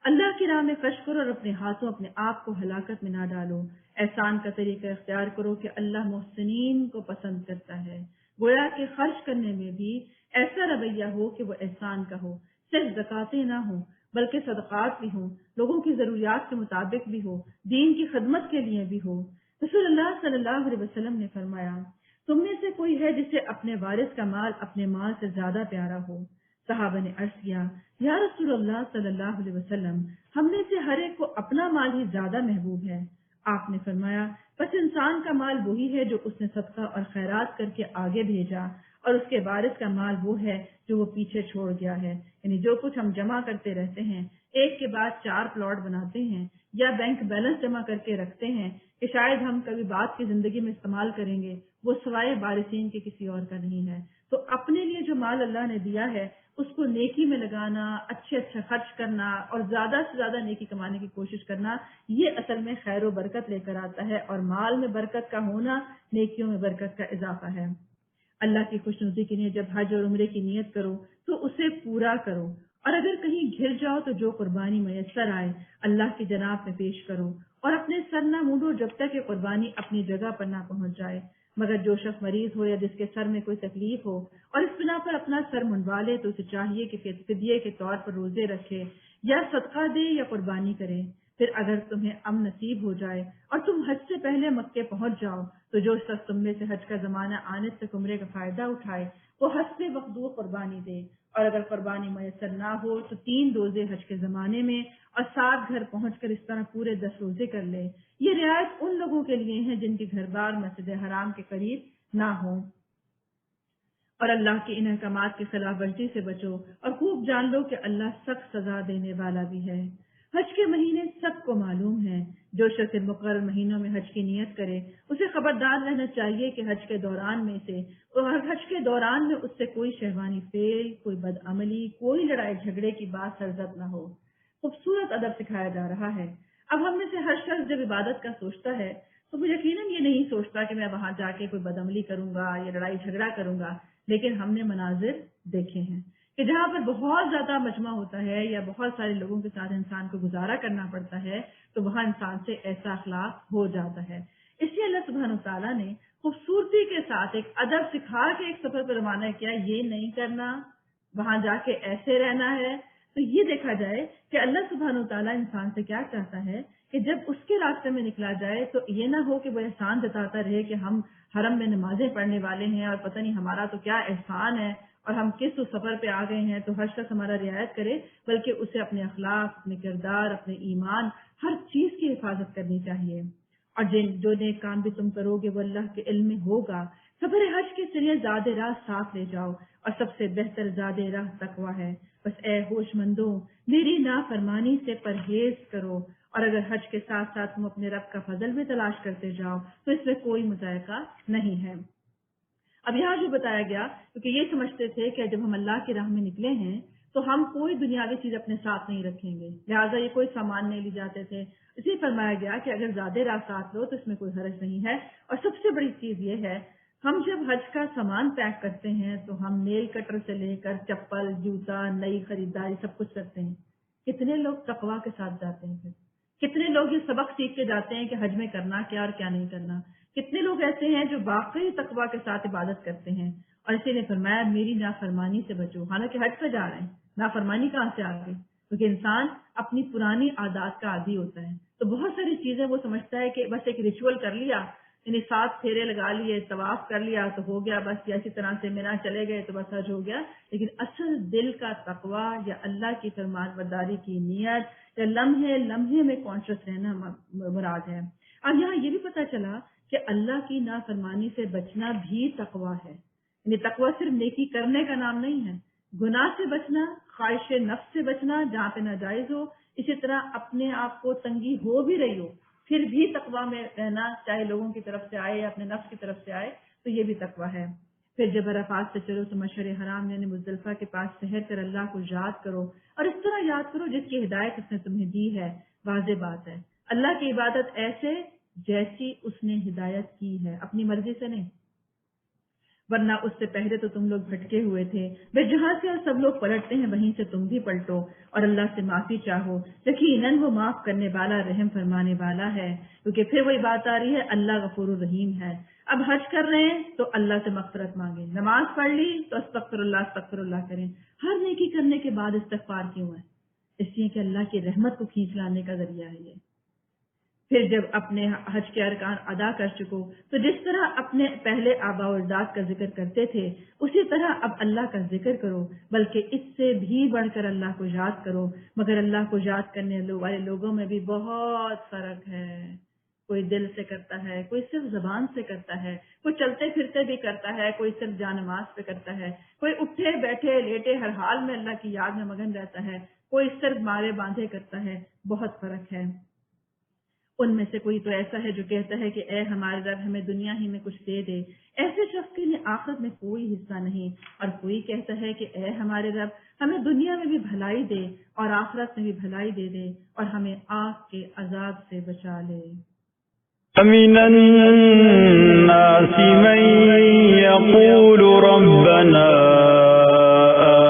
اللہ کی راہ میں خرچ کرو اور اپنے ہاتھوں اپنے آپ کو ہلاکت میں نہ ڈالو. احسان کا طریقہ اختیار کرو کہ اللہ محسنین کو پسند کرتا ہے. گویا کہ خرچ کرنے میں بھی ایسا رویہ ہو کہ وہ احسان کا ہو، صرف زکاتیں نہ ہوں بلکہ صدقات بھی ہوں، لوگوں کی ضروریات کے مطابق بھی ہو، دین کی خدمت کے لیے بھی ہو. رسول اللہ صلی اللہ علیہ وسلم نے فرمایا تم میں سے کوئی ہے جسے اپنے وارث کا مال اپنے مال سے زیادہ پیارا ہو. صحابہ نے عرض کیا یا رسول اللہ صلی اللہ علیہ وسلم ہم میں سے ہر ایک کو اپنا مال ہی زیادہ محبوب ہے. آپ نے فرمایا بس انسان کا مال وہی ہے جو اس نے صدقہ اور خیرات کر کے آگے بھیجا، اور اس کے وارث کا مال وہ ہے جو وہ پیچھے چھوڑ گیا ہے. یعنی جو کچھ ہم جمع کرتے رہتے ہیں، ایک کے بعد 4 پلاٹ بناتے ہیں یا بینک بیلنس جمع کر کے رکھتے ہیں کہ شاید ہم کبھی بعد کی زندگی میں استعمال کریں گے، وہ سوائے وارثین کے کسی اور کا نہیں ہے. تو اپنے لیے جو مال اللہ نے دیا ہے اس کو نیکی میں لگانا، اچھا خرچ کرنا اور زیادہ سے زیادہ نیکی کمانے کی کوشش کرنا، یہ اصل میں خیر و برکت لے کر آتا ہے، اور مال میں برکت کا ہونا نیکیوں میں برکت کا اضافہ ہے. اللہ کی خوشنودی کے لیے جب حج اور عمرے کی نیت کرو تو اسے پورا کرو، اور اگر کہیں گر جاؤ تو جو قربانی میسر آئے اللہ کی جناب میں پیش کرو، اور اپنے سر نہ مونڈو جب تک کہ قربانی اپنی جگہ پر نہ پہنچ جائے. مگر جو شخص مریض ہو یا جس کے سر میں کوئی تکلیف ہو اور اس بنا پر اپنا سر منڈوا لے تو اسے چاہیے کہ فدیے کے طور پر روزے رکھے یا صدقہ دے یا قربانی کرے. پھر اگر تمہیں امن نصیب ہو جائے اور تم حج سے پہلے مکے پہنچ جاؤ تو جو شخص تم میں سے حج کا زمانہ آنے تک عمرے کا فائدہ اٹھائے وہ حسب مقدور قربانی دے، اور اگر قربانی میسر نہ ہو تو 3 روزے حج کے زمانے میں اور 7 گھر پہنچ کر اس طرح پورے 10 روزے کر لے. یہ رعایت ان لوگوں کے لیے ہے جن کے گھر بار مسجد حرام کے قریب نہ ہوں، اور اللہ کے ان احکامات کی خلاف ورزی سے بچو اور خوب جان لو کہ اللہ سخت سزا دینے والا بھی ہے۔ حج کے مہینے سب کو معلوم ہیں، جو شخص مقرر مہینوں میں حج کی نیت کرے اسے خبردار رہنا چاہیے کہ حج کے دوران میں اس سے کوئی شہوانی فعل، کوئی بدعملی، کوئی لڑائی جھگڑے کی بات سرزد نہ ہو۔ خوبصورت ادب سکھایا جا رہا ہے۔ اب ہم میں سے ہر شخص جب عبادت کا سوچتا ہے تو وہ یقیناً یہ نہیں سوچتا کہ میں وہاں جا کے کوئی بدعملی کروں گا یا لڑائی جھگڑا کروں گا، لیکن ہم نے مناظر دیکھے ہیں کہ جہاں پر بہت زیادہ مجمع ہوتا ہے یا بہت سارے لوگوں کے ساتھ انسان کو گزارا کرنا پڑتا ہے تو وہاں انسان سے ایسا اخلاق ہو جاتا ہے۔ اس لیے اللہ سبحانہ وتعالیٰ نے خوبصورتی کے ساتھ ایک ادب سکھا کے ایک سفر پر روانہ کیا، یہ نہیں کرنا، وہاں جا کے ایسے رہنا ہے۔ تو یہ دیکھا جائے کہ اللہ سبحانہ وتعالیٰ انسان سے کیا چاہتا ہے کہ جب اس کے راستے میں نکلا جائے تو یہ نہ ہو کہ وہ احسان جتاتا رہے کہ ہم حرم میں نمازیں پڑھنے والے ہیں اور پتہ نہیں ہمارا تو کیا احسان ہے اور ہم کس سفر پہ آ گئے ہیں تو ہر شخص ہمارا رعایت کرے، بلکہ اسے اپنے اخلاق، اپنے کردار، اپنے ایمان، ہر چیز کی حفاظت کرنی چاہیے۔ اور جو نیک کام بھی تم کرو گے وہ اللہ کے علم میں ہوگا۔ سفر حج کے ذریعے زاد راہ ساتھ لے جاؤ اور سب سے بہتر زاد راہ تقویٰ ہے۔ بس اے ہوش مندوں، میری نافرمانی سے پرہیز کرو، اور اگر حج کے ساتھ ساتھ تم اپنے رب کا فضل بھی تلاش کرتے جاؤ تو اس میں کوئی مذائقہ نہیں ہے۔ اب یہاں جو بتایا گیا، کیونکہ یہ سمجھتے تھے کہ جب ہم اللہ کی راہ میں نکلے ہیں تو ہم کوئی دنیاوی چیز اپنے ساتھ نہیں رکھیں گے، لہٰذا یہ کوئی سامان نہیں لے جاتے تھے۔ اسی فرمایا گیا کہ اگر زیادہ راہ ساتھ لو تو اس میں کوئی حرج نہیں ہے۔ اور سب سے بڑی چیز یہ ہے، ہم جب حج کا سامان پیک کرتے ہیں تو ہم نیل کٹر سے لے کر چپل، جوتا، نئی خریداری سب کچھ کرتے ہیں۔ کتنے لوگ تقویٰ کے ساتھ جاتے ہیں پھر؟ کتنے لوگ یہ سبق سیکھ کے جاتے ہیں کہ حج میں کرنا کیا اور کیا نہیں کرنا؟ کتنے لوگ ایسے ہیں جو واقعی تقویٰ کے ساتھ عبادت کرتے ہیں؟ اور اسی نے فرمایا میری نافرمانی سے بچو، حالانکہ حج پہ جا رہے ہیں، نافرمانی کہاں سے آ گئی؟ کیونکہ انسان اپنی پرانی عادات کا عادی ہوتا ہے، تو بہت ساری چیزیں وہ سمجھتا ہے کہ بس ایک ریچول کر لیا، یعنی 7 پھیرے لگا لیے، طواف کر لیا تو ہو گیا، بس یا اسی طرح سے مینا چلے گئے تو بس حج ہو گیا۔ لیکن اصل دل کا تقویٰ یا اللہ کی فرمان برداری کی نیت یا لمحے لمحے میں کانشیس رہنا مراد ہے۔ اب یہاں یہ بھی پتہ چلا کہ اللہ کی نافرمانی سے بچنا بھی تقویٰ ہے، یعنی تقویٰ صرف نیکی کرنے کا نام نہیں ہے، گناہ سے بچنا، خواہش نفس سے بچنا جہاں پہ ناجائز ہو، اسی طرح اپنے آپ کو تنگی ہو بھی رہی ہو پھر بھی تقویٰ میں رہنا، چاہے لوگوں کی طرف سے آئے یا اپنے نفس کی طرف سے آئے، تو یہ بھی تقویٰ ہے۔ پھر جب عرفات سے چلو تو مشعر حرام یعنی مزدلفہ کے پاس ٹھہر کر اللہ کو یاد کرو، اور اس طرح یاد کرو جس کی ہدایت اس نے تمہیں دی ہے۔ واضح بات ہے، اللہ کی عبادت ایسے جیسی اس نے ہدایت کی ہے، اپنی مرضی سے نہیں، ورنہ اس سے پہلے تو تم لوگ بھٹکے ہوئے تھے۔ بس جہاں سے سب لوگ پلٹتے ہیں وہیں سے تم بھی پلٹو اور اللہ سے معافی چاہو، یقیناً وہ معاف کرنے والا، رحم فرمانے والا ہے۔ کیونکہ پھر وہی بات آ رہی ہے، اللہ غفور الرحیم ہے۔ اب حج کر رہے ہیں تو اللہ سے مغفرت مانگیں، نماز پڑھ لی تو استغفر اللہ کریں۔ ہر نیکی کرنے کے بعد استغفار کیوں ہے؟ اس لیے کہ اللہ کی رحمت کو کھینچ لانے کا ذریعہ ہے یہ۔ پھر جب اپنے حج کے ارکان ادا کر چکو تو جس طرح اپنے پہلے آباء و اجداد کا ذکر کرتے تھے اسی طرح اب اللہ کا ذکر کرو، بلکہ اس سے بھی بڑھ کر اللہ کو یاد کرو۔ مگر اللہ کو یاد کرنے والے لوگوں میں بھی بہت فرق ہے، کوئی دل سے کرتا ہے، کوئی صرف زبان سے کرتا ہے، کوئی چلتے پھرتے بھی کرتا ہے، کوئی صرف جانماز پہ کرتا ہے، کوئی اٹھے بیٹھے لیٹے ہر حال میں اللہ کی یاد میں مگن رہتا ہے، کوئی صرف مارے باندھے کرتا ہے۔ بہت فرق ہے۔ ان میں سے کوئی تو ایسا ہے جو کہتا ہے کہ اے ہمارے رب ہمیں دنیا ہی میں کچھ دے دے، ایسے شخص کے لیے آخرت میں کوئی حصہ نہیں، اور کوئی کہتا ہے کہ اے ہمارے رب ہمیں دنیا میں بھی بھلائی دے اور آخرت میں بھی بھلائی دے دے اور ہمیں آگ کے عذاب سے بچا لے۔ وَمِنَ النَّاسِ مَن يَقُولُ رَبَّنَا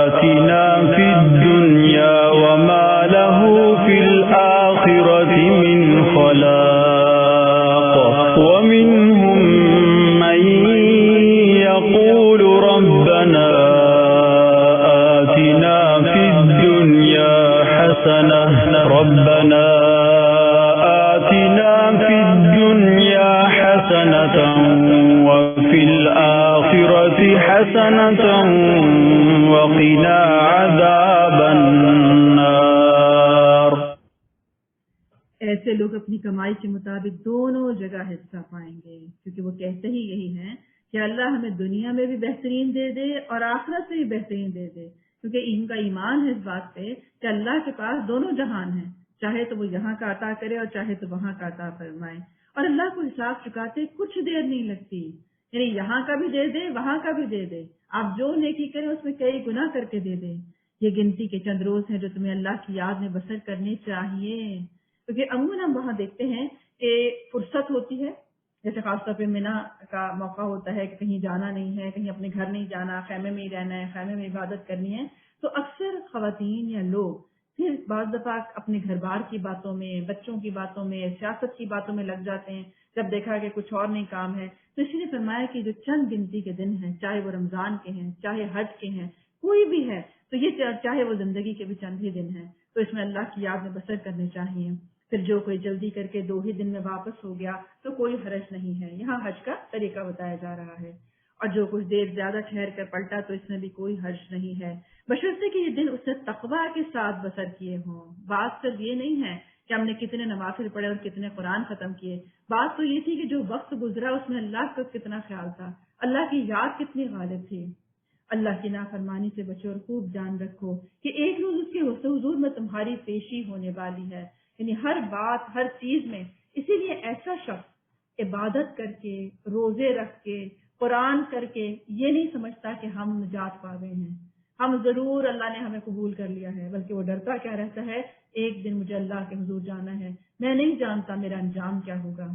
آتِنَا فِي الدُّنْيَا وَمَا لَهُ فِي الْآخِرَةِ مِنْ خَلَاقٍ وَمِنْهُم مَّن يَقُولُ رَبَّنَا آتِنَا فِي الدُّنْيَا حَسَنَةً رَبَّنَا آتِنَا فِي الدُّنْيَا حَسَنَةً وَفِي الْآخِرَةِ حَسَنَةً وَقِنَا عَذَابَ النَّارِ۔ ایسے ایسے لوگ اپنی کمائی کے مطابق دونوں جگہ حصہ پائیں گے، کیونکہ وہ کہتے ہی یہی ہیں کہ اللہ ہمیں دنیا میں بھی بہترین دے دے اور آخرت میں بھی بہترین دے دے، کیونکہ ان کا ایمان ہے اس بات پہ کہ اللہ کے پاس دونوں جہان ہیں، چاہے تو وہ یہاں کا عطا کرے اور چاہے تو وہاں کا عطا فرمائے، اور اللہ کو حساب چکاتے کچھ دیر نہیں لگتی، یعنی یہاں کا بھی دے دے وہاں کا بھی دے دے، آپ جو نیکی کریں اس میں کئی گنا کر کے دے دے۔ یہ گنتی کے چند روز ہیں جو تمہیں اللہ کی یاد میں بسر کرنی چاہیے، کیونکہ عموماً ہم وہاں دیکھتے ہیں کہ فرصت ہوتی ہے، جیسے خاص طور پہ مینا کا موقع ہوتا ہے کہ کہیں جانا نہیں ہے، کہیں اپنے گھر نہیں جانا، خیمے میں ہی رہنا ہے، خیمے میں عبادت کرنی ہے، تو اکثر خواتین یا لوگ پھر بعض دفعہ اپنے گھر بار کی باتوں میں، بچوں کی باتوں میں، سیاست کی باتوں میں لگ جاتے ہیں، جب دیکھا کہ کچھ اور نہیں کام ہے۔ تو اسی لیے فرمایا کہ جو چند گنتی کے دن ہیں، چاہے وہ رمضان کے ہیں، چاہے حج کے ہیں، کوئی بھی ہے، تو یہ چاہے وہ زندگی کے بھی چند ہی دن ہیں، تو اس میں اللہ کی یاد میں بسر کرنے چاہیے۔ پھر جو کوئی جلدی کر کے 2 ہی دن میں واپس ہو گیا تو کوئی حرج نہیں ہے، یہاں حج کا طریقہ بتایا جا رہا ہے، اور جو کچھ دیر زیادہ ٹھہر کر پلٹا تو اس میں بھی کوئی حرج نہیں ہے، بشرطے کہ یہ دن اس نے تقویٰ کے ساتھ بسر کیے ہوں۔ بات صرف یہ نہیں ہے کہ ہم نے کتنے نوافل پڑھے اور کتنے قرآن ختم کیے، بات تو یہ تھی کہ جو وقت گزرا اس میں اللہ کا کتنا خیال تھا، اللہ کی یاد کتنی غالب تھی۔ اللہ کی نافرمانی سے بچو اور خوب جان رکھو کہ ایک روز اس کے حضور میں تمہاری پیشی ہونے والی ہے، یعنی ہر بات ہر چیز میں۔ اسی لیے ایسا شخص عبادت کر کے، روزے رکھ کے، قرآن کر کے یہ نہیں سمجھتا کہ ہم نجات پا گئے ہیں، ہم ضرور اللہ نے ہمیں قبول کر لیا ہے، بلکہ وہ ڈرتا کیا رہتا ہے، ایک دن مجھے اللہ کے حضور جانا ہے، میں نہیں جانتا میرا انجام کیا ہوگا۔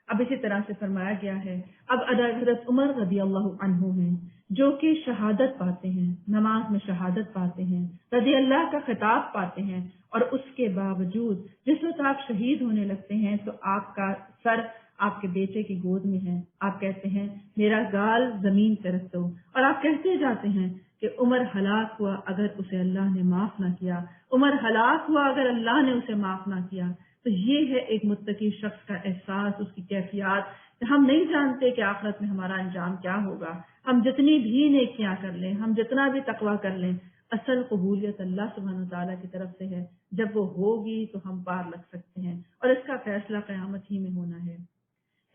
اب اسی طرح سے فرمایا گیا ہے، اب حضرت عمر رضی اللہ عنہ ہیں جو کہ شہادت پاتے ہیں، نماز میں شہادت پاتے ہیں، رضی اللہ کا خطاب پاتے ہیں، اور اس کے باوجود جس وقت آپ شہید ہونے لگتے ہیں تو آپ کا سر آپ کے بیٹے کی گود میں ہے، آپ کہتے ہیں میرا گال زمین پہ رکھ دو، اور آپ کہتے جاتے ہیں کہ عمر ہلاک ہوا اگر اسے اللہ نے معاف نہ کیا، عمر ہلاک ہوا اگر اللہ نے اسے معاف نہ کیا۔ تو یہ ہے ایک متقی شخص کا احساس، اس کی کیفیات۔ ہم نہیں جانتے کہ آخرت میں ہمارا انجام کیا ہوگا، ہم جتنی بھی نیکیاں کر لیں، ہم جتنا بھی تقویٰ کر لیں، اصل قبولیت اللہ سبحانہ وتعالیٰ کی طرف سے ہے، جب وہ ہوگی تو ہم پار لگ سکتے ہیں، اور اس کا فیصلہ قیامت ہی میں ہونا ہے۔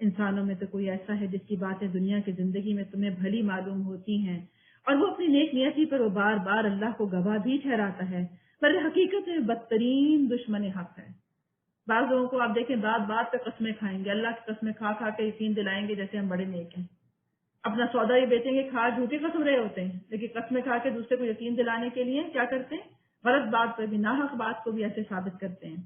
انسانوں میں تو کوئی ایسا ہے جس کی باتیں دنیا کی زندگی میں تمہیں بھلی معلوم ہوتی ہیں، اور وہ اپنی نیک نیتی پر وہ بار بار اللہ کو گواہ بھی ٹھہراتا ہے، پر حقیقت میں بدترین دشمن حق ہے۔ بعض لوگوں کو آپ دیکھیں بات بات پہ قسمیں کھائیں گے، اللہ کی قسمیں کھا کھا کے یقین دلائیں گے جیسے ہم بڑے نیک ہیں، اپنا سودا ہی بیچیں گے، کھا جھوٹی قسم رہے ہوتے ہیں، لیکن قسمیں کھا کے دوسرے کو یقین دلانے کے لیے کیا کرتے ہیں، غلط بات پہ بھی، ناحق بات کو بھی ایسے ثابت کرتے ہیں۔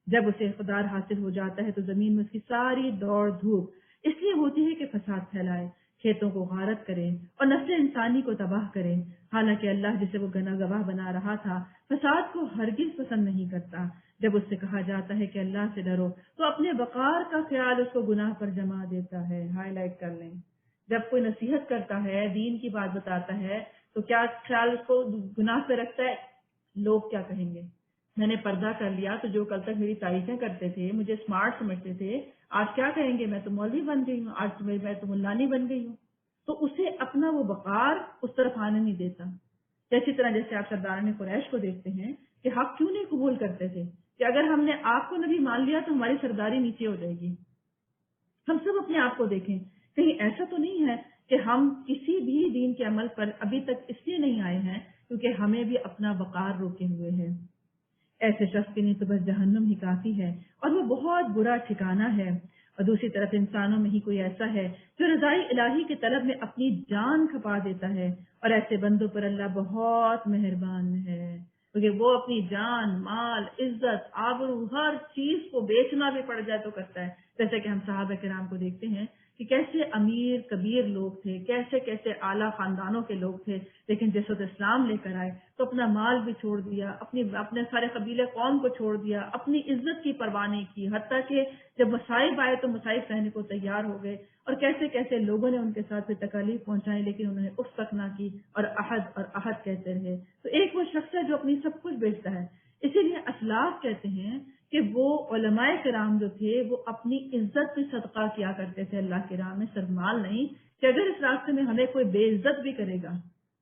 جب اسے اقتدار حاصل ہو جاتا ہے تو زمین میں اس کی ساری دوڑ دھوپ اس لیے ہوتی ہے کہ فساد پھیلائے، کھیتوں کو غارت کرے اور نسل انسانی کو تباہ کرے، حالانکہ اللہ جسے وہ گواہ بنا رہا تھا فساد کو ہرگز پسند نہیں کرتا۔ جب اس سے کہا جاتا ہے کہ اللہ سے ڈرو تو اپنے وقار کا خیال اس کو گناہ پر جما دیتا ہے۔ ہائی لائٹ کر لیں، جب کوئی نصیحت کرتا ہے، دین کی بات بتاتا ہے، تو کیا خیال اس کو گناہ پہ رکھتا ہے، لوگ کیا کہیں گے، میں نے پردہ کر لیا تو جو کل تک میری تعریفیں کرتے تھے، مجھے اسمارٹ سمجھتے تھے، آج کیا کہیں گے، میں تو مولوی بن گئی ہوں، آج میں تو ملانی بن گئی ہوں۔ تو اسے اپنا وہ وقار اس طرف آنے نہیں دیتا۔ اسی طرح جیسے آپ سرداران قریش کو دیکھتے ہیں کہ حق کیوں نہیں قبول کرتے تھے کہ اگر ہم نے آپ کو نبی مان لیا تو ہماری سرداری نیچے ہو جائے گی۔ ہم سب اپنے آپ کو دیکھیں، کہیں ایسا تو نہیں ہے کہ ہم کسی بھی دین کے عمل پر ابھی تک اس لیے نہیں آئے ہیں کیونکہ ہمیں بھی اپنا وقار روکے ہوئے ہے۔ ایسے شخص کے لیے تو بس جہنم ہی کافی ہے، اور وہ بہت برا ٹھکانہ ہے۔ اور دوسری طرف انسانوں میں ہی کوئی ایسا ہے جو رضائی الہی کی طلب میں اپنی جان کھپا دیتا ہے، اور ایسے بندوں پر اللہ بہت مہربان ہے، کیونکہ وہ اپنی جان، مال، عزت، آبرو، ہر چیز کو بیچنا بھی پڑ جائے تو کرتا ہے۔ جیسے کہ ہم صحابہ کرام کو دیکھتے ہیں کہ کیسے امیر کبیر لوگ تھے، کیسے کیسے اعلیٰ خاندانوں کے لوگ تھے، لیکن جس وقت اسلام لے کر آئے تو اپنا مال بھی چھوڑ دیا، اپنے سارے قبیلے قوم کو چھوڑ دیا، اپنی عزت کی پرواہ نہیں کی، حتیٰ کہ جب مصائب آئے تو مصائب سہنے کو تیار ہو گئے، اور کیسے کیسے لوگوں نے ان کے ساتھ پھر تکالیف پہنچائی لیکن انہوں نے اف تک نہ کی، اور احد کہتے رہے۔ تو ایک وہ شخص ہے جو اپنی سب کچھ بیچتا ہے۔ اسی لیے اسلاف کہتے ہیں کہ وہ علماء کرام جو تھے وہ اپنی عزت بھی صدقہ کیا کرتے تھے اللہ کی راہ میں، صرف مال نہیں، کہ اگر اس راستے میں ہمیں کوئی بے عزت بھی کرے گا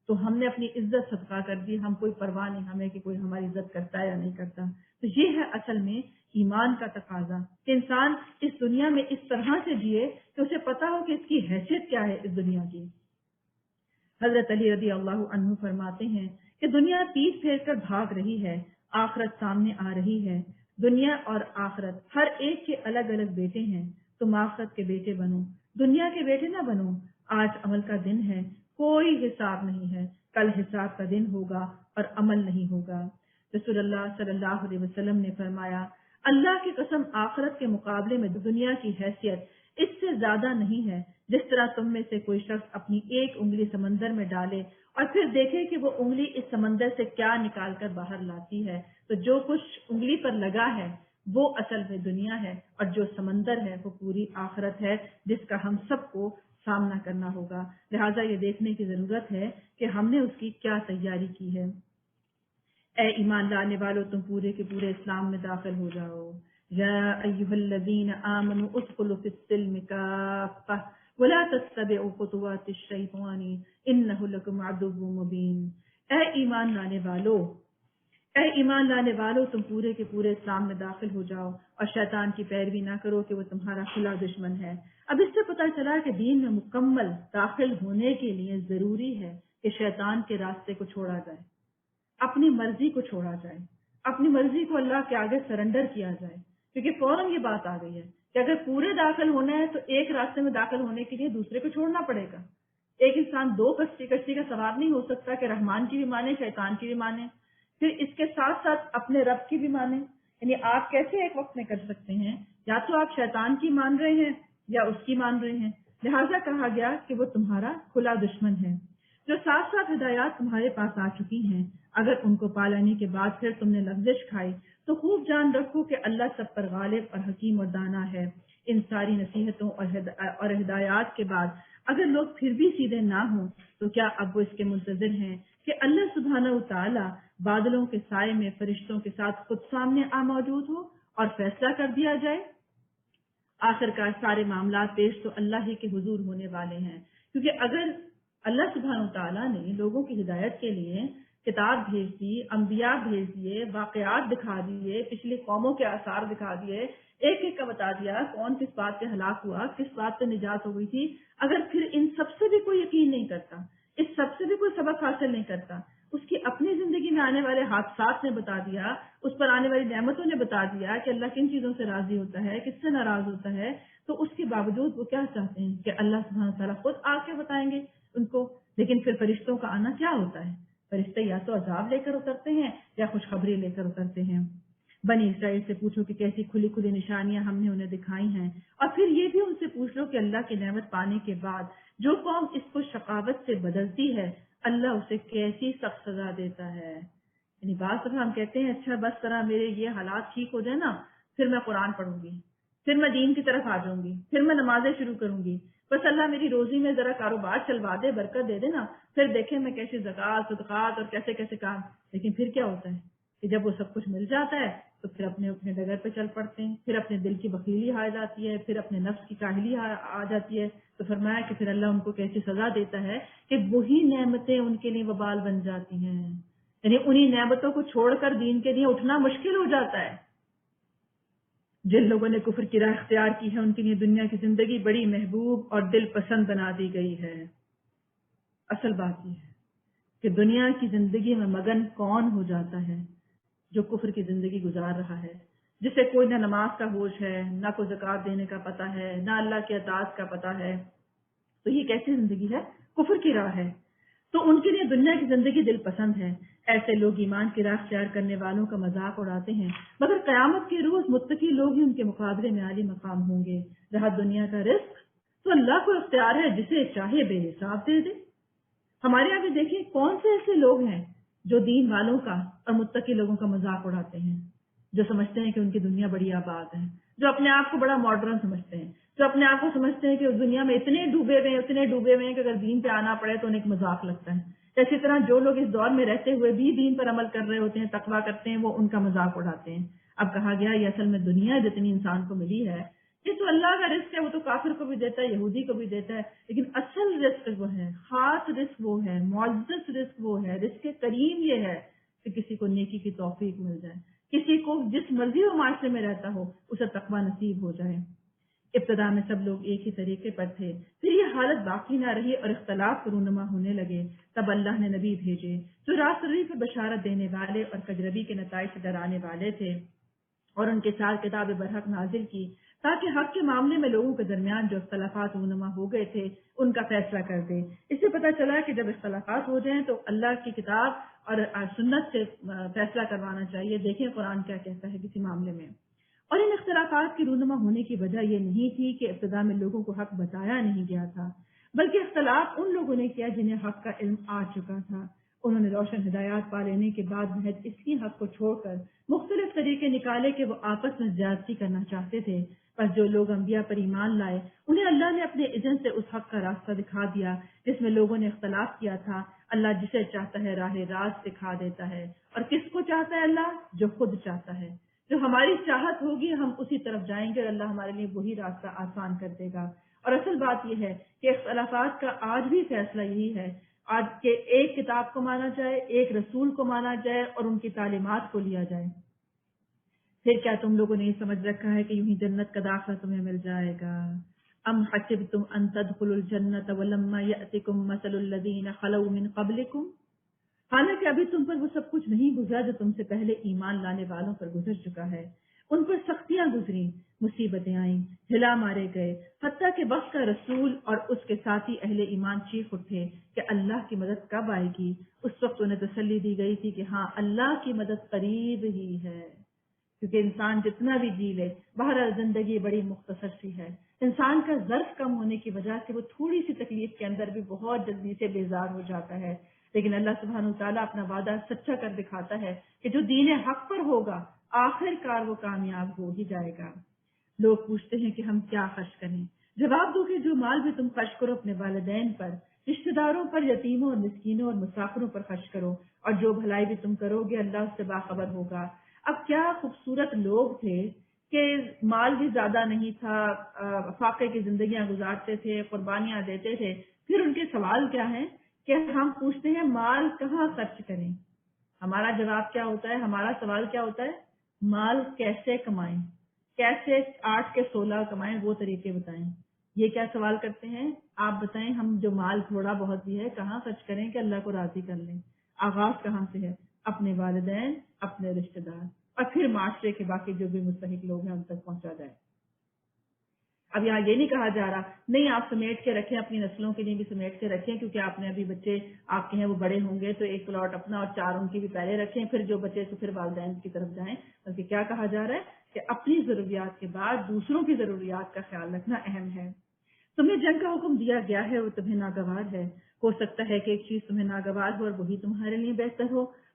تو ہم نے اپنی عزت صدقہ کر دی، ہم کوئی پرواہ نہیں ہمیں کہ کوئی ہماری عزت کرتا ہے یا نہیں کرتا۔ تو یہ ہے اصل میں ایمان کا تقاضا کہ انسان اس دنیا میں اس طرح سے جیے کہ اسے پتا ہو کہ اس کی حیثیت کیا ہے اس دنیا کی۔ حضرت علی رضی اللہ عنہ فرماتے ہیں کہ دنیا پیٹ پھیر کر بھاگ رہی ہے، آخرت سامنے آ رہی ہے۔ دنیا اور آخرت ہر ایک کے الگ الگ بیٹے ہیں، تم آخرت کے بیٹے بنو، دنیا کے بیٹے نہ بنو۔ آج عمل کا دن ہے، کوئی حساب نہیں ہے، کل حساب کا دن ہوگا اور عمل نہیں ہوگا۔ رسول اللہ صلی اللہ علیہ وسلم نے فرمایا، اللہ کی قسم آخرت کے مقابلے میں دنیا کی حیثیت اس سے زیادہ نہیں ہے۔ جس طرح تم میں سے کوئی شخص اپنی ایک انگلی سمندر میں ڈالے اور پھر دیکھے کہ وہ انگلی اس سمندر سے کیا نکال کر باہر لاتی ہے، تو جو کچھ انگلی پر لگا ہے وہ اصل میں دنیا ہے، اور جو سمندر ہے وہ پوری آخرت ہے جس کا ہم سب کو سامنا کرنا ہوگا۔ لہٰذا یہ دیکھنے کی ضرورت ہے کہ ہم نے اس کی کیا تیاری کی ہے۔ اے ایمان لانے والو، تم پورے کے پورے اسلام میں داخل ہو جاؤ۔ یا ایھا الذین آمنوا ادخلوا فی السلم کافۃ ولا تتبعوا خطوات الشیطان انہ لکم عدو مبین۔ اے ایمان لانے والو، تم پورے کے پورے اسلام میں داخل ہو جاؤ اور شیطان کی پیروی نہ کرو کہ وہ تمہارا کھلا دشمن ہے۔ اب اس سے پتہ چلا کہ دین میں مکمل داخل ہونے کے لیے ضروری ہے کہ شیطان کے راستے کو چھوڑا جائے، اپنی مرضی کو چھوڑا جائے، اپنی مرضی کو اللہ کے آگے سرنڈر کیا جائے، کیونکہ فوراً یہ بات آ گئی ہے کہ اگر پورے داخل ہونا ہے تو ایک راستے میں داخل ہونے کے لیے دوسرے کو چھوڑنا پڑے گا۔ ایک انسان دو کشتی کا سوار نہیں ہو سکتا کہ رحمان کی بھی مانے، شیطان کی بھی مانے، پھر اس کے ساتھ ساتھ اپنے رب کی بھی مانے۔ یعنی آپ کیسے ایک وقت میں کر سکتے ہیں؟ یا تو آپ شیطان کی مان رہے ہیں یا اس کی مان رہے ہیں۔ لہٰذا کہا گیا کہ وہ تمہارا کھلا دشمن ہے۔ جو ساتھ ساتھ ہدایات تمہارے پاس آ چکی ہیں، اگر ان کو پا لینے کے بعد پھر تم نے لغزش کھائی تو خوب جان رکھو کہ اللہ سب پر غالب اور حکیم اور دانا ہے۔ ان ساری نصیحتوں اور ہدایات کے بعد اگر لوگ پھر بھی سیدھے نہ ہوں تو کیا اب وہ اس کے منتظر ہیں کہ اللہ سبحانہ وتعالی بادلوں کے سائے میں فرشتوں کے ساتھ خود سامنے موجود ہو اور فیصلہ کر دیا جائے؟ آخرکار سارے معاملات پیش تو اللہ ہی کے حضور ہونے والے ہیں، کیونکہ اگر اللہ سبحانہ وتعالی نے لوگوں کی ہدایت کے لیے کتاب بھیج دی، انبیاء بھیج دیے، واقعات دکھا دیے، پچھلی قوموں کے آثار دکھا دیے، ایک ایک کا بتا دیا کون کس بات سے ہلاک ہوا، کس بات سے نجات ہو گئی تھی، اگر پھر ان سب سے بھی کوئی یقین نہیں کرتا، اس سب سے بھی کوئی سبق حاصل نہیں کرتا، اس کی اپنی زندگی میں آنے والے حادثات نے بتا دیا، اس پر آنے والی نعمتوں نے بتا دیا کہ اللہ کن چیزوں سے راضی ہوتا ہے، کس سے ناراض ہوتا ہے، تو اس کے باوجود وہ کیا چاہتے ہیں کہ اللہ سبحانہ تعالیٰ خود آ کے بتائیں گے ان کو۔ لیکن پھر فرشتوں کا آنا کیا ہوتا ہے؟ فرشتے یا تو عذاب لے کر اترتے ہیں یا خوشخبری لے کر اترتے ہیں۔ بنی اسرائیل سے پوچھو کہ کیسی کھلی کھلی نشانیاں ہم نے انہیں دکھائی ہیں، اور پھر یہ بھی ان سے پوچھ لو کہ اللہ کی نعمت پانے کے بعد جو قوم اس کو شقاوت سے بدلتی ہے اللہ اسے کیسی سخت سزا دیتا ہے۔ یعنی بعض دفعہ ہم کہتے ہیں اچھا بس طرح میرے یہ حالات ٹھیک ہو جائے نا، پھر میں قرآن پڑھوں گی، پھر میں دین کی طرف آ جاؤں گی، پھر میں نمازیں شروع کروں گی، بس اللہ میری روزی میں ذرا کاروبار چلوا دے، برکت دے دے نا، پھر دیکھیں میں کیسے زکوٰۃ صدقات اور کیسے کیسے کام۔ لیکن پھر کیا ہوتا ہے کہ جب وہ سب کچھ مل جاتا ہے تو پھر اپنے ڈگر پہ چل پڑتے ہیں، پھر اپنے دل کی بخیلی آ جاتی ہے، پھر اپنے نفس کی کاہلی آ جاتی ہے۔ تو فرمایا کہ پھر اللہ ان کو کیسی سزا دیتا ہے کہ وہی نعمتیں ان کے لیے وبال بن جاتی ہیں، یعنی انہی نعمتوں کو چھوڑ کر دین کے لیے اٹھنا مشکل ہو جاتا ہے۔ جن لوگوں نے کفر کی راہ اختیار کی ہے ان کے لیے دنیا کی زندگی بڑی محبوب اور دل پسند بنا دی گئی ہے۔ اصل بات یہ ہے کہ دنیا کی زندگی میں مگن کون ہو جاتا ہے؟ جو کفر کی زندگی گزار رہا ہے، جسے کوئی نہ نماز کا ہوش ہے، نہ کوئی زکوٰۃ دینے کا پتہ ہے، نہ اللہ کے اطاعت کا پتہ ہے، تو یہ کیسی زندگی ہے؟ کفر کی راہ ہے۔ تو ان کے لیے دنیا کی زندگی دل پسند ہے۔ ایسے لوگ ایمان کی راہ اختیار کرنے والوں کا مذاق اڑاتے ہیں، مگر قیامت کے روز متقی لوگ ہی ان کے مقابلے میں عالی مقام ہوں گے۔ رہا دنیا کا رزق تو اللہ کو اختیار ہے، جسے چاہے بے حساب دے دے۔ ہمارے یہاں بھی دیکھیں کون سے ایسے لوگ ہیں جو دین والوں کا اور متقی لوگوں کا مذاق اڑاتے ہیں، جو سمجھتے ہیں کہ ان کی دنیا بڑی آباد ہے، جو اپنے آپ کو بڑا ماڈرن سمجھتے ہیں، جو اپنے آپ کو سمجھتے ہیں کہ اس دنیا میں اتنے ڈوبے ہوئے ہیں کہ اگر دین پہ آنا پڑے تو انہیں ایک مذاق لگتا ہے۔ اسی طرح جو لوگ اس دور میں رہتے ہوئے بھی دین پر عمل کر رہے ہوتے ہیں، تقویٰ کرتے ہیں، وہ ان کا مذاق اڑاتے ہیں۔ اب کہا گیا یہ اصل میں دنیا جتنی انسان کو ملی ہے یہ تو اللہ کا رزق ہے، وہ تو کافر کو بھی دیتا ہے، یہودی کو بھی دیتا ہے، لیکن اصل رزق وہ ہے، خاص رزق وہ ہے، معزز رزق وہ ہے، رزق کریم یہ ہے کہ کسی کو نیکی کی توفیق مل جائے، کسی کو جس مرضی و معاشرے میں رہتا ہو اسے تقویٰ نصیب ہو جائے۔ ابتدا میں سب لوگ ایک ہی طریقے پر تھے، پھر یہ حالت باقی نہ رہی اور اختلاف رونما ہونے لگے۔ تب اللہ نے نبی بھیجے جو راست روی پر بشارت دینے والے اور کجربی کے نتائج سے ڈرانے والے تھے، اور ان کے ساتھ کتاب برحق نازل کی تاکہ حق کے معاملے میں لوگوں کے درمیان جو اختلافات رونما ہو گئے تھے ان کا فیصلہ کر دے۔ اس سے پتہ چلا کہ جب اختلافات ہو جائیں تو اللہ کی کتاب اور سنت سے فیصلہ کروانا چاہیے۔ دیکھیں قرآن کیا کہتا ہے کسی معاملے میں۔ اور ان اختلافات کی رونما ہونے کی وجہ یہ نہیں تھی کہ ابتدا میں لوگوں کو حق بتایا نہیں گیا تھا، بلکہ اختلاف ان لوگوں نے کیا جنہیں حق کا علم آ چکا تھا۔ انہوں نے روشن ہدایات پا لینے کے بعد محض اسی حق کو چھوڑ کر مختلف طریقے نکالے کہ وہ آپس میں زیادتی کرنا چاہتے تھے۔ بس جو لوگ انبیاء پر ایمان لائے انہیں اللہ نے اپنے اذن سے اس حق کا راستہ دکھا دیا جس میں لوگوں نے اختلاف کیا تھا۔ اللہ جسے چاہتا ہے راہ راست دکھا دیتا ہے، اور کس کو چاہتا ہے اللہ؟ جو خود چاہتا ہے۔ جو ہماری چاہت ہوگی ہم اسی طرف جائیں گے اور اللہ ہمارے لیے وہی راستہ آسان کر دے گا۔ اور اصل بات یہ ہے کہ اختلافات کا آج بھی فیصلہ یہی ہے آج کے ایک کتاب کو مانا جائے، ایک رسول کو مانا جائے اور ان کی تعلیمات کو لیا جائے۔ پھر کیا تم لوگوں نے یہ سمجھ رکھا ہے کہ یوں ہی جنت کا داخلہ تمہیں مل جائے گا؟ ام حسبتم ان تدخلوا الجنة ولما يأتكم مثل الذين خلوا من قبلكم، حالانکہ ابھی تم پر وہ سب کچھ نہیں گزرا جو تم سے پہلے ایمان لانے والوں پر گزر چکا ہے۔ ان پر سختیاں گزری، مصیبتیں آئیں، ہلا مارے گئے، حتیٰ کہ وقت کا رسول اور اس کے ساتھی اہل ایمان چیخ اٹھے کہ اللہ کی مدد کب آئے گی۔ اس وقت انہیں تسلی دی گئی تھی کہ ہاں اللہ کی مدد قریب ہی ہے، کیونکہ انسان جتنا بھی جی لے بہرحال زندگی بڑی مختصر سی ہے۔ انسان کا ظرف کم ہونے کی وجہ سے وہ تھوڑی سی تکلیف کے اندر بھی بہت جلدی سے بیزار ہو جاتا ہے، لیکن اللہ سبحانہ وتعالیٰ اپنا وعدہ سچا کر دکھاتا ہے کہ جو دین حق پر ہوگا آخر کار وہ کامیاب ہو ہی جائے گا۔ لوگ پوچھتے ہیں کہ ہم کیا خرچ کریں؟ جواب دو کہ جو مال بھی تم خرچ کرو اپنے والدین پر، رشتہ داروں پر، یتیموں اور مسکینوں اور مسافروں پر خرچ کرو، اور جو بھلائی بھی تم کرو گے اللہ اس سے باخبر ہوگا۔ اب کیا خوبصورت لوگ تھے کہ مال بھی زیادہ نہیں تھا، فاقے کی زندگیاں گزارتے تھے، قربانیاں دیتے تھے، پھر ان کے سوال کیا ہیں کہ ہم پوچھتے ہیں مال کہاں خرچ کریں؟ ہمارا جواب کیا ہوتا ہے؟ ہمارا سوال کیا ہوتا ہے؟ مال کیسے کمائیں، کیسے 8 کے 16 کمائیں، وہ طریقے بتائیں۔ یہ کیا سوال کرتے ہیں؟ آپ بتائیں ہم جو مال تھوڑا بہت بھی ہے کہاں خرچ کریں کہ اللہ کو راضی کر لیں؟ آغاز کہاں سے ہے؟ اپنے والدین، اپنے رشتہ دار، اور پھر معاشرے کے باقی جو بھی مستحق لوگ ہیں ان تک پہنچا جائے۔ اب یہاں یہ نہیں کہا جا رہا نہیں آپ سمیٹ کے رکھیں، اپنی نسلوں کے لیے بھی سمیٹ کے رکھیں، کیونکہ آپ نے ابھی بچے آپ کے ہیں وہ بڑے ہوں گے تو ایک پلاٹ اپنا اور 4 ان کی بھی پہلے رکھیں، پھر جو بچے تو پھر والدین کی طرف جائیں۔ بلکہ کیا کہا جا رہا ہے کہ اپنی ضروریات کے بعد دوسروں کی ضروریات کا خیال رکھنا اہم ہے۔ تمہیں جنگ کا حکم دیا گیا ہے وہ تمہیں ناگوار ہے، ہو سکتا ہے کہ ایک چیز تمہیں ناگوار ہو اور وہی تمہارے لیے بہتر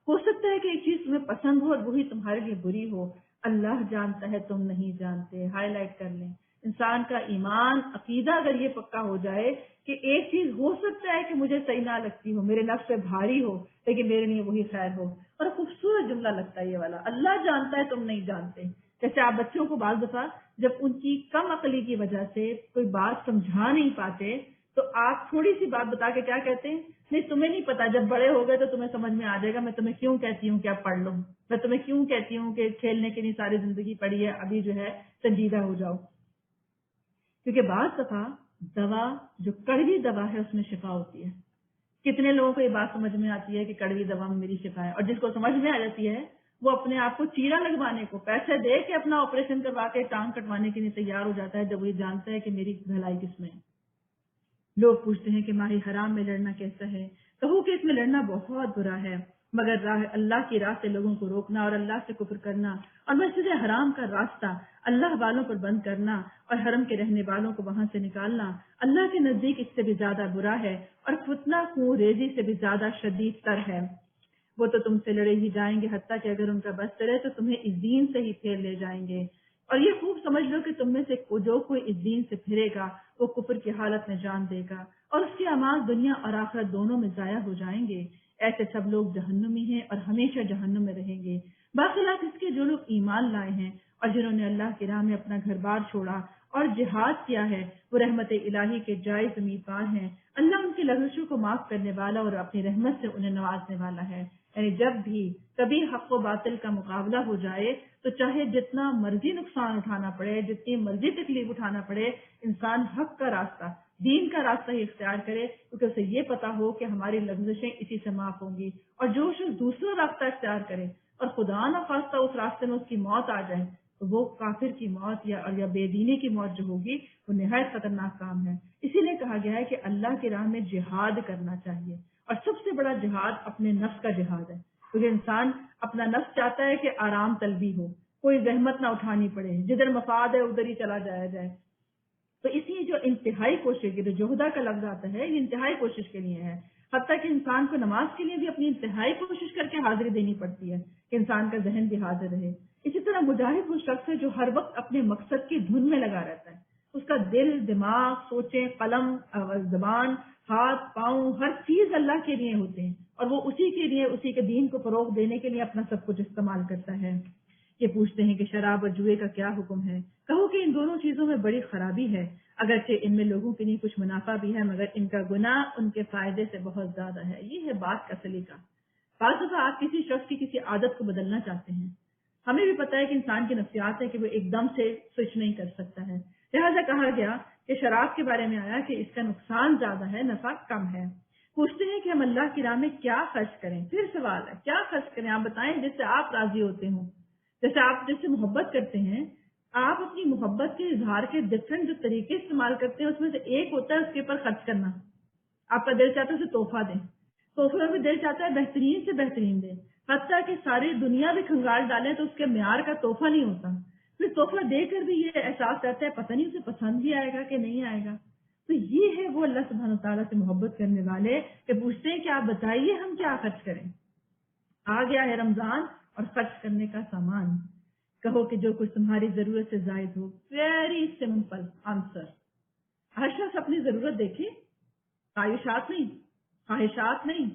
ہو سکتا ہے کہ ایک چیز تمہیں پسند ہو اور وہی تمہارے لیے بری ہو۔ اللہ جانتا ہے تم نہیں جانتے۔ ہائی لائٹ کر لیں، انسان کا ایمان عقیدہ اگر یہ پکا ہو جائے کہ ایک چیز ہو سکتا ہے کہ مجھے صحیح نہ لگتی ہو، میرے نفس پہ بھاری ہو، لیکن میرے لیے وہی خیر ہو۔ اور خوبصورت جملہ لگتا ہے یہ والا، اللہ جانتا ہے تم نہیں جانتے۔ جیسے آپ بچوں کو بعض دفعہ جب ان کی کم عقلی کی وجہ سے کوئی بات سمجھا نہیں پاتے تو آپ تھوڑی سی بات بتا کے کیا کہتے ہیں؟ نہیں تمہیں نہیں پتا، جب بڑے ہو گئے تو تمہیں سمجھ میں آ جائے گا۔ میں تمہیں کیوں کہتی ہوں کہ آپ پڑھ لو، میں تمہیں کیوں کہتی ہوں کہ کھیلنے کے لیے ساری زندگی پڑی ہے، ابھی جو ہے سنجیدہ ہو جاؤ۔ کیونکہ بعض دفعہ دوا جو کڑوی دوا ہے اس میں شفا ہوتی ہے۔ کتنے لوگوں کو یہ بات سمجھ میں آتی ہے کہ کڑوی دوا میں میری شفا ہے، اور جس کو سمجھ میں آ جاتی ہے وہ اپنے آپ کو چیرا لگوانے کو پیسے دے کے اپنا آپریشن کروا کے ٹانگ کٹوانے کے لیے تیار ہو جاتا ہے جب وہ یہ جانتا ہے کہ میری بھلائی کس میں ہے۔ لوگ پوچھتے ہیں کہ ماہ حرام میں لڑنا کیسا ہے؟ کہو کہ اس میں لڑنا بہت برا ہے، مگر اللہ کی راہ سے لوگوں کو روکنا اور اللہ سے کفر کرنا اور مسجد حرام کا راستہ اللہ والوں پر بند کرنا اور حرم کے رہنے والوں کو وہاں سے نکالنا اللہ کے نزدیک اس سے بھی زیادہ برا ہے اور فتنہ خون ریزی سے بھی زیادہ شدید تر ہے۔ وہ تو تم سے لڑے ہی جائیں گے، حتیٰ کہ اگر ان کا بس چلے تو تمہیں اس دین سے ہی پھیر لے جائیں گے۔ اور یہ خوب سمجھ لو کہ تم میں سے جو کوئی اس دین سے پھرے گا وہ کفر کی حالت میں جان دے گا اور اس کے اعمال دنیا اور آخرت دونوں میں ضائع ہو جائیں گے۔ ایسے سب لوگ جہنمی ہیں اور ہمیشہ جہنم میں رہیں گے، باخلاف اس کے جو لوگ ایمان لائے ہیں اور جنہوں نے اللہ کی راہ میں اپنا گھر بار چھوڑا اور جہاد کیا ہے وہ رحمت الہی کے جائز امیدوار ہیں۔ اللہ ان کی لغزشوں کو معاف کرنے والا اور اپنی رحمت سے انہیں نوازنے والا ہے۔ یعنی جب بھی کبھی حق و باطل کا مقابلہ ہو جائے تو چاہے جتنا مرضی نقصان اٹھانا پڑے، جتنی مرضی تکلیف اٹھانا پڑے، انسان حق کا راستہ، دین کا راستہ ہی اختیار کرے، کیونکہ اسے یہ پتا ہو کہ ہماری لغزشیں اسی سے معاف ہوں گی۔ اور جو شخص دوسرا راستہ اختیار کرے اور خدا نہ خواستہ اس راستے میں اس کی موت آ جائے تو وہ کافر کی موت یا بے دینی کی موت جو ہوگی وہ نہایت خطرناک کام ہے۔ اسی لیے کہا گیا ہے کہ اللہ کی راہ میں جہاد کرنا چاہیے، اور سب سے بڑا جہاد اپنے نفس کا جہاد ہے، کیونکہ انسان اپنا نفس چاہتا ہے کہ آرام طلبی ہو، کوئی زحمت نہ اٹھانی پڑے، جدھر مفاد ہے ادھر ہی چلا جایا جائے۔ تو اسی جو انتہائی کوشش کے جو جوہدہ کا لفظ آتا ہے یہ انتہائی کوشش کے لیے ہے، حتیٰ کہ انسان کو نماز کے لیے بھی اپنی انتہائی کوشش کر کے حاضری دینی پڑتی ہے کہ انسان کا ذہن بھی حاضر رہے۔ اسی طرح مجاہد وہ شخص ہے جو ہر وقت اپنے مقصد کی دھن میں لگا رہتا ہے، اس کا دل، دماغ، سوچیں، قلم، زبان، ہاتھ، پاؤں، ہر چیز اللہ کے لیے ہوتے ہیں، اور وہ اسی کے لیے، اسی کے دین کو فروغ دینے کے لیے اپنا سب کچھ استعمال کرتا ہے۔ یہ پوچھتے ہیں کہ شراب اور جوئے کا کیا حکم ہے؟ کہو کہ ان دونوں چیزوں میں بڑی خرابی ہے، اگرچہ ان میں لوگوں کے لیے کچھ منافع بھی ہے، مگر ان کا گناہ ان کے فائدے سے بہت زیادہ ہے۔ یہ ہے بات کا سلیقہ۔ بعض دفعہ آپ کسی شخص کی کسی عادت کو بدلنا چاہتے ہیں، ہمیں بھی پتا ہے کہ انسان کی نفسیات ہے کہ وہ ایک دم سے سوئچ نہیں کر سکتا ہے، لہٰذا کہا گیا کہ شراب کے بارے میں آیا کہ اس کا نقصان زیادہ ہے، نفع کم ہے۔ پوچھتے ہیں کہ ہم اللہ کی راہ میں کیا خرچ کریں؟ پھر سوال ہے کیا خرچ کریں؟ آپ بتائیں جس سے آپ راضی ہوتے ہوں، جیسے آپ جس سے محبت کرتے ہیں، آپ اپنی محبت کے اظہار کے ڈفرینٹ جو طریقے استعمال کرتے ہیں اس میں سے ایک ہوتا ہے اس کے اوپر خرچ کرنا۔ آپ کا دل چاہتا ہے اسے تحفہ دیں، تحفے میں بھی دل چاہتا ہے بہترین سے بہترین دیں، حتیٰ کہ ساری دنیا بھی کھنگال ڈالیں تو اس کے معیار کا تحفہ نہیں ہوتا، پھر تحفہ دے کر بھی یہ احساس رہتا ہے پتہ نہیں اسے پسند بھی آئے گا کہ نہیں آئے گا۔ تو یہ ہے وہ اللہ سبحانہ وتعالیٰ سے محبت کرنے والے کہ پوچھتے ہیں کہ آپ بتائیے ہم کیا خرچ کریں؟ آ گیا ہے رمضان اور خرچ کرنے کا سامان، کہو کہ جو کچھ تمہاری ضرورت سے زائد ہو۔ Very simple answer. ہر شخص اپنی ضرورت دیکھے، خواہشات نہیں، خواہشات نہیں،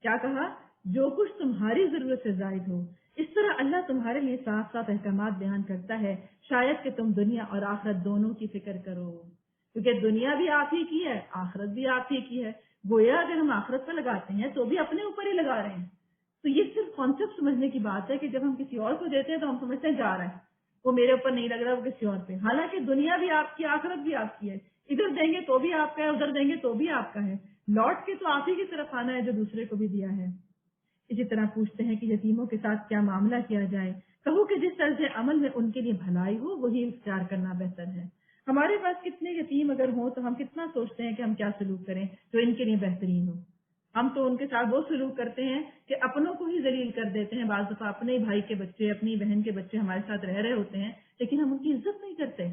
کیا کہا؟ جو کچھ تمہاری ضرورت سے زائد ہو۔ اس طرح اللہ تمہارے لیے صاف صاف احکامات بیان کرتا ہے، شاید کہ تم دنیا اور آخرت دونوں کی فکر کرو، کیونکہ دنیا بھی آپ ہی کی ہے، آخرت بھی آپ ہی کی ہے۔ گویا اگر ہم آخرت پہ لگاتے ہیں تو بھی اپنے اوپر ہی لگا رہے ہیں۔ تو یہ صرف کانسیپٹ سمجھنے کی بات ہے کہ جب ہم کسی اور کو دیتے ہیں تو ہم سمجھتے ہیں جا رہا ہے، وہ میرے اوپر نہیں لگ رہا، وہ کسی اور پہ، حالانکہ دنیا بھی آپ کی، آخرت بھی آپ کی ہے، ادھر دیں گے تو بھی آپ کا ہے، ادھر دیں گے تو بھی آپ کا ہے، لوٹ کے تو آپ ہی کی طرف آنا ہے جو دوسرے کو بھی دیا ہے۔ اسی طرح پوچھتے ہیں کہ یتیموں کے ساتھ کیا معاملہ کیا جائے؟ کہو کہ جس طرز عمل میں ان کے لیے بھلائی ہو وہی اختیار کرنا بہتر ہے۔ ہمارے پاس کتنے یتیم اگر ہوں تو ہم کتنا سوچتے ہیں کہ ہم کیا سلوک کریں جو ان کے لیے بہترین ہو۔ ہم تو ان کے ساتھ وہ سلوک کرتے ہیں کہ اپنوں کو ہی ذلیل کر دیتے ہیں، بعض دفعہ اپنے بھائی کے بچے، اپنی بہن کے بچے ہمارے ساتھ رہ رہے ہوتے ہیں لیکن ہم ان کی عزت نہیں کرتے۔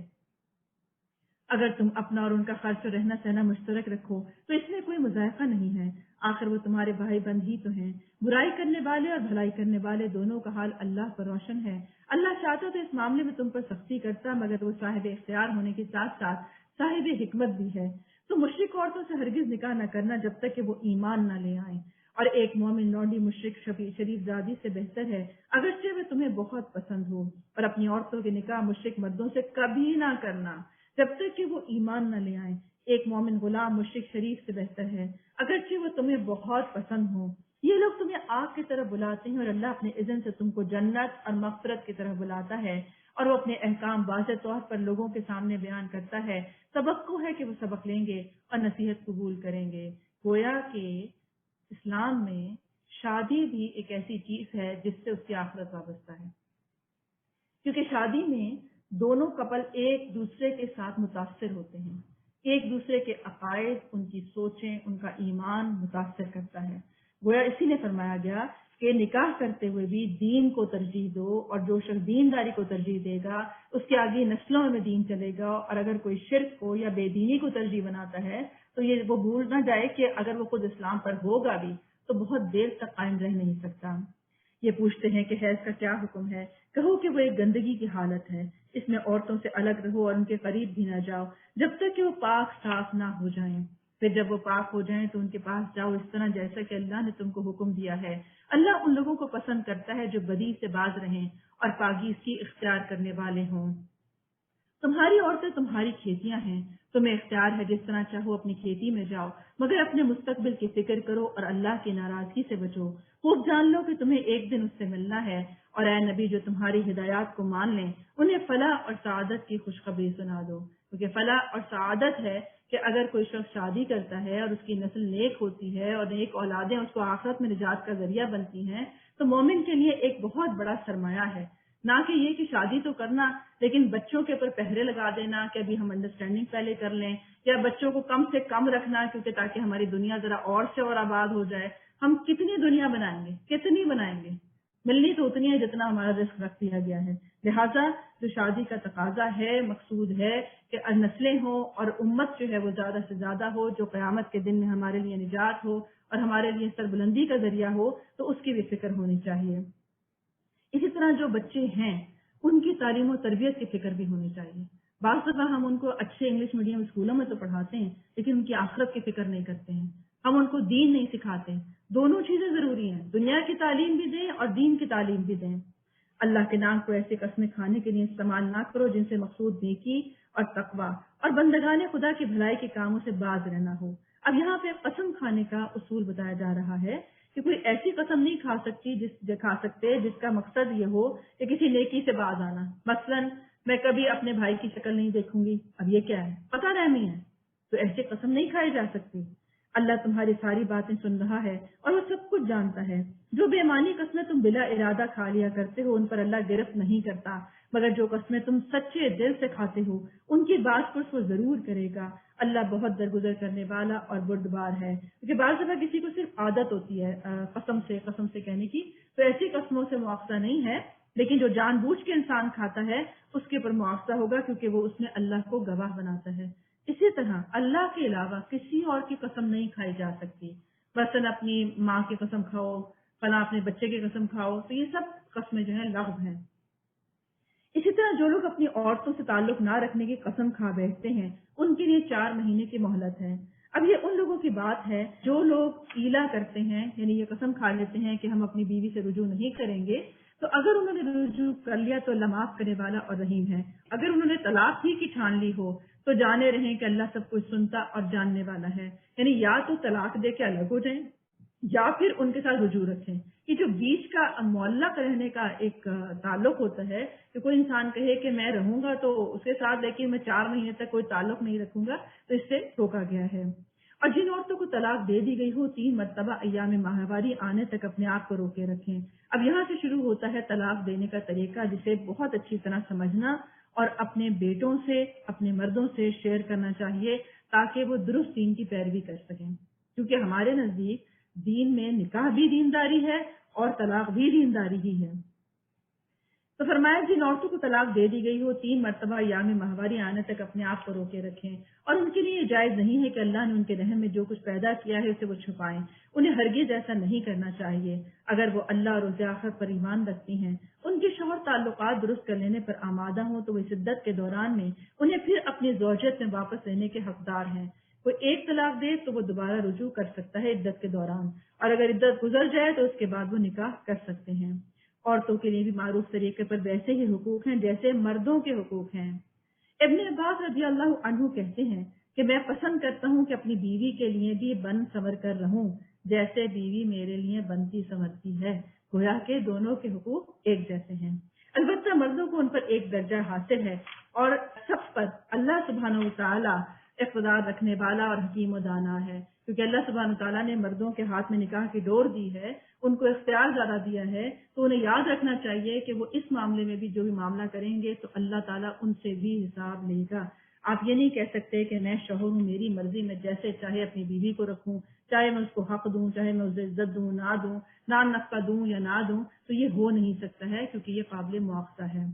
اگر تم اپنا اور ان کا خرچ اور رہنا سہنا مشترک رکھو تو اس میں کوئی مذائقہ نہیں ہے، آخر وہ تمہارے بھائی بند ہی تو ہیں۔ برائی کرنے والے اور بھلائی کرنے والے دونوں کا حال اللہ پر روشن ہے۔ اللہ چاہتا تو اس معاملے میں تم پر سختی کرتا، مگر وہ صاحب اختیار ہونے کے ساتھ ساتھ صاحب حکمت بھی ہے۔ تو مشرک عورتوں سے ہرگز نکاح نہ کرنا جب تک کہ وہ ایمان نہ لے آئیں، اور ایک مومن لونڈی مشرک شریف زادی سے بہتر ہے اگرچہ وہ تمہیں بہت پسند ہو، اور اپنی عورتوں کے نکاح مشرک مردوں سے کبھی نہ کرنا جب تک کہ وہ ایمان نہ لے آئیں۔ ایک مومن غلام مشرک شریف سے بہتر ہے اگرچہ وہ تمہیں بہت پسند ہو۔ یہ لوگ تمہیں آگ کی طرف بلاتے ہیں اور اللہ اپنے اذن سے تم کو جنت اور مغفرت کی طرف بلاتا ہے، اور وہ اپنے احکام واضح طور پر لوگوں کے سامنے بیان کرتا ہے۔ توقع ہے کہ وہ سبق لیں گے اور نصیحت قبول کریں گے۔ گویا کہ اسلام میں شادی بھی ایک ایسی چیز ہے جس سے اس کی آخرت وابستہ ہے، کیونکہ شادی میں دونوں کپل ایک دوسرے کے ساتھ متاثر ہوتے ہیں، ایک دوسرے کے عقائد، ان کی سوچیں، ان کا ایمان متاثر کرتا ہے۔ گویا اسی لیے فرمایا گیا کہ نکاح کرتے ہوئے بھی دین کو ترجیح دو، اور جو شخص دینداری کو ترجیح دے گا اس کے آگے نسلوں میں دین چلے گا، اور اگر کوئی شرک کو یا بے دینی کو ترجیح بناتا ہے تو یہ وہ بھول نہ جائے کہ اگر وہ خود اسلام پر ہوگا بھی تو بہت دیر تک قائم رہ نہیں سکتا۔ یہ پوچھتے ہیں کہ حیض کا کیا حکم ہے؟ کہو کہ وہ ایک گندگی کی حالت ہے، اس میں عورتوں سے الگ رہو اور ان کے قریب بھی نہ جاؤ جب تک کہ وہ پاک صاف نہ ہو جائیں، پھر جب وہ پاک ہو جائیں تو ان کے پاس جاؤ اس طرح جیسا کہ اللہ نے تم کو حکم دیا ہے۔ اللہ ان لوگوں کو پسند کرتا ہے جو بدی سے باز رہیں اور پاکیزگی اختیار کرنے والے ہوں۔ تمہاری عورتیں تمہاری کھیتیاں ہیں، تمہیں اختیار ہے جس طرح چاہو اپنی کھیتی میں جاؤ، مگر اپنے مستقبل کی فکر کرو اور اللہ کی ناراضگی سے بچو۔ خوب جان لو کہ تمہیں ایک دن اس سے ملنا ہے، اور اے نبی جو تمہاری ہدایات کو مان لیں انہیں فلاح اور سعادت کی خوشخبری سنا دو، کیونکہ فلاح اور سعادت ہے کہ اگر کوئی شخص شادی کرتا ہے اور اس کی نسل نیک ہوتی ہے اور نیک اولادیں اس کو آخرت میں نجات کا ذریعہ بنتی ہیں تو مومن کے لیے ایک بہت بڑا سرمایہ ہے۔ نہ کہ یہ کہ شادی تو کرنا لیکن بچوں کے اوپر پہرے لگا دینا کہ ابھی ہم انڈرسٹینڈنگ پہلے کر لیں، یا بچوں کو کم سے کم رکھنا کیونکہ تاکہ ہماری دنیا ذرا اور سے اور آباد ہو جائے۔ ہم کتنی دنیا بنائیں گے، کتنی بنائیں گے؟ ملنی تو اتنی ہے جتنا ہمارا رزق رکھ دیا گیا ہے۔ لہٰذا جو شادی کا تقاضا ہے، مقصود ہے کہ نسلیں ہوں اور امت جو ہے وہ زیادہ سے زیادہ ہو، جو قیامت کے دن میں ہمارے لیے نجات ہو اور ہمارے لیے سربلندی کا ذریعہ ہو، تو اس کی بھی فکر ہونی چاہیے۔ اسی طرح جو بچے ہیں ان کی تعلیم و تربیت کی فکر بھی ہونی چاہیے۔ بعض دفعہ ہم ان کو اچھے انگلش میڈیم اسکولوں میں تو پڑھاتے ہیں لیکن ان کی آخرت کی فکر نہیں کرتے ہیں، ہم ان کو دین نہیں سکھاتے۔ دونوں چیزیں ضروری ہیں، دنیا کی تعلیم بھی دیں اور دین کی تعلیم بھی دیں۔ اللہ کے نام کو ایسے قسمیں کھانے کے لیے استعمال نہ کرو جن سے مقصود نیکی اور تقوی اور بندگان خدا کی بھلائی کے کاموں سے باز رہنا ہو۔ اب یہاں پہ قسم کھانے کا اصول بتایا جا رہا ہے کہ کوئی ایسی قسم نہیں کھا سکتے جس کا مقصد یہ ہو کہ کسی نیکی سے باز آنا۔ مثلا میں کبھی اپنے بھائی کی شکل نہیں دیکھوں گی، اب یہ کیا ہے؟ پتہ رحمی ہے، تو ایسی قسم نہیں کھائی جا سکتی۔ اللہ تمہاری ساری باتیں سن رہا ہے اور وہ سب کچھ جانتا ہے۔ جو بے معنی قسمیں تم بلا ارادہ کھا لیا کرتے ہو ان پر اللہ گرفت نہیں کرتا، مگر جو قسمیں تم سچے دل سے کھاتے ہو ان کی بات پر وہ ضرور کرے گا۔ اللہ بہت درگزر کرنے والا اور بردبار ہے۔ کیونکہ بعض دفعہ کسی کو صرف عادت ہوتی ہے قسم سے کہنے کی، تو ایسی قسموں سے مواخذہ نہیں ہے، لیکن جو جان بوجھ کے انسان کھاتا ہے اس کے اوپر مواخذہ ہوگا کیونکہ وہ اس میں اللہ کو گواہ بناتا ہے۔ اسی طرح اللہ کے علاوہ کسی اور کی قسم نہیں کھائی جا سکتی۔ مثلا اپنی ماں کی قسم کھاؤ، فلاں اپنے بچے کی قسم کھاؤ، تو یہ سب قسمیں جو ہیں لغو ہیں۔ اسی طرح جو لوگ اپنی عورتوں سے تعلق نہ رکھنے کی قسم کھا بیٹھتے ہیں ان کے لیے 4 مہینے کی مہلت ہے۔ اب یہ ان لوگوں کی بات ہے جو لوگ ایلا کرتے ہیں، یعنی یہ قسم کھا لیتے ہیں کہ ہم اپنی بیوی سے رجوع نہیں کریں گے، تو اگر انہوں نے رجوع کر لیا تو اللہ معاف کرنے والا اور رحیم ہے۔ اگر انہوں نے طلاق ہی کی ٹھان لی ہو تو جانے رہیں کہ اللہ سب کچھ سنتا اور جاننے والا ہے، یعنی یا تو طلاق دے کے الگ ہو جائیں یا پھر ان کے ساتھ رجوع رکھیں۔ یہ جو بیچ کا معلق رہنے کا ایک تعلق ہوتا ہے کہ کوئی انسان کہے کہ میں رہوں گا تو اس کے ساتھ لیکن میں 4 مہینے تک کوئی تعلق نہیں رکھوں گا، تو اس سے روکا گیا ہے۔ اور جن عورتوں کو طلاق دے دی گئی ہو 3 مرتبہ ایام ماہواری آنے تک اپنے آپ کو روکے رکھیں۔ اب یہاں سے شروع ہوتا ہے طلاق دینے کا طریقہ جسے بہت اچھی طرح سمجھنا اور اپنے بیٹوں سے اپنے مردوں سے شیئر کرنا چاہیے تاکہ وہ درست دین کی پیروی کر سکیں، کیونکہ ہمارے نزدیک دین میں نکاح بھی دینداری ہے اور طلاق بھی دینداری ہی ہے۔ تو فرمایا جن عورتوں کو طلاق دے دی گئی ہو 3 مرتبہ ایام ماہواری آنے تک اپنے آپ کو روکے رکھیں، اور ان کے لیے یہ جائز نہیں ہے کہ اللہ نے ان کے رحم میں جو کچھ پیدا کیا ہے اسے وہ چھپائیں۔ انہیں ہرگز ایسا نہیں کرنا چاہیے اگر وہ اللہ اور روز آخرت پر ایمان رکھتی ہیں۔ ان کے شوہر تعلقات درست کر لینے پر آمادہ ہوں تو وہ اس عدت کے دوران میں انہیں پھر اپنی زوجیت میں واپس لینے کے حقدار ہیں۔ کوئی ایک طلاق دے تو وہ دوبارہ رجوع کر سکتا ہے عدت کے دوران، اور اگر عدت گزر جائے تو اس کے بعد وہ نکاح کر سکتے ہیں۔ عورتوں کے لیے بھی معروف طریقے پر ویسے ہی حقوق ہیں جیسے مردوں کے حقوق ہیں۔ ابن عباس رضی اللہ عنہ کہتے ہیں کہ میں پسند کرتا ہوں کہ اپنی بیوی کے لیے بھی بن سنور کر رہوں جیسے بیوی میرے لیے بنتی سنورتی ہے، گویا کہ دونوں کے حقوق ایک جیسے ہیں۔ البتہ مردوں کو ان پر ایک درجہ حاصل ہے اور سب پر اللہ سبحانہ وتعالی اقتدار رکھنے والا اور حکیم و دانا ہے، کیونکہ اللہ سبحانہ وتعالیٰ نے مردوں کے ہاتھ میں نکاح کی ڈور دی ہے، ان کو اختیار زیادہ دیا ہے، تو انہیں یاد رکھنا چاہیے کہ وہ اس معاملے میں بھی جو بھی معاملہ کریں گے تو اللہ تعالیٰ ان سے بھی حساب لے گا۔ آپ یہ نہیں کہہ سکتے کہ میں شوہر ہوں، میری مرضی میں جیسے چاہے اپنی بیوی کو رکھوں، چاہے میں اس کو حق دوں، چاہے میں اسے عزت دوں نہ دوں، نان نفقہ دوں یا نہ دوں، تو یہ ہو نہیں سکتا ہے کیونکہ یہ قابل مواخذہ ہے۔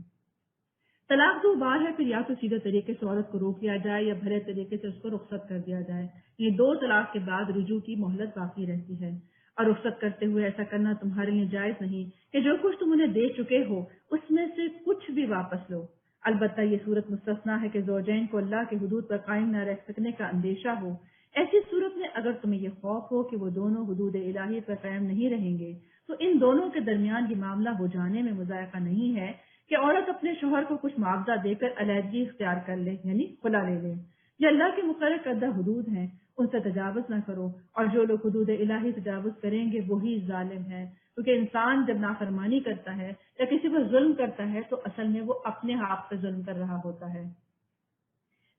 طلاق 2 بار ہے، پھر یا تو سیدھے طریقے سے عورت کو روک لیا جائے یا بھرے طریقے سے اس کو رخصت کر دیا جائے۔ یہ 2 طلاق کے بعد رجوع کی مہلت باقی رہتی ہے، اور رخصت کرتے ہوئے ایسا کرنا تمہارے لیے جائز نہیں کہ جو کچھ تم انہیں دے چکے ہو اس میں سے کچھ بھی واپس لو۔ البتہ یہ صورت مستثنا ہے کہ زوجین کو اللہ کے حدود پر قائم نہ رہ سکنے کا اندیشہ ہو۔ ایسی صورت میں اگر تمہیں یہ خوف ہو کہ وہ دونوں حدود الہی پر قائم نہیں رہیں گے تو ان دونوں کے درمیان یہ معاملہ ہو جانے میں مذائقہ نہیں ہے کہ عورت اپنے شوہر کو کچھ معاوضہ دے کر علیحدگی اختیار کر لے، یعنی خلا لے لے، یہ اللہ کے مقرر کردہ حدود ہیں، ان سے تجاوز نہ کرو، اور جو لوگ حدود الہی تجاوز کریں گے وہی ظالم ہے، کیونکہ انسان جب نافرمانی کرتا ہے یا کسی پر ظلم کرتا ہے تو اصل میں وہ اپنے آپ پہ ظلم کر رہا ہوتا ہے۔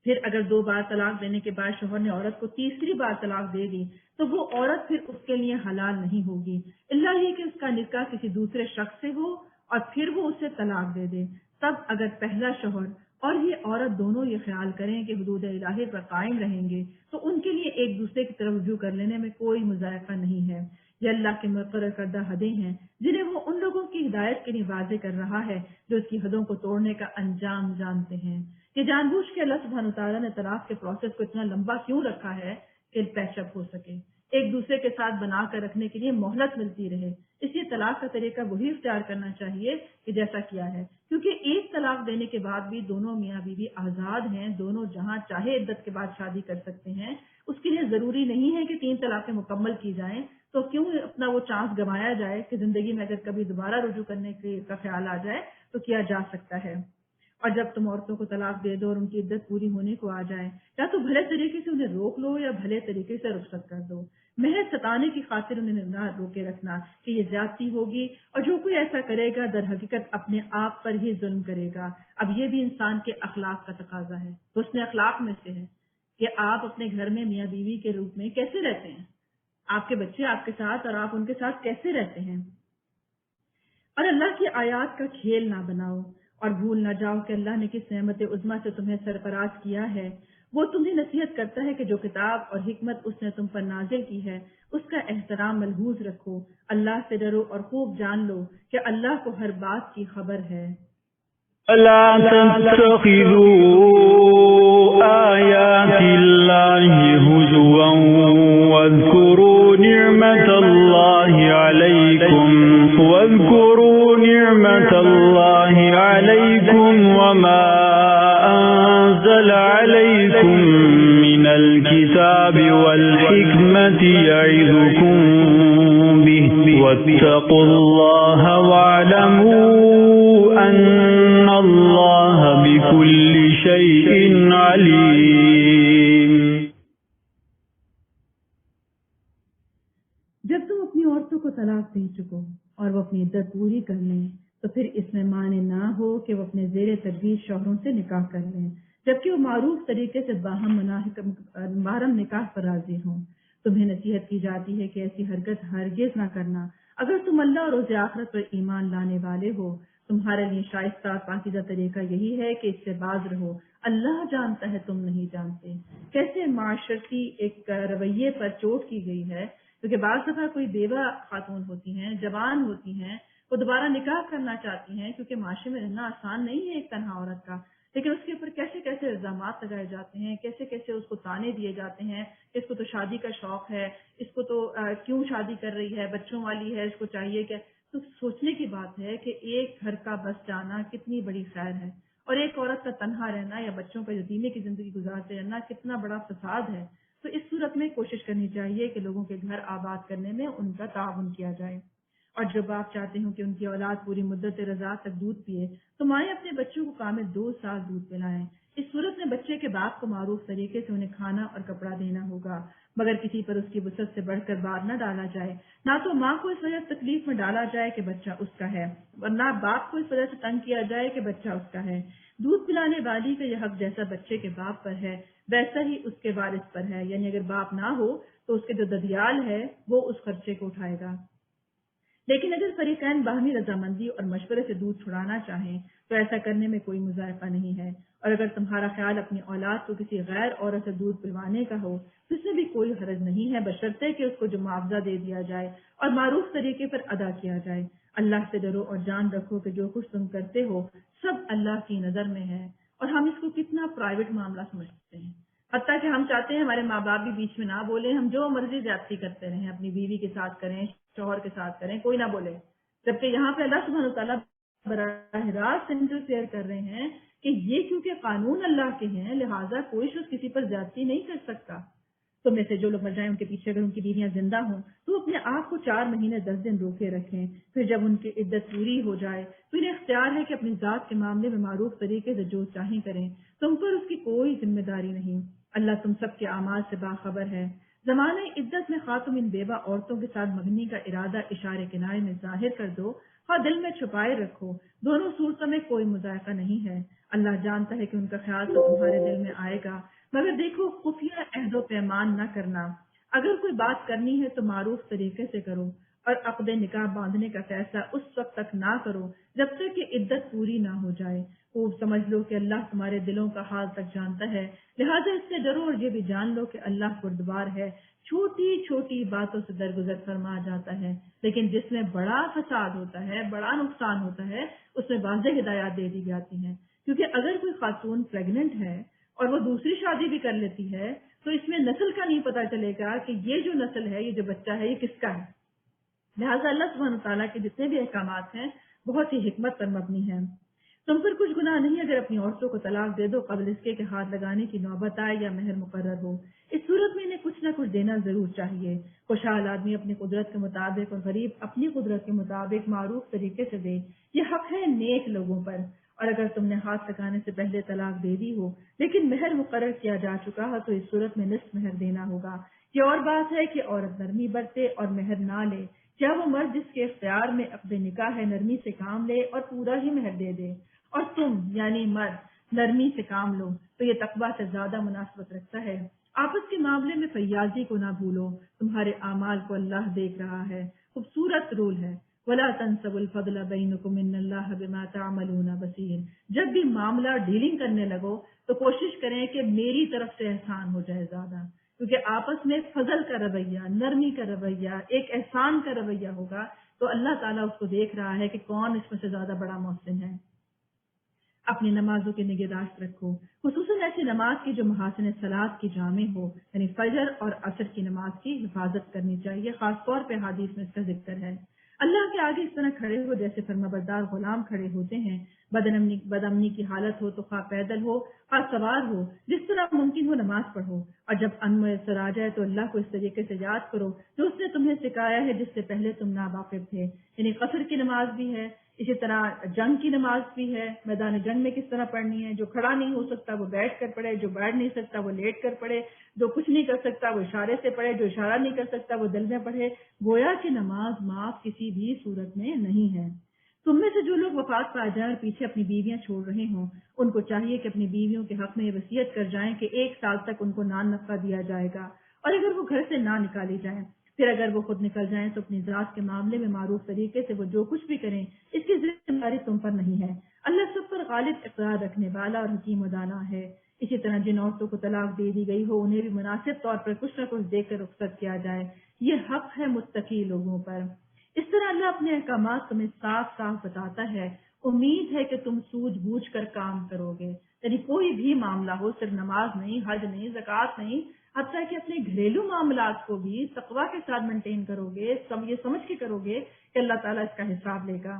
پھر اگر 2 بار طلاق دینے کے بعد شوہر نے عورت کو تیسری بار طلاق دے دی تو وہ عورت پھر اس کے لیے حلال نہیں ہوگی، الا یہ کہ اس کا نکاح کسی دوسرے شخص سے ہو اور پھر وہ اسے طلاق دے دے۔ تب اگر پہلا شوہر اور یہ عورت دونوں یہ خیال کریں کہ حدود الہی پر قائم رہیں گے تو ان کے لیے ایک دوسرے کی طرف رجوع کر لینے میں کوئی مذائقہ نہیں ہے۔ یہ اللہ کے مقرر کردہ حدیں ہیں جنہیں وہ ان لوگوں کی ہدایت کے لیے واضح کر رہا ہے جو اس کی حدوں کو توڑنے کا انجام جانتے ہیں۔ یہ جان بوجھ کے اللہ سبحانہ وتعالیٰ نے طلاق کے پروسیس کو اتنا لمبا کیوں رکھا ہے کہ پیچ اپ ہو سکے، ایک دوسرے کے ساتھ بنا کر رکھنے کے لیے مہلت ملتی رہے۔ اس لیے طلاق کا طریقہ وہی اختیار کرنا چاہیے کہ جیسا کیا ہے، کیونکہ ایک طلاق دینے کے بعد بھی دونوں میاں بیوی آزاد ہیں، دونوں جہاں چاہے عدت کے بعد شادی کر سکتے ہیں۔ اس کے لیے ضروری نہیں ہے کہ 3 طلاقیں مکمل کی جائیں، تو کیوں اپنا وہ چانس گنوایا جائے کہ زندگی میں اگر کبھی دوبارہ رجوع کرنے کا خیال آ جائے تو کیا جا سکتا ہے۔ اور جب تم عورتوں کو طلاق دے دو اور ان کی عدت پوری ہونے کو آ جائے، یا تو بھلے طریقے سے انہیں روک لو یا بھلے طریقے سے رخصت کر دو، محض ستانے کی خاطر انہیں نہ روکے رکھنا کہ یہ زیادتی ہوگی، اور جو کوئی ایسا کرے گا در حقیقت اپنے آپ پر ہی ظلم کرے گا۔ اب یہ بھی انسان کے اخلاق کا تقاضا ہے، حسن اخلاق میں سے ہے کہ آپ اپنے گھر میں میاں بیوی کے روپ میں کیسے رہتے ہیں، آپ کے بچے آپ کے ساتھ اور آپ ان کے ساتھ کیسے رہتے ہیں، اور اللہ کی آیات کا کھیل نہ بناؤ، اور بھول نہ جاؤ کہ اللہ نے کس نعمت عظمیٰ سے تمہیں سرفراز کیا ہے۔ وہ تمہیں نصیحت کرتا ہے کہ جو کتاب اور حکمت اس نے تم پر نازل کی ہے اس کا احترام ملحوظ رکھو، اللہ سے ڈرو اور خوب جان لو کہ اللہ کو ہر بات کی خبر ہے۔ لا تتخذوا آيات الله هزوا واذكروا نعمة الله عليكم وما أنزل عليكم من الكتاب والحكمة يعظكم به واتقوا الله واعلموا أن الله بكل شيء عليم۔ جب تم اپنی عورتوں کو طلاق دے چکو اور وہ اپنی عدت پوری کر لیں تو پھر اس میں معنی نہ ہو کہ وہ اپنے زیر تجویز شوہروں سے نکاح کر لیں، جبکہ وہ معروف طریقے سے باہم نکاح پر راضی ہوں۔ تمہیں نصیحت کی جاتی ہے کہ ایسی حرکت ہرگز نہ کرنا اگر تم اللہ اور روز آخرت پر ایمان لانے والے ہو۔ تمہارے لیے شائستہ اور پاکیزہ طریقہ یہی ہے کہ اس سے باز رہو، اللہ جانتا ہے تم نہیں جانتے۔ کیسے معاشرتی ایک رویے پر چوٹ کی گئی ہے، کیونکہ بعض دفعہ کوئی بیوہ خاتون ہوتی ہیں، جوان ہوتی ہیں، وہ دوبارہ نکاح کرنا چاہتی ہیں، کیونکہ معاشرے میں رہنا آسان نہیں ہے ایک تنہا عورت کا، لیکن اس کے اوپر کیسے کیسے الزامات لگائے جاتے ہیں، کیسے کیسے اس کو تانے دیے جاتے ہیں، اس کو تو شادی کا شوق ہے، اس کو تو کیوں شادی کر رہی ہے، بچوں والی ہے، اس کو چاہیے کہ تو سوچنے کی بات ہے کہ ایک گھر کا بس جانا کتنی بڑی خیر ہے، اور ایک عورت کا تنہا رہنا یا بچوں کا یتیمے کی زندگی گزارتے رہنا کتنا بڑا فساد ہے۔ تو اس صورت میں کوشش کرنی چاہیے کہ لوگوں کے گھر آباد کرنے میں ان کا تعاون کیا جائے، اور جب آپ چاہتے ہوں کہ ان کی اولاد پوری مدت رضاعت تک دودھ پیے تو مائیں اپنے بچوں کو کامل 2 سال دودھ پلائیں۔ اس صورت میں بچے کے باپ کو معروف طریقے سے انہیں کھانا اور کپڑا دینا ہوگا، مگر کسی پر اس کی وسعت سے بڑھ کر بار نہ ڈالا جائے، نہ تو ماں کو اس وجہ سے تکلیف میں ڈالا جائے کہ بچہ اس کا ہے، اور نہ باپ کو اس وجہ سے تنگ کیا جائے کہ بچہ اس کا ہے۔ دودھ پلانے والی کا یہ حق جیسا بچے کے باپ پر ہے ویسا ہی اس کے وارث پر ہے، یعنی اگر باپ نہ ہو تو اس کے جو ددیال ہے وہ اس خرچے کو اٹھائے گا۔ لیکن اگر فریقین باہمی رضامندی اور مشورے سے دودھ چھڑانا چاہیں تو ایسا کرنے میں کوئی مذائقہ نہیں ہے، اور اگر تمہارا خیال اپنی اولاد کو کسی غیر عورت سے دودھ پلوانے کا ہو تو اس میں بھی کوئی حرج نہیں ہے، بشرطے کہ اس کو جو معاوضہ دے دیا جائے اور معروف طریقے پر ادا کیا جائے۔ اللہ سے ڈرو اور جان رکھو کہ جو کچھ تم کرتے ہو سب اللہ کی نظر میں ہے، اور ہم اس کو کتنا پرائیویٹ معاملہ سمجھتے ہیں، حتیٰ کہ ہم چاہتے ہیں ہمارے ماں باپ بھی بیچ میں نہ بولیں، ہم جو مرضی زیادتی کرتے رہیں، اپنی بیوی کے ساتھ کریں، شوہر کے ساتھ کریں، کوئی نہ بولے، جبکہ یہاں پہ اللہ سبحانہ وتعالیٰ براہ راست انٹرفیئر کر رہے ہیں کہ یہ کیونکہ قانون اللہ کے ہیں لہٰذا کوئی شخص کسی پر زیادتی نہیں کر سکتا۔ تو میں سے جو لوگ مر جائیں ان کے پیچھے اگر ان کی بیویاں زندہ ہوں تو اپنے آپ کو 4 مہینے 10 دن روکے رکھیں، پھر جب ان کی عدت پوری ہو جائے تو انہیں اختیار ہے کہ اپنی ذات کے معاملے میں معروف طریقے سے جو چاہیں کریں، تم پر اس کی کوئی ذمہ داری نہیں۔ اللہ تم سب کے اعمال سے باخبر ہے۔ زمانۂ عدت میں خواہ تم ان بیوہ عورتوں کے ساتھ مگنی کا ارادہ اشارے کنارے میں ظاہر کر دو، خواہ دل میں چھپائے رکھو، دونوں صورتوں میں کوئی مذائقہ نہیں ہے۔ اللہ جانتا ہے کہ ان کا خیال تو تمہارے دل میں آئے گا، مگر دیکھو خفیہ عہد و پیمان نہ کرنا۔ اگر کوئی بات کرنی ہے تو معروف طریقے سے کرو، اور عقد نکاح باندھنے کا فیصلہ اس وقت تک نہ کرو جب تک کہ عدت پوری نہ ہو جائے۔ خوب سمجھ لو کہ اللہ تمہارے دلوں کا حال تک جانتا ہے، لہٰذا اس سے ڈرو اور یہ بھی جان لو کہ اللہ بردبار ہے، چھوٹی چھوٹی باتوں سے درگزر فرما جاتا ہے، لیکن جس میں بڑا فساد ہوتا ہے، بڑا نقصان ہوتا ہے، اس میں واضح ہدایات دے دی جاتی ہیں۔ کیونکہ اگر کوئی خاتون پریگننٹ ہے اور وہ دوسری شادی بھی کر لیتی ہے تو اس میں نسل کا نہیں پتا چلے گا کہ یہ جو نسل ہے، یہ جو بچہ ہے، یہ کس کا ہے۔ لہٰذا اللہ سبحانہ تعالیٰ کے جتنے بھی احکامات ہیں بہت ہی حکمت پر مبنی ہیں۔ تم پر کچھ گناہ نہیں اگر اپنی عورتوں کو طلاق دے دو قبل اس کے کہ ہاتھ لگانے کی نوبت آئے یا مہر مقرر ہو۔ اس صورت میں انہیں کچھ نہ کچھ دینا ضرور چاہیے۔ خوشحال آدمی اپنی قدرت کے مطابق اور غریب اپنی قدرت کے مطابق معروف طریقے سے دے، یہ حق ہے نیک لوگوں پر۔ اور اگر تم نے ہاتھ لگانے سے پہلے طلاق دے دی ہو لیکن مہر مقرر کیا جا چکا ہو تو اس صورت میں نصف مہر دینا ہوگا۔ یہ اور بات ہے کہ عورت نرمی برتے اور مہر نہ لے، کیا وہ مرد جس کے اختیار میں عقد نکاح ہے نرمی سے کام لے اور پورا ہی مہر دے دے، اور تم یعنی مرد نرمی سے کام لو تو یہ تقویٰ سے زیادہ مناسبت رکھتا ہے۔ آپس کے معاملے میں فیاضی کو نہ بھولو، تمہارے اعمال کو اللہ دیکھ رہا ہے۔ خوبصورت رول ہے، وَلَا تَنْسَوُا الْفَضْلَ بَيْنَكُمْ إِنَّ اللَّهَ بِمَا تَعْمَلُونَ بَصِيرٌ۔ جب بھی معاملہ ڈیلنگ کرنے لگو تو کوشش کریں کہ میری طرف سے احسان ہو جائے زیادہ، کیونکہ آپس میں فضل کا رویہ، نرمی کا رویہ، ایک احسان کا رویہ ہوگا تو اللہ تعالیٰ اس کو دیکھ رہا ہے کہ کون اس میں سے زیادہ بڑا محسن ہے۔ اپنی نمازوں کی نگہداشت رکھو، خصوصاً ایسی نماز کی جو محاسن صلاۃ کی جامع ہو، یعنی فجر اور عصر کی نماز کی حفاظت کرنی چاہیے، خاص طور پہ حدیث میں اس کا ذکر ہے۔ اللہ کے آگے اس طرح کھڑے ہو جیسے فرمانبردار غلام کھڑے ہوتے ہیں، بدامنی کی حالت ہو تو خواہ پیدل ہو خواہ سوار ہو، جس طرح ممکن ہو نماز پڑھو، اور جب ان میسر آ جائے تو اللہ کو اس طریقے سے یاد کرو جو اس نے تمہیں سکھایا ہے جس سے پہلے تم ناواقف تھے، یعنی قصر کی نماز بھی ہے، اسی طرح جنگ کی نماز بھی ہے، میدان جنگ میں کس طرح پڑھنی ہے، جو کھڑا نہیں ہو سکتا وہ بیٹھ کر پڑھے، جو بیٹھ نہیں سکتا وہ لیٹ کر پڑھے، جو کچھ نہیں کر سکتا وہ اشارے سے پڑھے، جو اشارہ نہیں کر سکتا وہ دل میں پڑھے۔ گویا کہ نماز معاف کسی بھی صورت میں نہیں ہے۔ تم میں سے جو لوگ وفات پا جائیں اور پیچھے اپنی بیویاں چھوڑ رہے ہوں، ان کو چاہیے کہ اپنی بیویوں کے حق میں یہ وصیت کر جائیں کہ 1 سال تک ان کو نان نفقہ دیا جائے گا، اور اگر وہ گھر سے نہ نکالی جائیں، پھر اگر وہ خود نکل جائیں تو اپنی ذات کے معاملے میں معروف طریقے سے وہ جو کچھ بھی کریں اس کی ذمہ داری تم پر نہیں ہے۔ اللہ سب پر غالب اقتدار رکھنے والا اور حکیم و دانا ہے۔ اسی طرح جن عورتوں کو طلاق دے دی گئی ہو انہیں بھی مناسب طور پر کچھ نہ کچھ دے کر رخصت کیا جائے، یہ حق ہے متقی لوگوں پر۔ اس طرح اللہ اپنے احکامات تمہیں صاف صاف بتاتا ہے، امید ہے کہ تم سوجھ بوجھ کر کام کرو گے، یعنی کوئی بھی معاملہ ہو، صرف نماز نہیں، حج نہیں، زکوٰۃ نہیں، حتیٰ کہ اپنے گھریلو معاملات کو بھی تقویٰ کے ساتھ مینٹین کرو گے، یہ سمجھ کے کرو گے کہ اللہ تعالیٰ اس کا حساب لے گا۔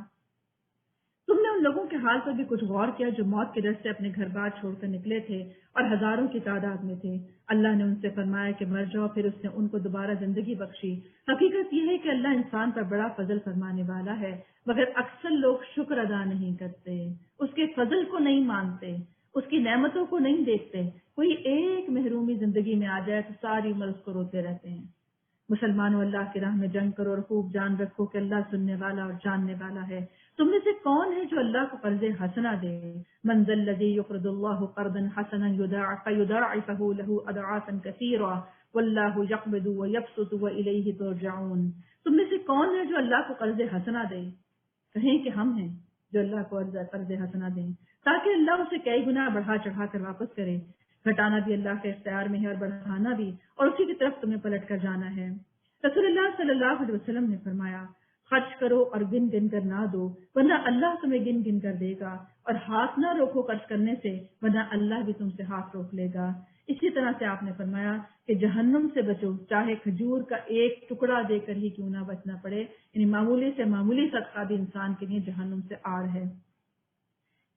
تم نے ان لوگوں کے حال پر بھی کچھ غور کیا جو موت کے ڈر سے اپنے گھر بار چھوڑ کر نکلے تھے اور ہزاروں کی تعداد میں تھے۔ اللہ نے ان سے فرمایا کہ مر جاؤ، پھر اس نے ان کو دوبارہ زندگی بخشی۔ حقیقت یہ ہے کہ اللہ انسان پر بڑا فضل فرمانے والا ہے، مگر اکثر لوگ شکر ادا نہیں کرتے، اس کے فضل کو نہیں مانتے، اس کی نعمتوں کو نہیں دیکھتے۔ کوئی ایک محرومی زندگی میں آ جائے تو ساری عمر اس کو روتے رہتے ہیں۔ مسلمانوں، اللہ کی راہ میں جنگ کرو اور خوب جان رکھو کہ اللہ سننے والا اور جاننے والا ہے۔ تم میں سے کون ہے جو اللہ کو قرض حسنہ دے؟ من ذا الذی یقرض اللہ قرضا حسنا فیضاعفہ لہ اضعافا کثیرا واللہ یقبض ویبسط والیہ ترجعون۔ تم میں سے کون ہے جو اللہ کو قرض حسنہ دے؟ کہیں کہ ہم ہیں جو اللہ کو قرض حسنہ دیں تاکہ اللہ اسے کئی گنا بڑھا چڑھا کر واپس کرے۔ گھٹانا بھی اللہ کے اختیار میں ہے اور بڑھانا بھی، اور اسی کی طرف تمہیں پلٹ کر جانا ہے۔ رسول اللہ صلی اللہ علیہ وسلم نے فرمایا، خرچ کرو اور گن گن کر نہ دو ورنہ اللہ تمہیں گن گن کر دے گا، اور ہاتھ نہ روکو خرچ کرنے سے ورنہ اللہ بھی تم سے ہاتھ روک لے گا۔ اسی طرح سے آپ نے فرمایا کہ جہنم سے بچو، چاہے کھجور کا ایک ٹکڑا دے کر ہی کیوں نہ بچنا پڑے، یعنی معمولی سے معمولی صدقہ بھی انسان کے لیے جہنم سے آڑ ہے۔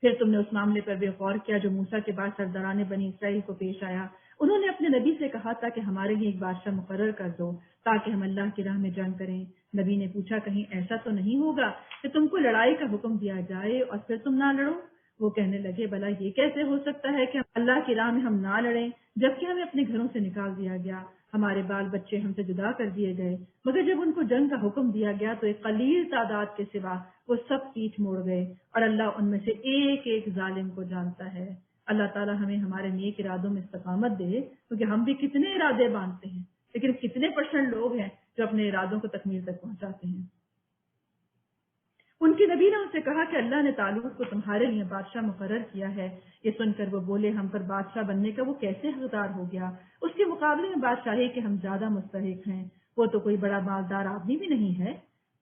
پھر تم نے اس معاملے پر بھی غور کیا جو موسیٰ کے بعد سرداران بنی اسرائیل کو پیش آیا۔ انہوں نے اپنے نبی سے کہا تھا کہ ہمارے لیے ایک بادشاہ مقرر کر دو تاکہ ہم اللہ کی راہ میں جنگ کریں۔ نبی نے پوچھا، کہیں ایسا تو نہیں ہوگا کہ تم کو لڑائی کا حکم دیا جائے اور پھر تم نہ لڑو؟ وہ کہنے لگے، بھلا یہ کیسے ہو سکتا ہے کہ اللہ کی راہ میں ہم نہ لڑیں جبکہ ہمیں اپنے گھروں سے نکال دیا گیا، ہمارے بال بچے ہم سے جدا کر دیے گئے، مگر جب ان کو جنگ کا حکم دیا گیا تو ایک قلیل تعداد کے سوا وہ سب پیٹھ موڑ گئے، اور اللہ ان میں سے ایک ایک ظالم کو جانتا ہے۔ اللہ تعالیٰ ہمیں ہمارے نیک ارادوں میں استقامت دے، کیونکہ ہم بھی کتنے ارادے باندھتے ہیں، لیکن کتنے % لوگ ہیں جو اپنے ارادوں کو تکمیل تک پہنچاتے ہیں۔ ان کے نبی نے ان سے کہا کہ اللہ نے طالوت کو تمہارے لیے بادشاہ مقرر کیا ہے۔ یہ سن کر وہ بولے، ہم پر بادشاہ بننے کا وہ کیسے حقدار ہو گیا؟ اس کے مقابلے میں بادشاہی کے ہم زیادہ مستحق ہیں، وہ تو کوئی بڑا مالدار آدمی بھی نہیں ہے۔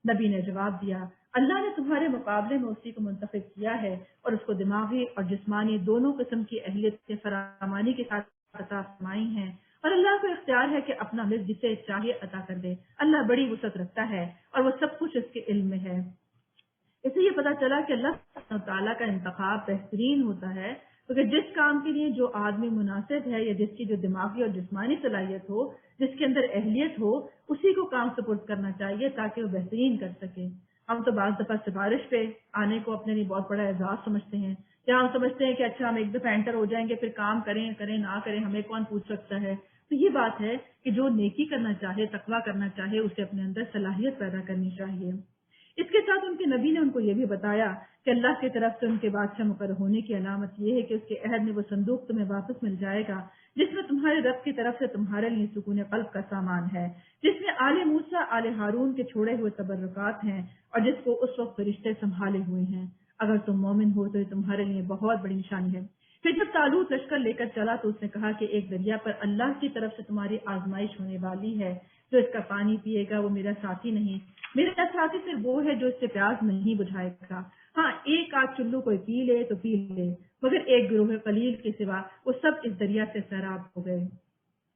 نبی نے جواب دیا، اللہ نے تمہارے مقابلے میں اسی کو منتخب کیا ہے اور اس کو دماغی اور جسمانی دونوں قسم کی اہلیت کے فراوانی کے ساتھ عطا فرمائی ہیں، اور اللہ کو اختیار ہے کہ اپنا رزق جسے چاہے عطا کر دے۔ اللہ بڑی وسعت رکھتا ہے اور وہ سب کچھ اس کے علم میں ہے۔ اس سے یہ پتا چلا کہ اللہ تعالیٰ کا انتخاب بہترین ہوتا ہے، کیونکہ جس کام کے لیے جو آدمی مناسب ہے یا جس کی جو دماغی اور جسمانی صلاحیت ہو، جس کے اندر اہلیت ہو، اسی کو کام سپرد کرنا چاہیے تاکہ وہ بہترین کر سکے۔ ہم تو بعض دفعہ سفارش پہ آنے کو اپنے لیے بہت بڑا اعزاز سمجھتے ہیں، یا ہم سمجھتے ہیں کہ اچھا ہم ایک دفعہ انٹر ہو جائیں گے، پھر کام کریں نہ کریں ہمیں کون پوچھ سکتا ہے۔ تو یہ بات ہے کہ جو نیکی کرنا چاہے، تقویٰ کرنا چاہے، اسے اپنے اندر صلاحیت پیدا کرنی چاہیے۔ اس کے ساتھ ان کے نبی نے ان کو یہ بھی بتایا کہ اللہ کی طرف سے ان کے بادشاہ مقرر ہونے کی علامت یہ ہے کہ اس کے عہد میں وہ صندوق تمہیں واپس مل جائے گا جس میں تمہارے رب کی طرف سے تمہارے لیے سکون قلب کا سامان ہے، جس میں آل موسیٰ آل ہارون کے چھوڑے ہوئے تبرکات ہیں اور جس کو اس وقت فرشتے سنبھالے ہوئے ہیں۔ اگر تم مومن ہو تو یہ تمہارے لیے بہت بڑی نشانی ہے۔ پھر جب طالوت لشکر لے کر چلا تو اس نے کہا کہ ایک دریا پر اللہ کی طرف سے تمہاری آزمائش ہونے والی ہے، جو اس کا پانی پیے گا وہ میرا ساتھی نہیں، میرا ساتھی صرف وہ ہے جو اس سے پیاس نہیں بجھائے گا۔ ہاں، ایک آدھ چلو کوئی پی لے تو پی لے، مگر ایک گروہ قلیل کے سوا وہ سب اس دریا سے سیراب ہو گئے۔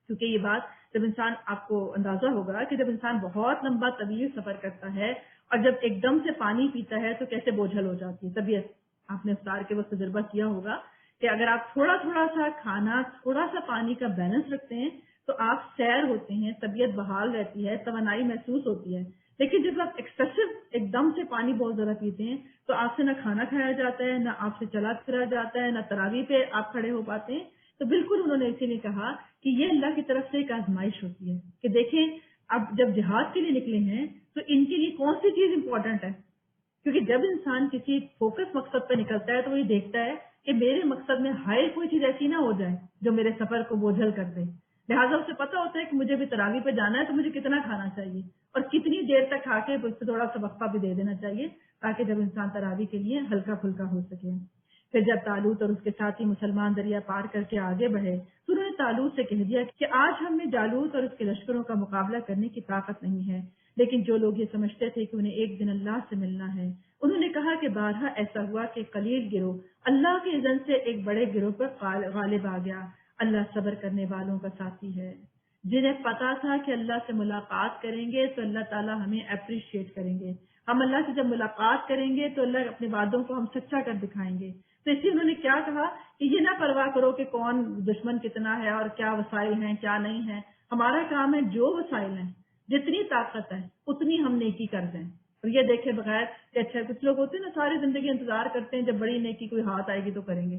کیونکہ یہ بات جب انسان، آپ کو اندازہ ہوگا کہ جب انسان بہت لمبا طویل سفر کرتا ہے اور جب ایک دم سے پانی پیتا ہے تو کیسے بوجھل ہو جاتی ہے طبیعت۔ آپ نے افطار کے وقت تجربہ کیا ہوگا کہ اگر آپ تھوڑا سا کھانا، تھوڑا سا پانی کا بیلنس رکھتے ہیں تو آپ سیر ہوتے ہیں، طبیعت بحال رہتی ہے، توانائی محسوس ہوتی ہے۔ لیکن جب آپ ایکسیسو ایک دم سے پانی بہت زیادہ پیتے ہیں تو آپ سے نہ کھانا کھایا جاتا ہے، نہ آپ سے چلا پھرا جاتا ہے، نہ تراویح پہ آپ کھڑے ہو پاتے ہیں۔ تو بالکل انہوں نے اسی لیے کہا کہ یہ اللہ کی طرف سے ایک آزمائش ہوتی ہے کہ دیکھیں اب جب جہاد کے لیے نکلے ہیں تو ان کے لیے کون سی چیز امپورٹنٹ ہے، کیونکہ جب انسان کسی فوکس مقصد پہ نکلتا ہے تو وہ یہ دیکھتا ہے کہ میرے مقصد میں ہائے کوئی چیز ایسی نہ ہو جائے جو میرے سفر کو بوجھل کر دے۔ لہٰذا اسے پتا ہوتا ہے کہ مجھے بھی تراویح پہ جانا ہے تو مجھے کتنا کھانا چاہیے اور کتنی دیر تک کھا کے اس سے تھوڑا سا وقفہ بھی دے دینا چاہیے تاکہ جب انسان تراویح کے لیے ہلکا پھلکا ہو سکے۔ پھر جب طالوت اور اس کے ساتھی مسلمان دریا پار کر کے آگے بڑھے تو انہوں نے طالوت سے کہہ دیا کہ آج ہم میں جالوت اور اس کے لشکروں کا مقابلہ کرنے کی طاقت نہیں ہے، لیکن جو لوگ یہ سمجھتے تھے کہ انہیں ایک دن اللہ سے ملنا ہے، انہوں نے کہا کہ بارہا ایسا ہوا کہ قلیل گروہ اللہ کے اذن سے ایک بڑے گروہ پر غالب آ گیا۔ اللہ صبر کرنے والوں کا ساتھی ہے۔ جنہیں پتا تھا کہ اللہ سے ملاقات کریں گے تو اللہ تعالیٰ ہمیں اپریشیٹ کریں گے، ہم اللہ سے جب ملاقات کریں گے تو اللہ اپنے وعدوں کو ہم سچا کر دکھائیں گے۔ تو اسی انہوں نے کیا کہا کہ یہ نہ پرواہ کرو کہ کون دشمن کتنا ہے اور کیا وسائل ہیں کیا نہیں ہیں، ہمارا کام ہے جو وسائل ہیں، جتنی طاقت ہے اتنی ہم نیکی کر دیں۔ اور یہ دیکھے بغیر کہ اچھا کچھ لوگ ہوتے ہیں نا ساری زندگی انتظار کرتے ہیں جب بڑی نیکی کوئی ہاتھ آئے گی تو کریں گے،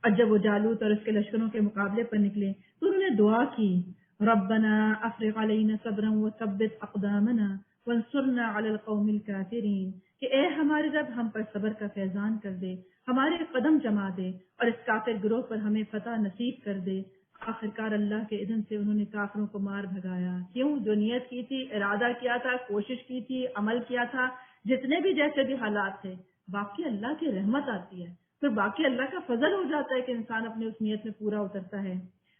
اور جب وہ جالوت اور اس کے لشکروں کے مقابلے پر نکلے تو انہوں نے دعا کی، ربنا افرغ علینا صبرا وثبت اقدامنا وانصرنا علی القوم الکافرین، کہ اے ہمارے رب ہم پر صبر کا فیضان کر دے، ہمارے قدم جما دے اور اس کافر گروہ پر ہمیں فتح نصیب کر دے۔ آخرکار اللہ کے اذن سے انہوں نے کافروں کو مار بھگایا۔ کیوں؟ جو نیت کی تھی، ارادہ کیا تھا، کوشش کی تھی، عمل کیا تھا، جتنے بھی جیسے بھی حالات تھے، باقی اللہ کی رحمت آتی ہے، پھر باقی اللہ کا فضل ہو جاتا ہے کہ انسان اپنی اس نیت میں پورا اترتا ہے۔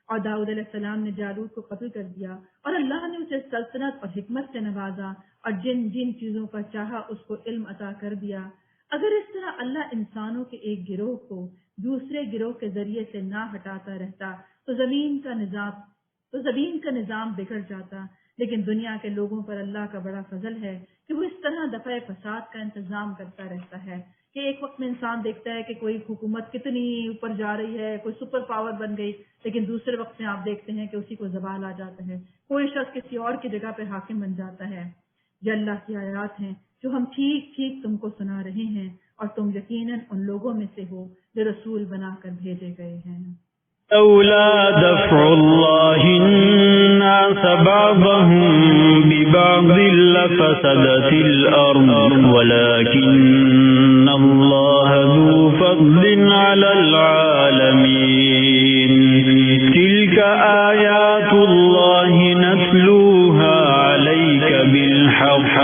اور داؤد علیہ السلام نے جالوت کو قتل کر دیا اور اللہ نے اسے سلطنت اور حکمت سے نوازا اور جن جن چیزوں کا چاہا اس کو علم عطا کر دیا۔ اگر اس طرح اللہ انسانوں کے ایک گروہ کو دوسرے گروہ کے ذریعے سے نہ ہٹاتا رہتا تو زمین کا نظام بگڑ جاتا، لیکن دنیا کے لوگوں پر اللہ کا بڑا فضل ہے کہ وہ اس طرح دفع فساد کا انتظام کرتا رہتا ہے کہ ایک وقت میں انسان دیکھتا ہے کہ کوئی حکومت کتنی اوپر جا رہی ہے، کوئی سپر پاور بن گئی، لیکن دوسرے وقت میں آپ دیکھتے ہیں کہ اسی کو زوال آ جاتا ہے، کوئی شخص کسی اور کی جگہ پہ حاکم بن جاتا ہے۔ یہ اللہ کی آیات ہیں جو ہم ٹھیک ٹھیک تم کو سنا رہے ہیں اور تم یقیناً ان لوگوں میں سے ہو جو رسول بنا کر بھیجے گئے ہیں۔ لولا دفع الله الناس بعضهم ببعض لفسدت الأرض ولكن الله ذو فضل على العالمين تلك آيات الله نتلوها عليك بالحق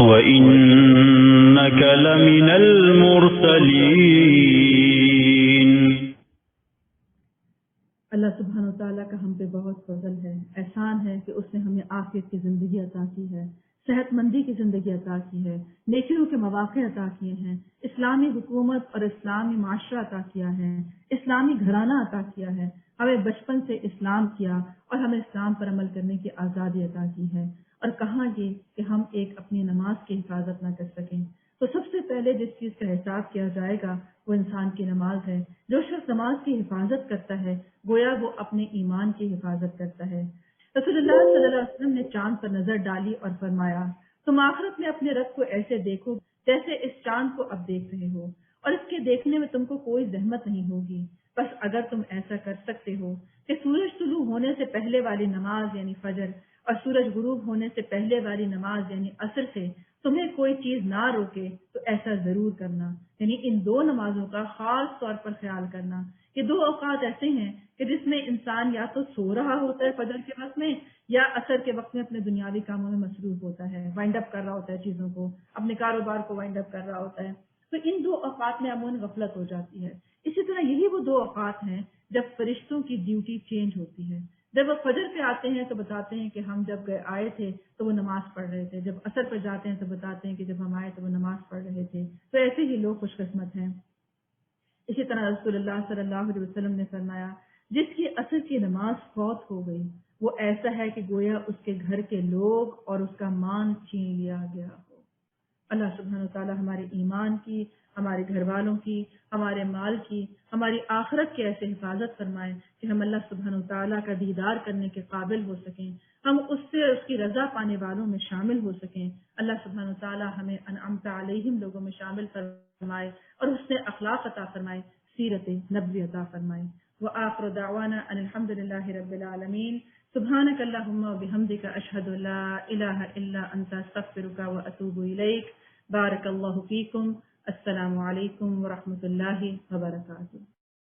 وإنك لمن المرسلين. اللہ سبحانہ و تعالیٰ کا ہم پہ بہت فضل ہے، احسان ہے کہ اس نے ہمیں عافیت کی زندگی عطا کی ہے، صحت مندی کی زندگی عطا کی ہے، نیکیوں کے مواقع عطا کیے ہیں، اسلامی حکومت اور اسلامی معاشرہ عطا کیا ہے، اسلامی گھرانہ عطا کیا ہے، ہمیں بچپن سے اسلام کیا اور ہمیں اسلام پر عمل کرنے کی آزادی عطا کی ہے. اور کہاں یہ کہ ہم ایک اپنی نماز کی حفاظت نہ کر سکیں. تو سب سے پہلے جس چیز کا احساس کیا جائے گا وہ انسان کی نماز ہے. جو شخص نماز کی حفاظت کرتا ہے گویا وہ اپنے ایمان کی حفاظت کرتا ہے. رسول اللہ صلی اللہ علیہ وسلم نے چاند پر نظر ڈالی اور فرمایا تم آخرت میں اپنے رب کو ایسے دیکھو جیسے اس چاند کو اب دیکھ رہے ہو اور اس کے دیکھنے میں تم کو کوئی زحمت نہیں ہوگی. بس اگر تم ایسا کر سکتے ہو کہ سورج طلوع ہونے سے پہلے والی نماز یعنی فجر اور سورج غروب ہونے سے پہلے والی نماز یعنی عصر سے تمہیں کوئی چیز نہ روکے تو ایسا ضرور کرنا. یعنی ان دو نمازوں کا خاص طور پر خیال کرنا. یہ دو اوقات ایسے ہیں کہ جس میں انسان یا تو سو رہا ہوتا ہے فجر کے وقت میں یا عصر کے وقت میں اپنے دنیاوی کاموں میں مصروف ہوتا ہے، وائنڈ اپ کر رہا ہوتا ہے چیزوں کو، اپنے کاروبار کو وائنڈ اپ کر رہا ہوتا ہے. تو ان دو اوقات میں عموماً غفلت ہو جاتی ہے. اسی طرح یہی وہ دو اوقات ہیں جب فرشتوں کی ڈیوٹی چینج ہوتی ہے. جب وہ فجر پہ آتے ہیں تو بتاتے ہیں کہ ہم جب آئے تھے تو وہ نماز پڑھ رہے تھے، جب عصر پہ جاتے ہیں تو بتاتے ہیں کہ جب ہم آئے تو وہ نماز پڑھ رہے تھے. تو ایسے ہی لوگ خوش قسمت ہیں. اسی طرح رسول اللہ صلی اللہ علیہ وسلم نے فرمایا جس کی عصر کی نماز فوت ہو گئی وہ ایسا ہے کہ گویا اس کے گھر کے لوگ اور اس کا مان چھین لیا گیا ہو. اللہ سبحانہ وتعالی ہمارے ایمان کی، ہمارے گھر والوں کی، ہمارے مال کی، ہماری آخرت کی ایسے حفاظت فرمائے کہ ہم اللہ سبحانہ وتعالی کا دیدار کرنے کے قابل ہو سکیں، ہم اس سے اس کی رضا پانے والوں میں شامل ہو سکیں. اللہ سبحانہ وتعالی ہمیں انعمت علیہم لوگوں میں شامل فرمائے اور اس نے اخلاق عطا فرمائے، سیرت نبوی عطا فرمائے. وآخر دعوانا ان الحمد للہ رب العالمین. سبحانک اللہم وبحمدک اشہد ان لا الہ الا انت استغفرک واتوب الیک. بارک اللہ فیکم. السلام علیکم ورحمۃ اللہ وبرکاتہ.